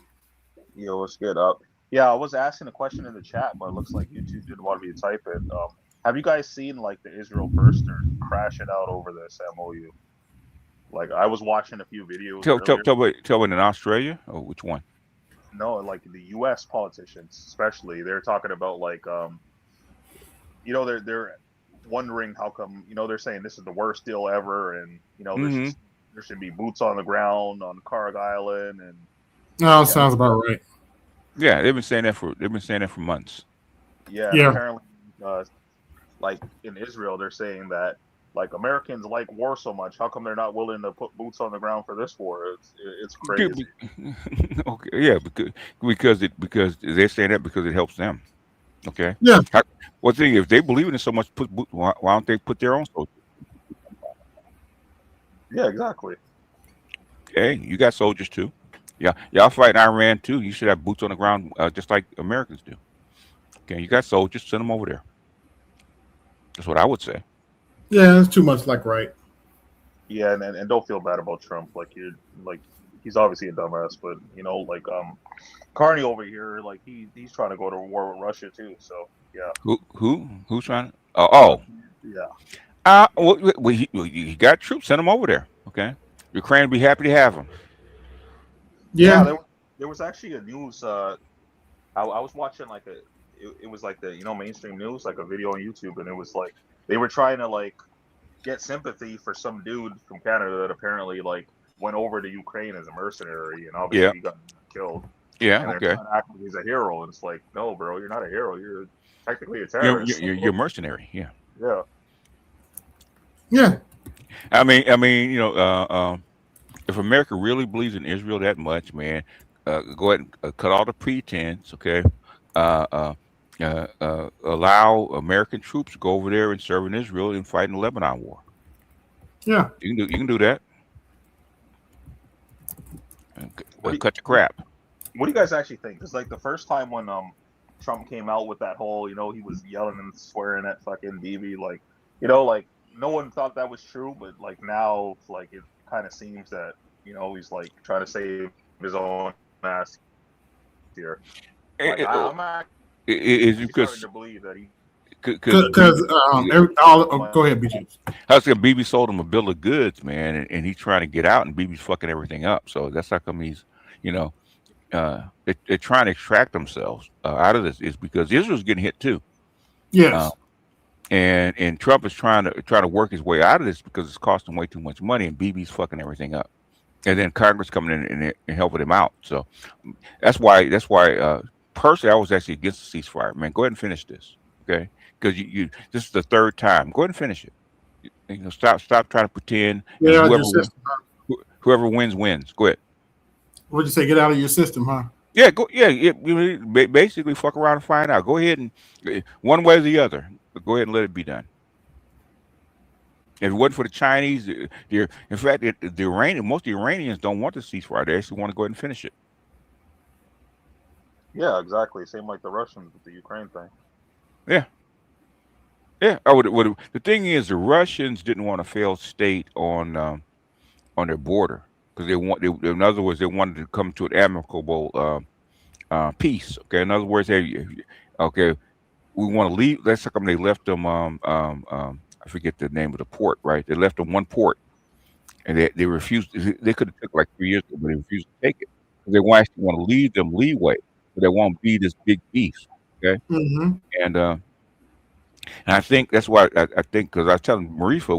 Yo, what's good up? Yeah, I was asking a question in the chat, but it looks like you two didn't want me to type it. Have you guys seen like the Israel firster crashing out over this MOU? Like I was watching a few videos earlier. Tell me in Australia or which one? No, like the U.S. politicians, especially, they're talking about like they're wondering how come they're saying this is the worst deal ever, and Hmm. there should be boots on the ground on Carg Island, and No, yeah, sounds about right. Yeah, they've been saying that for months. yeah, and Yeah. apparently, like in Israel, they're saying that like Americans like war so much, how come they're not willing to put boots on the ground for this war? It's Good crazy. Okay, yeah, because they're saying that because it helps them. Okay. Yeah. Well, thing if they believe in it so much, why don't they put their own soldiers? Yeah, exactly. Hey, you got soldiers too. Yeah, y'all fight Iran too. You should have boots on the ground, just like Americans do. Okay, you got soldiers, send them over there. That's what I would say. Yeah, it's too much like right. Yeah, and don't feel bad about Trump. Like he's obviously a dumbass, but like Carney over here, like he's trying to go to war with Russia too. So yeah, Who's trying to? Oh, yeah. well, he got troops. Send them over there. Okay, Ukraine will be happy to have them. Yeah, Yeah. there was actually a news. I was watching like it was like the mainstream news, like a video on YouTube, and it was like they were trying to like get sympathy for some dude from Canada that apparently like went over to Ukraine as a mercenary, and obviously Yeah, he got killed. yeah, And they're okay. trying to act like he's a hero, and it's like, no, bro, you're not a hero. You're technically a You're terrorist. you're, you're mercenary. Yeah. Yeah. Yeah. I mean, if America really believes in Israel that much, man, go ahead and cut all the pretense. Okay. Uh, Allow American troops to go over there and serve in Israel and fight in the Lebanon war. Yeah. You can do that. Cut the crap. What do you guys actually think? Because like the first time when Trump came out with that whole, he was yelling and swearing at fucking Bibi, like, like no one thought that was true, but like now, like it kind of seems that he's like trying to save his own ass here. Like I'm actually starting to believe that he. Because go ahead, BG. I was saying BB sold him a bill of goods, man, and he's trying to get out, and BB's fucking everything up. So that's how come he's, they're trying to extract themselves out of this. Is because Israel's getting hit too. Yes. And Trump is trying to work his way out of this because it's costing way too much money, and BB's fucking everything up. And then Congress coming in and helping him out. So that's why personally I was actually against the ceasefire. Man, go ahead and finish this, okay? Because you this is the third time. Go ahead and finish it. Stop trying to pretend. Yeah, whoever wins. Go ahead. What'd you say? Get out of your system, huh? Yeah, go. Yeah. Basically, fuck around and find out. Go ahead and one way or the other. Go ahead and let it be done. If it wasn't for the Chinese, in fact, most of the Iranians don't want the ceasefire. They actually want to go ahead and finish it. Yeah, exactly. Same like the Russians with the Ukraine thing. Yeah. Yeah. The thing is, the Russians didn't want a failed state on their border because in other words, they wanted to come to an amicable peace. Okay. In other words, we want to leave. That's how come they left them. I forget the name of the port. Right. They left them one port, and they refused. They could have took like 3 years, but they refused to take it. They actually want to leave them leeway, so they won't be this big beast. Okay. Mm-hmm. And I think that's why I think because I was telling Marifa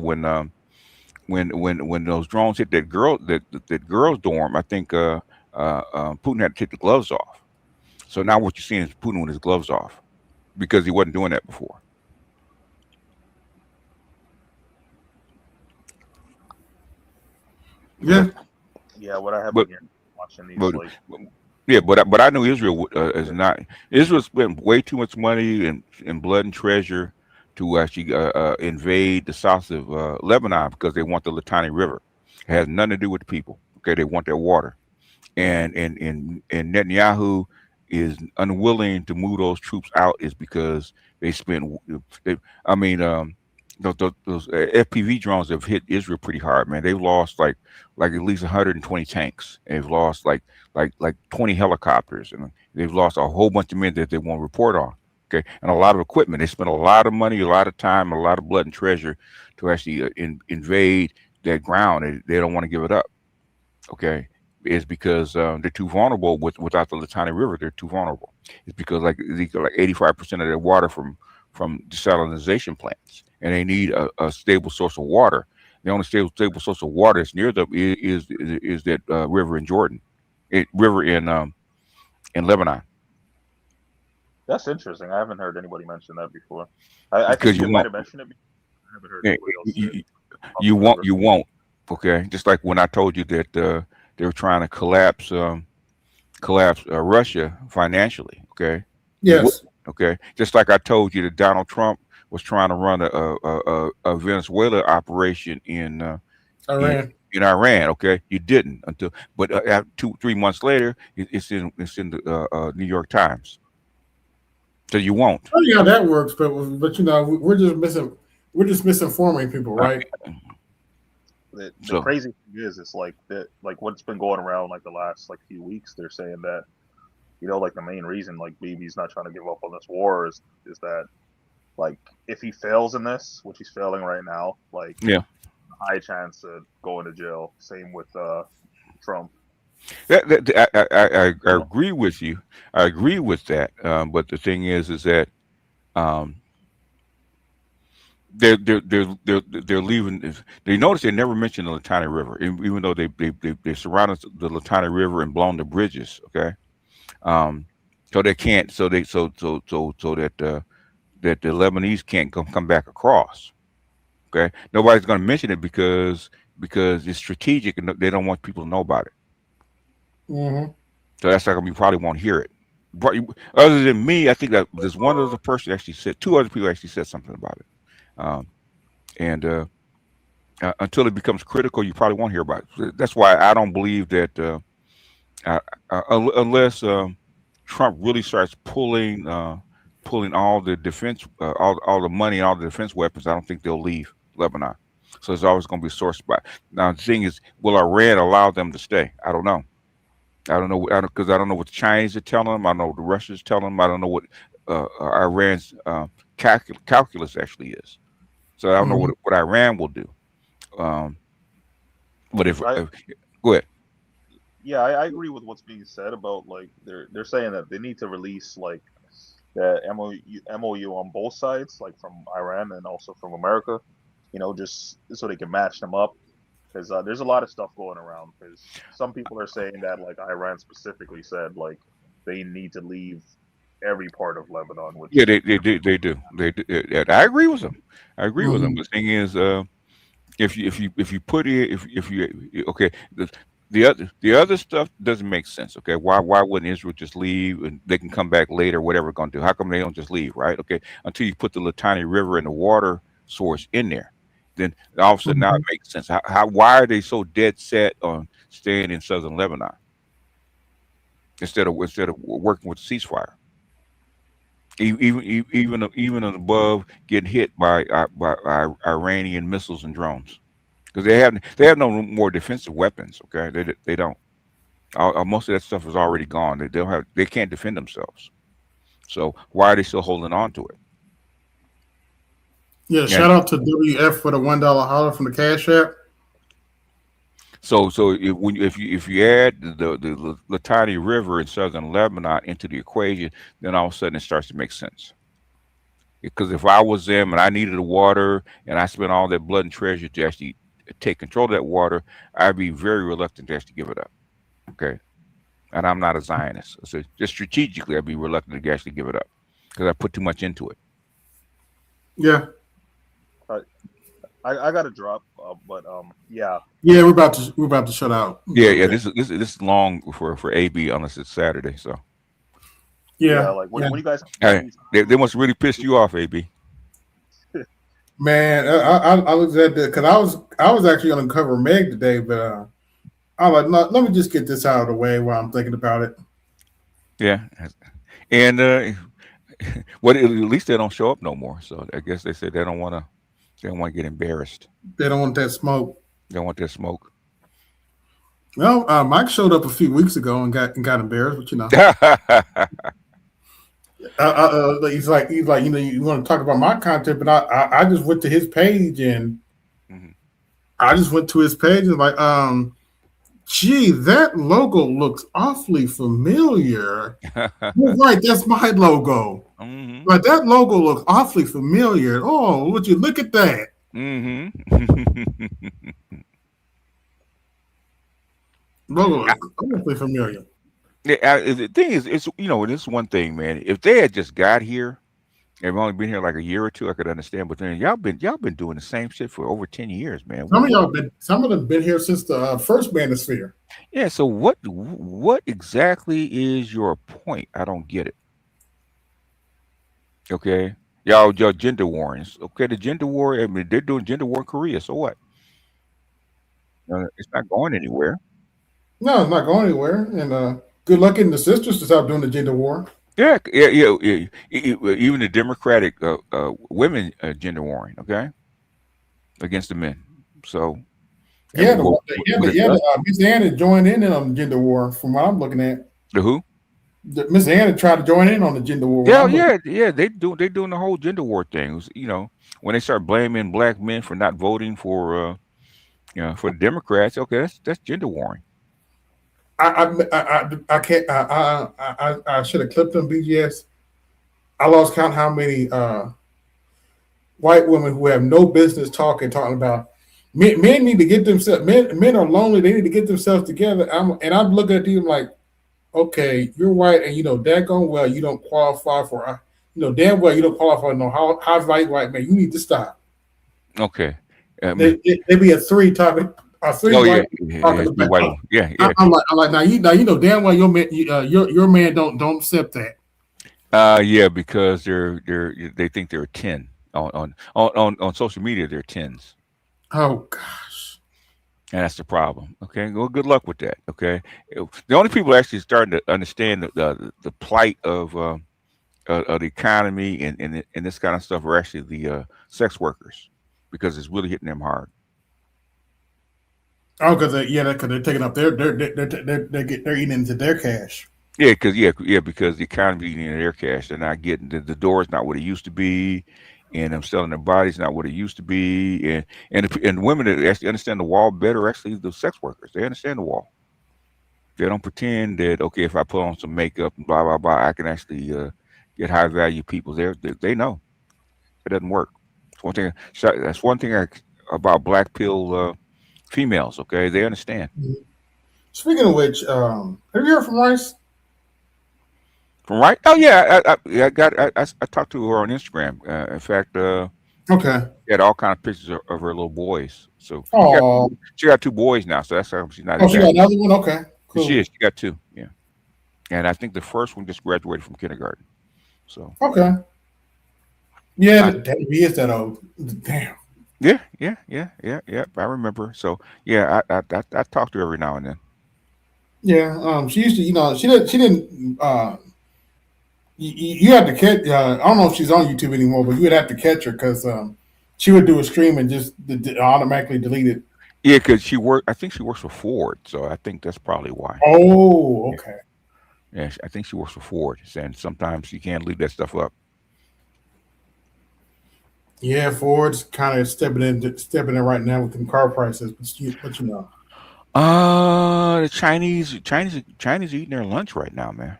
when those drones hit that girl's dorm, I think Putin had to take the gloves off. So now what you're seeing is Putin with his gloves off because he wasn't doing that before. Yeah. Yeah, what I have been hearing, watching these but I know Israel is not. Israel spent way too much money and blood and treasure to actually invade the south of Lebanon because they want the Litani River. It has nothing to do with the people. Okay, they want their water, and Netanyahu is unwilling to move those troops out is because they spent. Those FPV drones have hit Israel pretty hard, man. They've lost like at least 120 tanks. They've lost like 20 helicopters, and they've lost a whole bunch of men that they won't report on. Okay, and a lot of equipment. They spent a lot of money, a lot of time, a lot of blood and treasure to actually invade that ground. And they don't want to give it up. Okay, it's because they're too vulnerable without the Litani River. They're too vulnerable. It's because like 85% of their water from desalinization plants, and they need a stable source of water. The only stable source of water that's near them is that river in Jordan, river in Lebanon. That's interesting. I haven't heard anybody mention that before. I think you might have mentioned it before. I haven't heard anybody else you won't. Okay, just like when I told you that they were trying to collapse Russia financially. Okay. Yes. Okay, just like I told you that Donald Trump was trying to run a Venezuela operation in Iran. In Iran. Okay, you didn't but 2-3 months later, it's in the New York Times. So you won't. I see how that works, but we're just misinforming people, right? The crazy thing is, it's like that. Like what's been going around like the last few weeks. They're saying that. Like the main reason like Bibi's not trying to give up on this war is that like if he fails in this, which he's failing right now, like high chance of going to jail. Same with Trump. I agree with you. I agree with that. But the thing is that they're leaving. They notice they never mentioned the Litani River, even though they surrounded the Litani River and blown the bridges. Okay. So they can't. So that the Lebanese can't come back across. Okay, nobody's going to mention it because it's strategic and they don't want people to know about it. Mm-hmm. So that's like you probably won't hear it. But other than me, I think that there's one other person actually said. 2 other people actually said something about it. Until it becomes critical, you probably won't hear about it. That's why I don't believe that. Unless Trump really starts pulling all the defense, all the money, all the defense weapons, I don't think they'll leave. Lebanon. So it's always going to be a sore spot. Now the thing is, will Iran allow them to stay? I don't know. I don't know because I don't know what the Chinese are telling them. I don't know what the Russians are telling them. I don't know what Iran's calculus actually is. So I don't know what Iran will do. But if go ahead. Yeah, I agree with what's being said about like they're saying that they need to release like the MOU on both sides, like from Iran and also from America, just so they can match them up. Because there's a lot of stuff going around. Because some people are saying that like Iran specifically said like they need to leave every part of Lebanon. Which Yeah, they do. I agree with them. I agree with them. The thing is, if you put it if you okay, the other stuff doesn't make sense. Okay, why wouldn't Israel just leave and they can come back later? Whatever they're going to do. How come they don't just leave? Right? Okay, until you put the Litani River and the water source in there. Then all of a sudden now it makes sense. Why are they so dead set on staying in southern Lebanon instead of working with ceasefire? Even above getting hit by Iranian missiles and drones, because they have no more defensive weapons. Okay, they don't. Most of that stuff is already gone. They can't defend themselves. So why are they still holding on to it? Yeah, shout out to WF for the $1 holler from the Cash App. So if you add the Litani River in southern Lebanon into the equation, then all of a sudden it starts to make sense. Because if I was them and I needed the water and I spent all that blood and treasure to actually take control of that water, I'd be very reluctant to actually give it up. Okay, and I'm not a Zionist, so just strategically, I'd be reluctant to actually give it up because I put too much into it. Yeah. I got to drop, but yeah. Yeah, we're about to shut out. Yeah. This is long for AB unless it's Saturday. So. Yeah. Like when you guys. Hey, they must really piss you off, AB. Man, I was at the because I was actually going to cover Meg today, but I was like, no, let me just get this out of the way while I'm thinking about it. Yeah, and well, at least they don't show up no more. So I guess they said they don't want to. They don't want to get embarrassed. They don't want that smoke. They don't want that smoke. Well, Mike showed up a few weeks ago and got embarrassed, but he's like you want to talk about my content, but I just went to his page and I just went to his page and like gee, that logo looks awfully familiar. You're right, that's my logo. But that logo looks awfully familiar. Oh, would you look at that? Logo looks awfully familiar. Yeah, the thing is, it's this is one thing, man. If they had just got here, they've only been here like a year or two, I could understand. But then y'all been doing the same shit for over 10 years, man. Some of them been here since the first Manosphere. Yeah. So what exactly is your point? I don't get it. Okay, y'all gender wars. Okay, the gender war. I mean, they're doing gender war in Korea. So what? It's not going anywhere. No, it's not going anywhere. And good luck getting the sisters to stop doing the gender war. Yeah. Even the Democratic women gender warring. Okay, against the men. So Miss Anna joined in on the gender war. From what I'm looking at, the who? Miss Anna tried to join in on the gender war. Yeah. They doing the whole gender war thing. When they start blaming black men for not voting for for the Democrats. Okay, that's gender warring. I can't. I should have clipped them. BGS. I lost count how many white women who have no business talking about men need to get themselves. Men are lonely. They need to get themselves together. I'm looking at them like, okay, you're white, and daggone well you don't qualify for. Damn well you don't qualify for no high value white man. You need to stop. Okay. They be a three topic. Yeah. I'm like now damn well your man don't accept that. Yeah, because they think they're 10 on social media. They're 10s. Oh gosh, and that's the problem. Okay, well, good luck with that. Okay, the only people actually starting to understand the plight of the economy and this kind of stuff are actually the sex workers. because it's really hitting them hard. Oh, because they're taking up they're eating into their cash. Yeah, because the economy eating their cash. They're not getting the door is not what it used to be, and them selling their bodies not what it used to be, and women that actually understand the wall better, actually the sex workers, they understand the wall. They don't pretend that okay, if I put on some makeup and blah blah blah, I can actually get high value people. They know it doesn't work. That's one thing about black pill females. Okay, they understand. Speaking of which, have you heard from Rice? From right? Oh yeah, I talked to her on Instagram. In fact, okay, she had all kind of pictures of her little boys. So oh, she got 2 boys now. So that's how she's not. Oh, she got another one. Okay, cool. She got 2. Yeah, and I think the first one just graduated from kindergarten. So okay, yeah, he is that old. Damn. Yeah. I remember. So yeah, I talk to her every now and then. Yeah, she used to, she didn't. You had to catch. I don't know if she's on YouTube anymore, but you would have to catch her because she would do a stream and just automatically delete it. Yeah, because I think she works for Ford, so I think that's probably why. Oh, okay. Yeah, I think she works for Ford, and sometimes you can't leave that stuff up. Yeah, Ford's kind of stepping in right now with them car prices, but you know. The Chinese eating their lunch right now, man.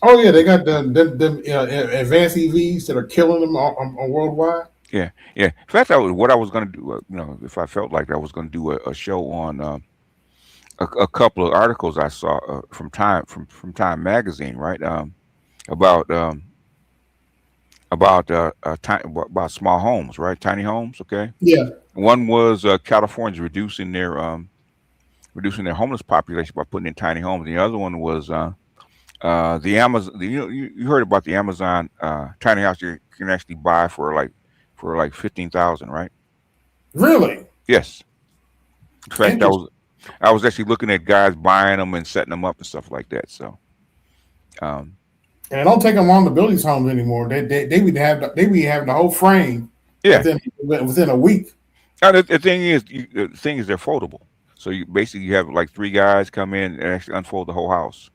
Oh yeah, they got them advanced EVs that are killing them on worldwide. Yeah. In fact, what I was going to do, if I felt like I was going to do a show on a couple of articles I saw from Time Magazine, right? About small homes, right? Tiny homes, okay. Yeah. One was California's reducing their homeless population by putting in tiny homes. The other one was the Amazon. You heard about the Amazon tiny house you can actually buy for like 15,000, right? Really? Yes. In fact, I was actually looking at guys buying them and setting them up and stuff like that. So, and it don't take them long to build these homes anymore. They would have the whole frame. Yeah. Within a week. Now, the thing is they're foldable. So you have like 3 guys come in and actually unfold the whole house.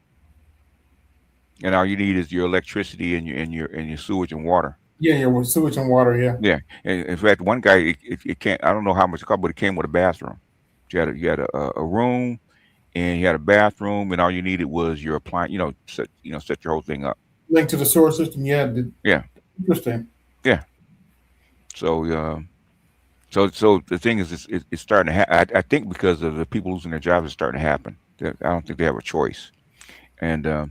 And all you need is your electricity and your sewage and water. Yeah, your sewage and water. Yeah. Yeah. And in fact, one guy it can't. I don't know how much it cost, but it came with a bathroom. You had a room, and you had a bathroom, and all you needed was your appliance. Set your whole thing up. Link to the sewer system. Yeah. Yeah. Interesting. Yeah. So so the thing is, it's starting to happen. I think because of the people losing their jobs, it's starting to happen. I don't think they have a choice. And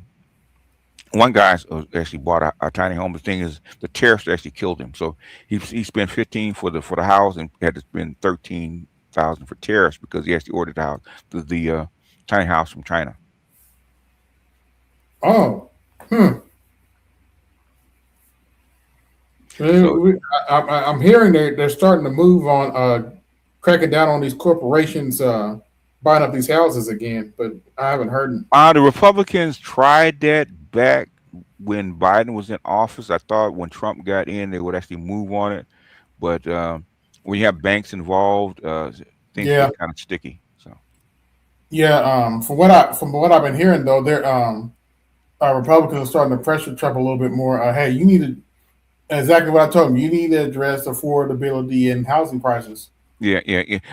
one guy actually bought a tiny home. The thing is, the tariffs actually killed him. So he spent 15 for the house and had to spend 13,000 for tariffs because he actually ordered the tiny house from China. Oh. So, I'm hearing they're starting to move on cracking down on these corporations buying up these houses again, but I haven't heard. The Republicans tried that back when Biden was in office. I thought when Trump got in, they would actually move on it, but when you have banks involved, things get kind of sticky. So, from what I've been hearing though, they're Republicans are starting to pressure Trump a little bit more. Hey, you need to. Exactly what I told him. You need to address affordability and housing prices. Yeah.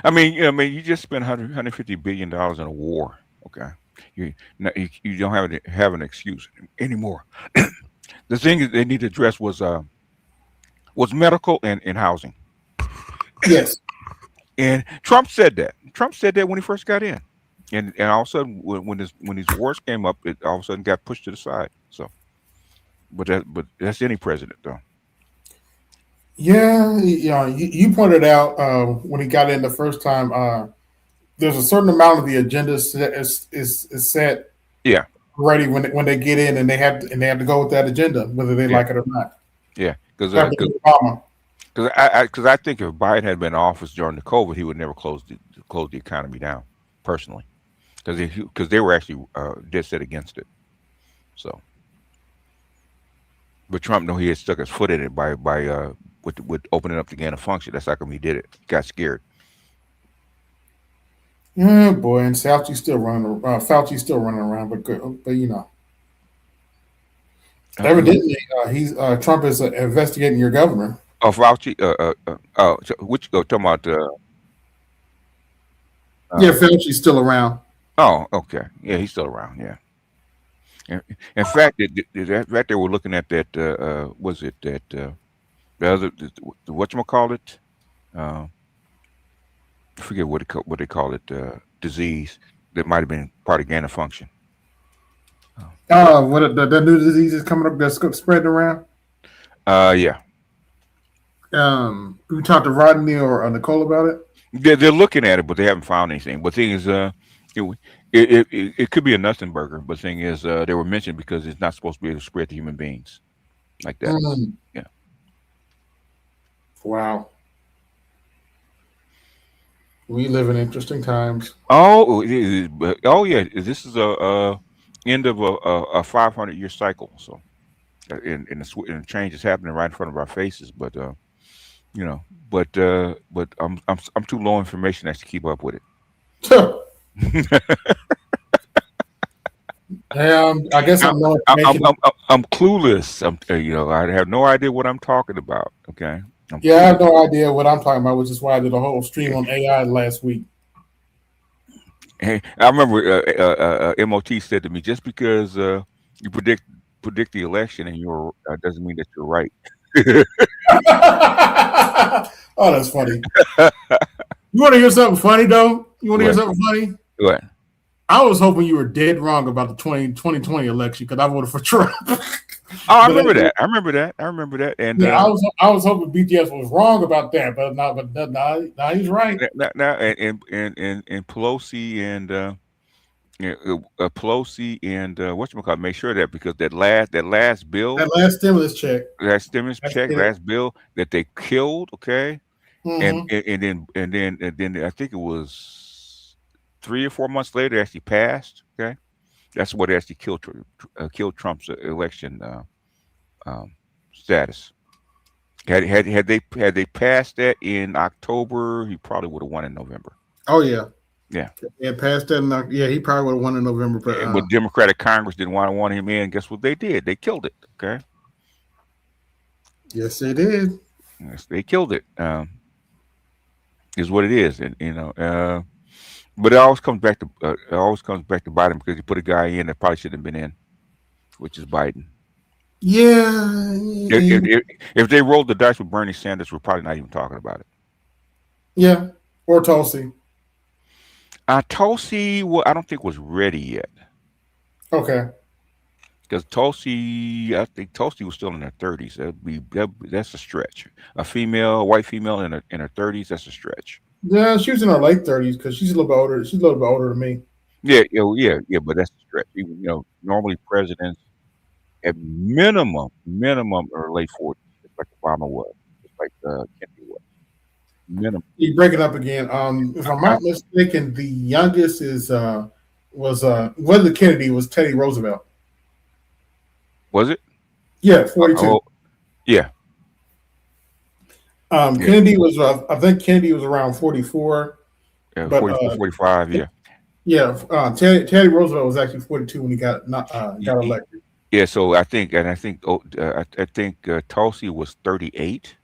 I mean, you just spent $150 billion in a war. Okay, you don't have an excuse anymore. The thing that they need to address was medical and housing. Yes. And Trump said that. Trump said that when he first got in, and all of a sudden when these wars came up, it all of a sudden got pushed to the side. So, but that's any president though. Yeah, you pointed out when he got in the first time. There's a certain amount of the agenda is set. Yeah. Ready when they get in, and they have to go with that agenda, whether they like it or not. Yeah, because I think if Biden had been in office during the COVID, he would never close the economy down personally, because they were actually dead set against it. So. But Trump, he had stuck his foot in it by with opening up the gain of function. That's how come he did it. Got scared. Yeah, boy, and Fauci's still running. Fauci's still running around, but you know, evidently, he's Trump is investigating your governor. Oh, Fauci. So which talking about? Yeah, Fauci's still around. Oh, okay. Yeah, he's still around. Yeah. In fact, they were looking at that. Was it that the other whatchamacallit? I forget what they call it. Disease that might have been part of gain of function. What the new disease is coming up that's spreading around? Yeah. We talked to Rodney or Nicole about it. They're looking at it, but they haven't found anything. But the thing is, it could be a nothing burger. But the thing is, they were mentioned because it's not supposed to be able to spread to human beings like that. Yeah. Wow. We live in interesting times. Oh yeah. This is a end of a 500-year cycle. So, and the change is happening right in front of our faces. But you know, but I'm too low information to keep up with it. I guess I'm clueless. I have no idea what I'm talking about. Okay. I have no idea what I'm talking about, which is why I did a whole stream on AI last week. Hey, I remember MOT said to me, just because you predict the election and you're doesn't mean that you're right. Oh, that's funny. You want to hear something funny though? You want to hear something funny? What? I was hoping you were dead wrong about the 2020 election because I voted for Trump. Oh, I remember that. I remember that. And yeah, I was hoping BTS was wrong about that, but now he's right. Now and Pelosi and Pelosi and whatchamacallit make sure that because that last bill, that last stimulus check, last bill that they killed, okay, mm-hmm. and then I think it was 3 or 4 months later it actually passed, okay. That's what actually killed Trump's election status. Had they passed that in October, he probably would have won in November. Oh yeah. Yeah. Yeah, passed that. He probably would have won in November. But Democratic Congress didn't want him in. Guess what they did? They killed it. Okay. Yes, they did. Yes, they killed it. Is what it is, and but it always comes back to Biden because he put a guy in that probably shouldn't have been in, which is Biden. Yeah. If they rolled the dice with Bernie Sanders, we're probably not even talking about it. Yeah, or Tulsi. Tulsi, well, I don't think was ready yet. Okay. Because Tulsi, I think Tulsi was still in her 30s. That's a stretch. A white female in her 30s, that's a stretch. Yeah, she was in her late 30s because she's a little bit older. She's a little bit older than me. Yeah, but that's a stretch. Normally presidents at minimum or late 40s, just like Obama was, just like Kennedy was. Minimum. You break it up again. If I'm not mistaken, the youngest was whether Kennedy was Teddy Roosevelt. Was it? Yeah, 42. Yeah. Kennedy was. I think Kennedy was around 44. Yeah, 44, 45. Yeah. Yeah. Teddy Roosevelt was actually 42 when he got elected. Yeah. So I think Tulsi was 38.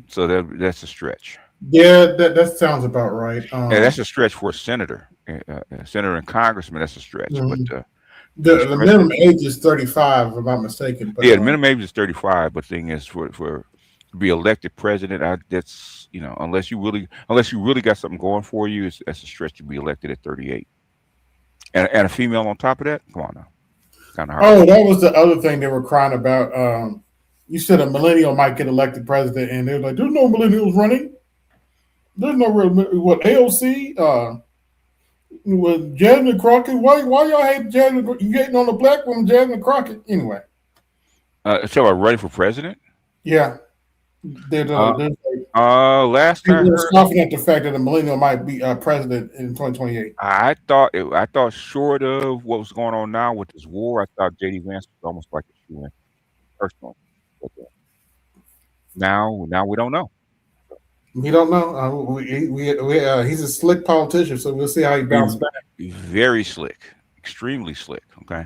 So that's a stretch. Yeah, that sounds about right. Yeah, that's a stretch for a senator, senator and congressman. That's a stretch, mm-hmm. But the minimum age is 35, if I'm not mistaken. But, the minimum age is 35. But the thing is, for to be elected president, that's unless you really got something going for you, that's a stretch to be elected at 38. And a female on top of that, come on now, kind of hard. Oh, that was the other thing they were crying about. You said a millennial might get elected president, and they're like, "There's no millennials running. There's no real AOC." With Jasmine Crockett, why y'all hate Jasmine? You hating on the black woman, Jasmine Crockett? Anyway, so I'm running for president. Yeah, last time people scoffing at the fact that a millennial might be president in 2028. I thought short of what was going on now with this war, I thought JD Vance was almost like a shoe-in personally. Now we don't know. We don't know. He's a slick politician, so we'll see how he bounces back. Very slick, extremely slick. Okay,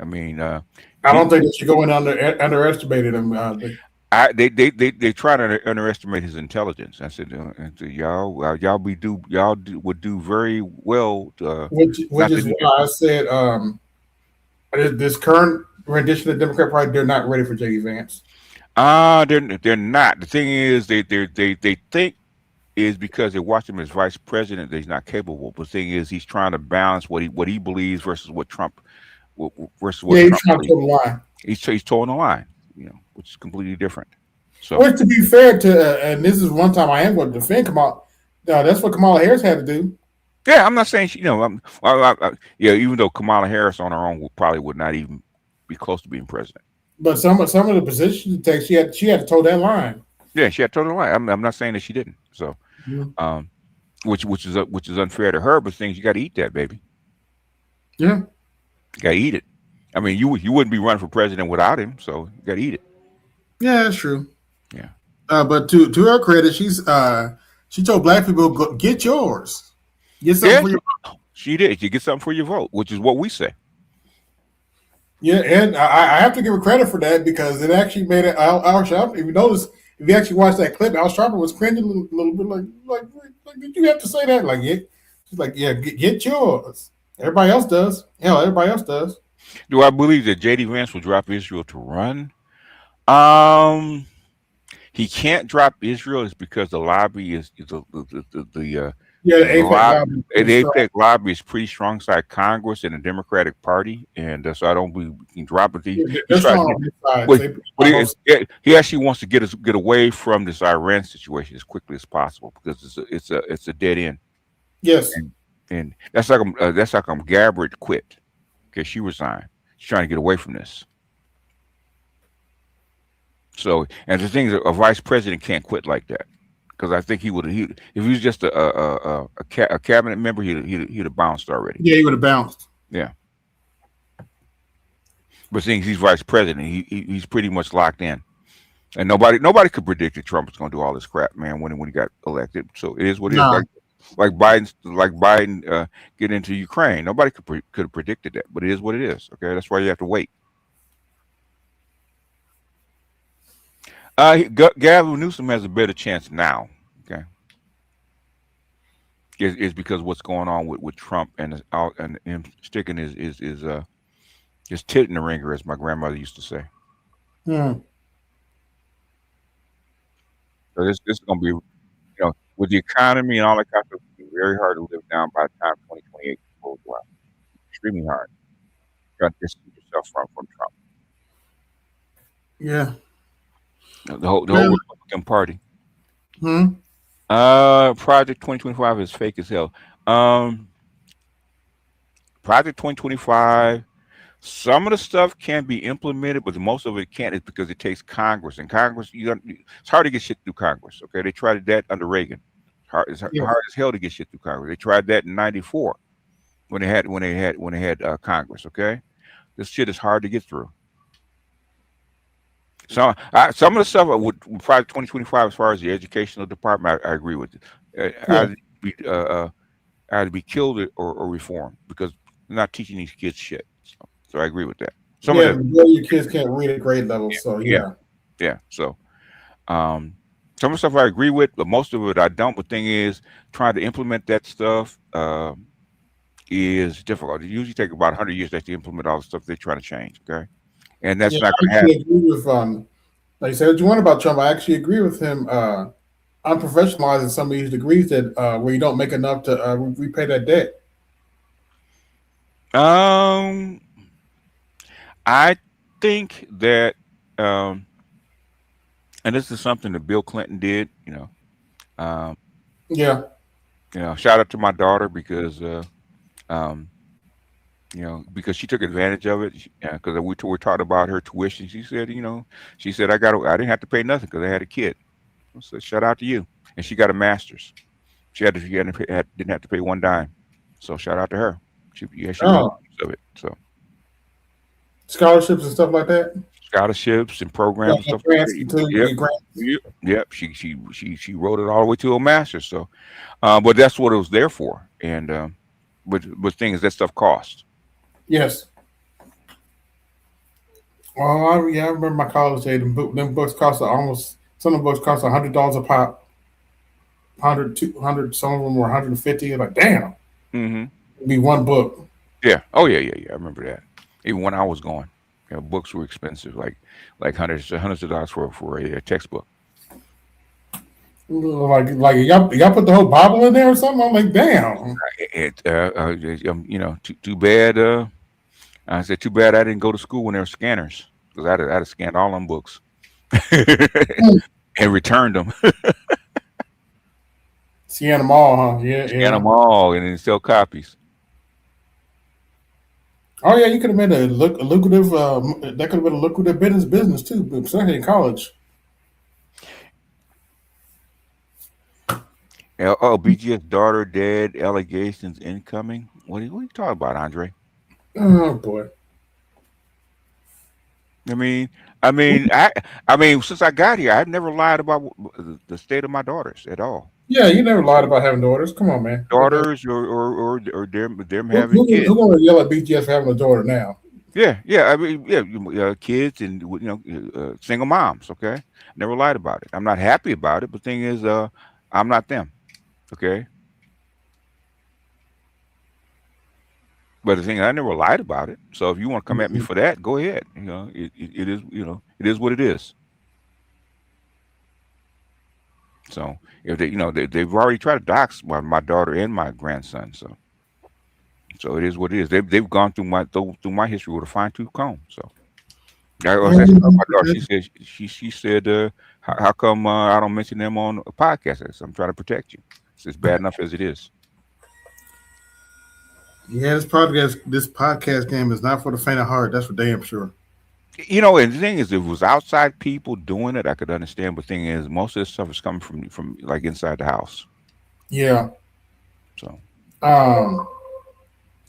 I mean, I don't think they should go in underestimated him. They try to underestimate his intelligence. I said, y'all would do very well. Which is why I said this current rendition of the Democrat Party, they're not ready for J.D. Vance. They're not. The thing is, they think is because they watch him as vice president that he's not capable. But the thing is, he's trying to balance what he believes versus what Trump versus what he's Trump trying to toe the line. He's towing the line, which is completely different. So, which, to be fair to, and this is one time I am going to defend Kamala. That's what Kamala Harris had to do. Yeah, I'm not saying she, even though Kamala Harris on her own probably would not even be close to being president. But some of the positions she takes, she had to toe that line. Yeah, she had to toe the line. I'm not saying that she didn't. So, which is unfair to her, but things you got to eat that, baby. Yeah, you got to eat it. I mean, you wouldn't be running for president without him, so you got to eat it. Yeah, that's true. Yeah. But to her credit, she told black people, go, get yours. Get something for your vote. She did. You get something for your vote, which is what we say. Yeah, and I have to give her credit for that because it actually made it. If you notice, if you actually watch that clip, Al Sharpton was cringing a little bit, like, did you have to say that? Like, yeah, she's like, yeah, get yours. Everybody else does. Hell, everybody else does. Do I believe that J.D. Vance will drop Israel to run? He can't drop Israel is because the lobby is the APEC lobby is pretty strong side Congress and the Democratic Party, and so I don't believe he can drop it. He actually wants to get away from this Iran situation as quickly as possible because it's a dead end. Yes, and that's like Gabbard quit. Okay, she resigned. She's trying to get away from this. So, and the thing is, a vice president can't quit like that, because I think if he was just a cabinet member, he'd have bounced already. Yeah, he would have bounced. Yeah, but seeing he's vice president, he's pretty much locked in, and nobody could predict that Trump was going to do all this crap, man, when he got elected. So it is what it is. Like Biden get into Ukraine, nobody could have predicted that, but it is what it is. Okay, that's why you have to wait. Gavin Newsom has a better chance now. Okay, is because what's going on with Trump and him sticking his tit in the ringer, as my grandmother used to say. So this is going to be, with the economy and all that kind of stuff, it's very hard to live down by the time 2028 goes well. Extremely hard. You got to distance yourself from Trump. Yeah. The whole Republican Party. Project 2025 is fake as hell. Project 2025, some of the stuff can be implemented, but most of it can't. It's because it takes Congress, and Congress, it's hard to get shit through Congress. Okay, they tried that under Reagan. It's hard as hell to get shit through Congress. They tried that in '94 when they had Congress. Okay, this shit is hard to get through. So some of the stuff with Project 2025, as far as the educational department, I agree with it. Either be killed or reformed, because they're not teaching these kids shit. So I agree with that. Some of your kids can't read at grade level. So yeah. So some of the stuff I agree with, but most of it I don't. The thing is, trying to implement that stuff is difficult. It usually takes about 100 years to implement all the stuff they're trying to change. Okay. And that's not going to happen. Agree with, like you said, what you want about Trump, I actually agree with him unprofessionalizing some of these degrees that where you don't make enough to repay that debt. I think that, and this is something that Bill Clinton did. Shout out to my daughter because. Because she took advantage of it. Because we talked about her tuition. She said, I didn't have to pay nothing because I had a kid. So shout out to you. And she got a master's. She didn't have to pay one dime. So shout out to her. She made use of it. So scholarships and stuff like that. scholarships and programs and stuff. grants too. Yep. Grants. Yep. She wrote it all the way to a master's. So, but that's what it was there for. And but thing is, that stuff costs. Yes. Well, I remember my college days. Them books cost almost. Some of the books cost $100 a pop. 100, 200. Some of them were 150. Like, damn. Mm-hmm. It'd be one book. Yeah. Oh yeah. I remember that. Even when I was going, books were expensive, like hundreds of dollars for a textbook. Like y'all put the whole Bible in there or something. I'm like, damn. Too bad. I said, too bad I didn't go to school when there were scanners, because I'd have scanned all them books and returned them. Scan them all, huh? Yeah. Scan them all and then sell copies. Oh yeah, you could have made a lucrative. That could have been a lucrative business too, especially in college. BGS daughter dead, allegations incoming. What are you talking about, Andre? Oh boy. I mean, since I got here, I've never lied about the state of my daughters at all. Yeah, you never lied about having daughters. Come on, man. Daughters or them having kids. Who's gonna yell at BGS for having a daughter now? Yeah. Kids and single moms. Okay, never lied about it. I'm not happy about it, but thing is, I'm not them. Okay. But the thing, I never lied about it. So if you want to come at me for that, go ahead. It is. It is what it is. So if they've already tried to dox my daughter and my grandson. So it is what it is. They've gone through my history with a fine-tooth comb. So my daughter, she said, how come I don't mention them on a podcast? I said, I'm trying to protect you. It's bad enough as it is. Yeah, this podcast game is not for the faint of heart. That's for damn sure. And the thing is, if it was outside people doing it, I could understand. But the thing is, most of this stuff is coming from like inside the house. Yeah. So,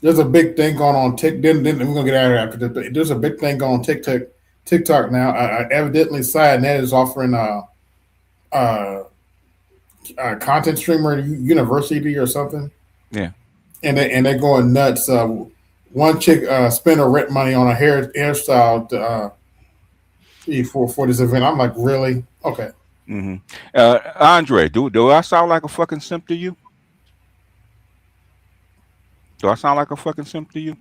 there's a big thing going on TikTok. Then we're gonna get out of here after this. But there's a big thing going on TikTok now. Evidently, SciNet is offering a content streamer university or something. Yeah. And they're going nuts. One chick spent her rent money on a hairstyle for this event. I'm like, really? Okay. Mm-hmm. Andre, do I sound like a fucking simp to you? Do I sound like a fucking simp to you?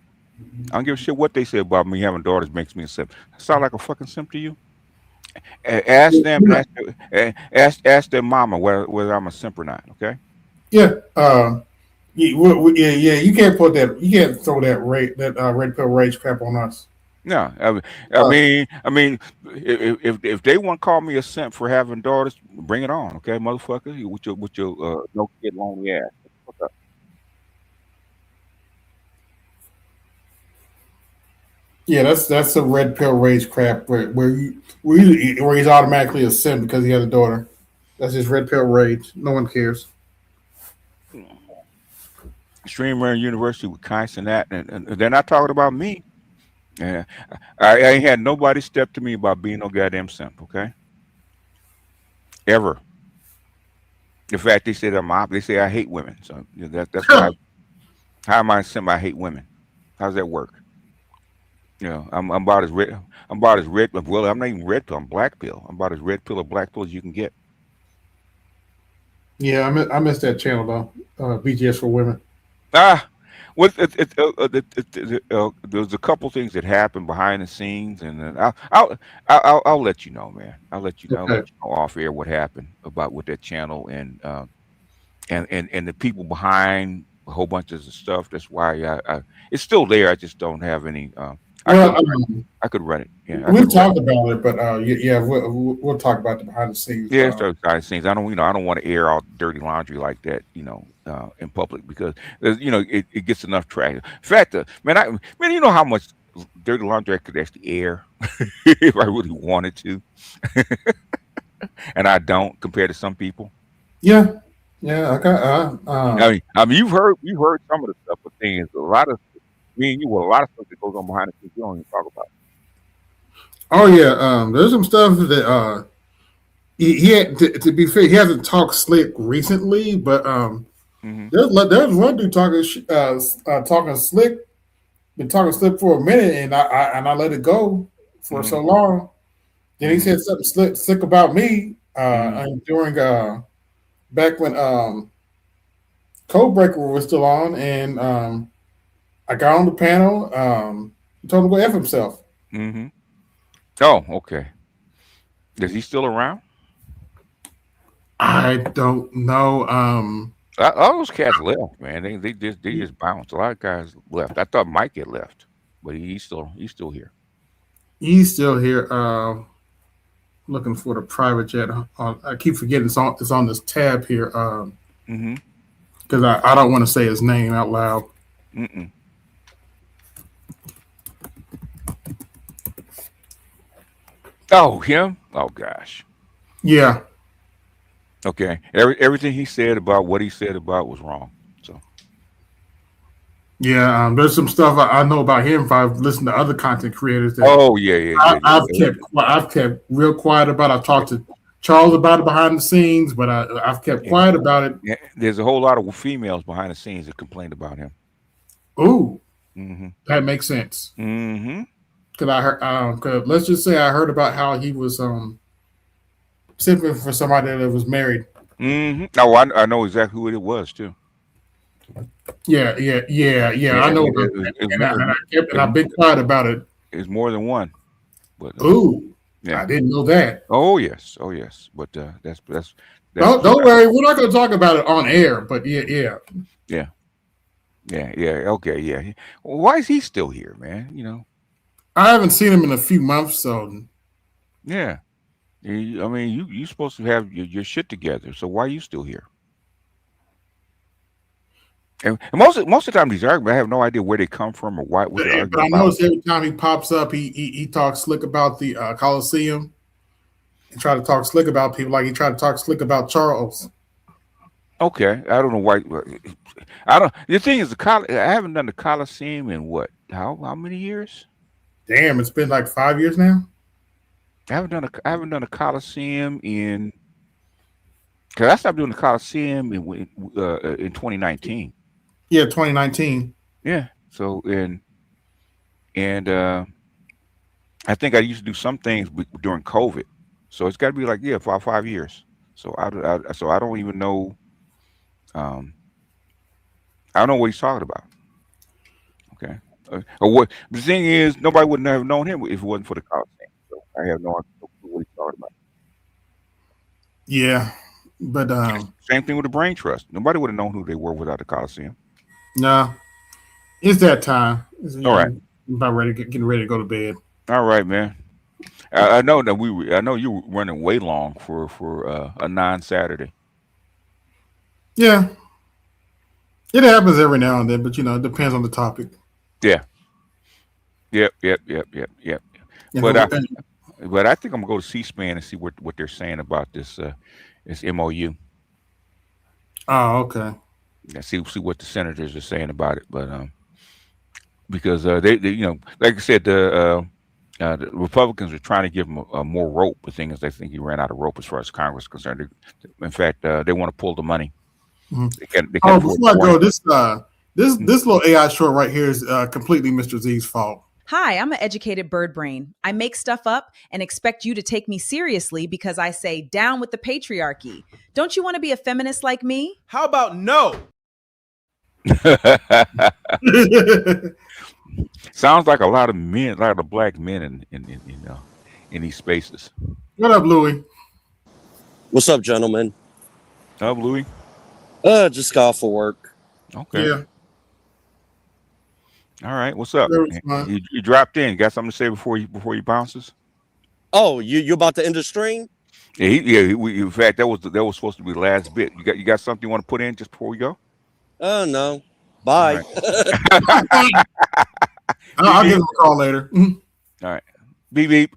I don't give a shit what they say about me having daughters makes me a simp. I sound like a fucking simp to you? Ask them. Ask their mama whether I'm a simp or not. Okay. Yeah. Yeah. You can't put that. You can't throw that red pill rage crap on us. No, I mean, if they want to call me a simp for having daughters, bring it on, okay, motherfucker, with your no kid lonely ass. Yeah, that's a red pill rage crap where he's automatically a simp because he has a daughter. That's just red pill rage. No one cares. Streamer University with Kais and that, and they're not talking about me. Yeah, I ain't had nobody step to me about being no goddamn simp. Okay, ever. In fact, they say they say I hate women. So that's why. How am I a simp? I hate women. How's that work? I'm about as red. Well, I'm not even red pill. I'm black pill. I'm about as red pill or black pill as you can get. Yeah, I missed that channel though. BGS for women. There's a couple things that happened behind the scenes, and then I'll let you know, man. I'll let you know off air what happened with that channel and the people behind a whole bunch of stuff. That's why it's still there. I just don't have any. I could run it. Yeah, we've talked about it, but we'll talk about the behind the scenes. Yeah, it's the behind the scenes. I don't want to air out dirty laundry like that, in public because it gets enough traction. In fact, man, you know how much dirty laundry I could actually air if I really wanted to, and I don't compared to some people. Yeah. Okay. I mean, you've heard some of the stuff, but thing is, a lot of stuff that goes on behind the scenes you don't even talk about. Oh yeah, there's some stuff that he had to be fair. He hasn't talked slick recently, but there's one dude talking talking slick. Been talking slick for a minute, and I let it go for so long. Then he said something slick about me during back when Codebreaker was still on, and I got on the panel. He told him to go F himself. Oh, okay. Is he still around? I don't know. All those cats left, man. They just bounced. A lot of guys left. I thought Mike had left, but he's still here. He's still here. Looking for the private jet. I keep forgetting it's on this tab here. Because I don't want to say his name out loud. Oh, him? Oh gosh. Yeah. Okay. Everything he said about what he said about was wrong. So. Yeah, there's some stuff I know about him if I've listened to other content creators. I've kept real quiet about. I've talked to Charles about it behind the scenes, but I've kept quiet about it. Yeah, there's a whole lot of females behind the scenes that complained about him. Ooh, that makes sense. Because I heard, let's just say I heard about how he was simping for somebody that was married. Oh, I know exactly who it was too. Yeah. I know about that, and I've been quiet about it. It's more than one. But ooh, I didn't know that. Oh yes. But that's don't worry, we're not going to talk about it on air. But yeah. Okay, yeah. Well, why is he still here, man? You know, I haven't seen him in a few months, so yeah. I mean, you supposed to have your shit together. So why are you still here? And most of the time, these arguments, I have no idea where they come from or why. But I notice every time he pops up, he talks slick about the Coliseum. He tried to talk slick about people, like he tried to talk slick about Charles. Okay, I don't know why. I don't. The thing is, I haven't done the Coliseum in what? How many years? Damn, it's been like 5 years now. I haven't done a Coliseum in. Because I stopped doing the Coliseum in 2019. Yeah, 2019. Yeah. So and I think I used to do some things during COVID. So it's got to be like 5 years. So I don't even know. I don't know what he's talking about. Okay. Or what the thing is, nobody would have known him if it wasn't for the Coliseum. So I have no idea what he's talking about. Yeah. But same thing with the Brain Trust. Nobody would have known who they were without the Coliseum. No, it's that time. All right, about getting ready to go to bed. All right, man. I know that I know you were running way long for a non-Saturday. Yeah, it happens every now and then, but it depends on the topic. Yeah. Yep. But I think I'm gonna go to C-SPAN and see what they're saying about this MOU. Oh, okay. Yeah, see what the senators are saying about it, but because they like I said, the Republicans are trying to give him more rope. The thing is, they think he ran out of rope as far as Congress is concerned. In fact, they want to pull the money. They can before I go, this little AI short right here is completely Mr. Z's fault. Hi, I'm an educated bird brain. I make stuff up and expect you to take me seriously because I say down with the patriarchy. Don't you want to be a feminist like me? How about no? Sounds like a lot of black men in these spaces. What up, Louie? What's up, gentlemen? Up, Louie? Just got off for work. Okay. Yeah. All right. What's up? You dropped in. Got something to say before he bounces? Oh, you about to end the stream? Yeah. In fact, that was supposed to be the last bit. You got something you want to put in just before we go? Oh no. Bye. Right. I'll give him a call later. All right. Beep beep.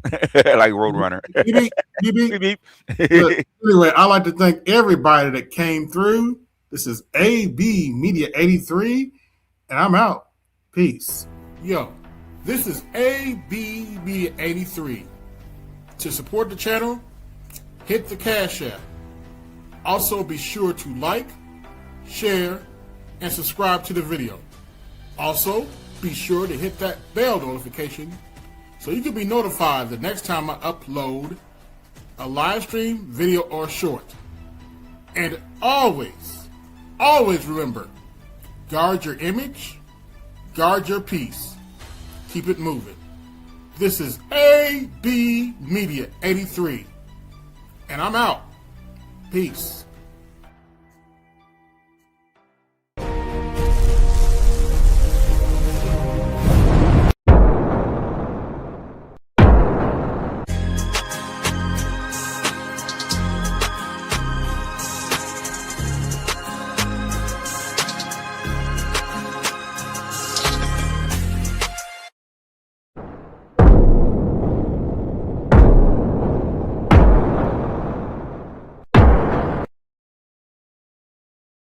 Like Roadrunner. Beep beep. Beep beep. Anyway, I'd like to thank everybody that came through. This is ABMedia83, and I'm out. Peace. Yo. This is ABMedia83. To support the channel, hit the Cash App. Also, be sure to like, share, and subscribe to the video. Also, be sure to hit that bell notification so you can be notified the next time I upload a live stream, video, or short. And always, always remember, guard your image, guard your peace. Keep it moving. This is ABMedia83, and I'm out. Peace.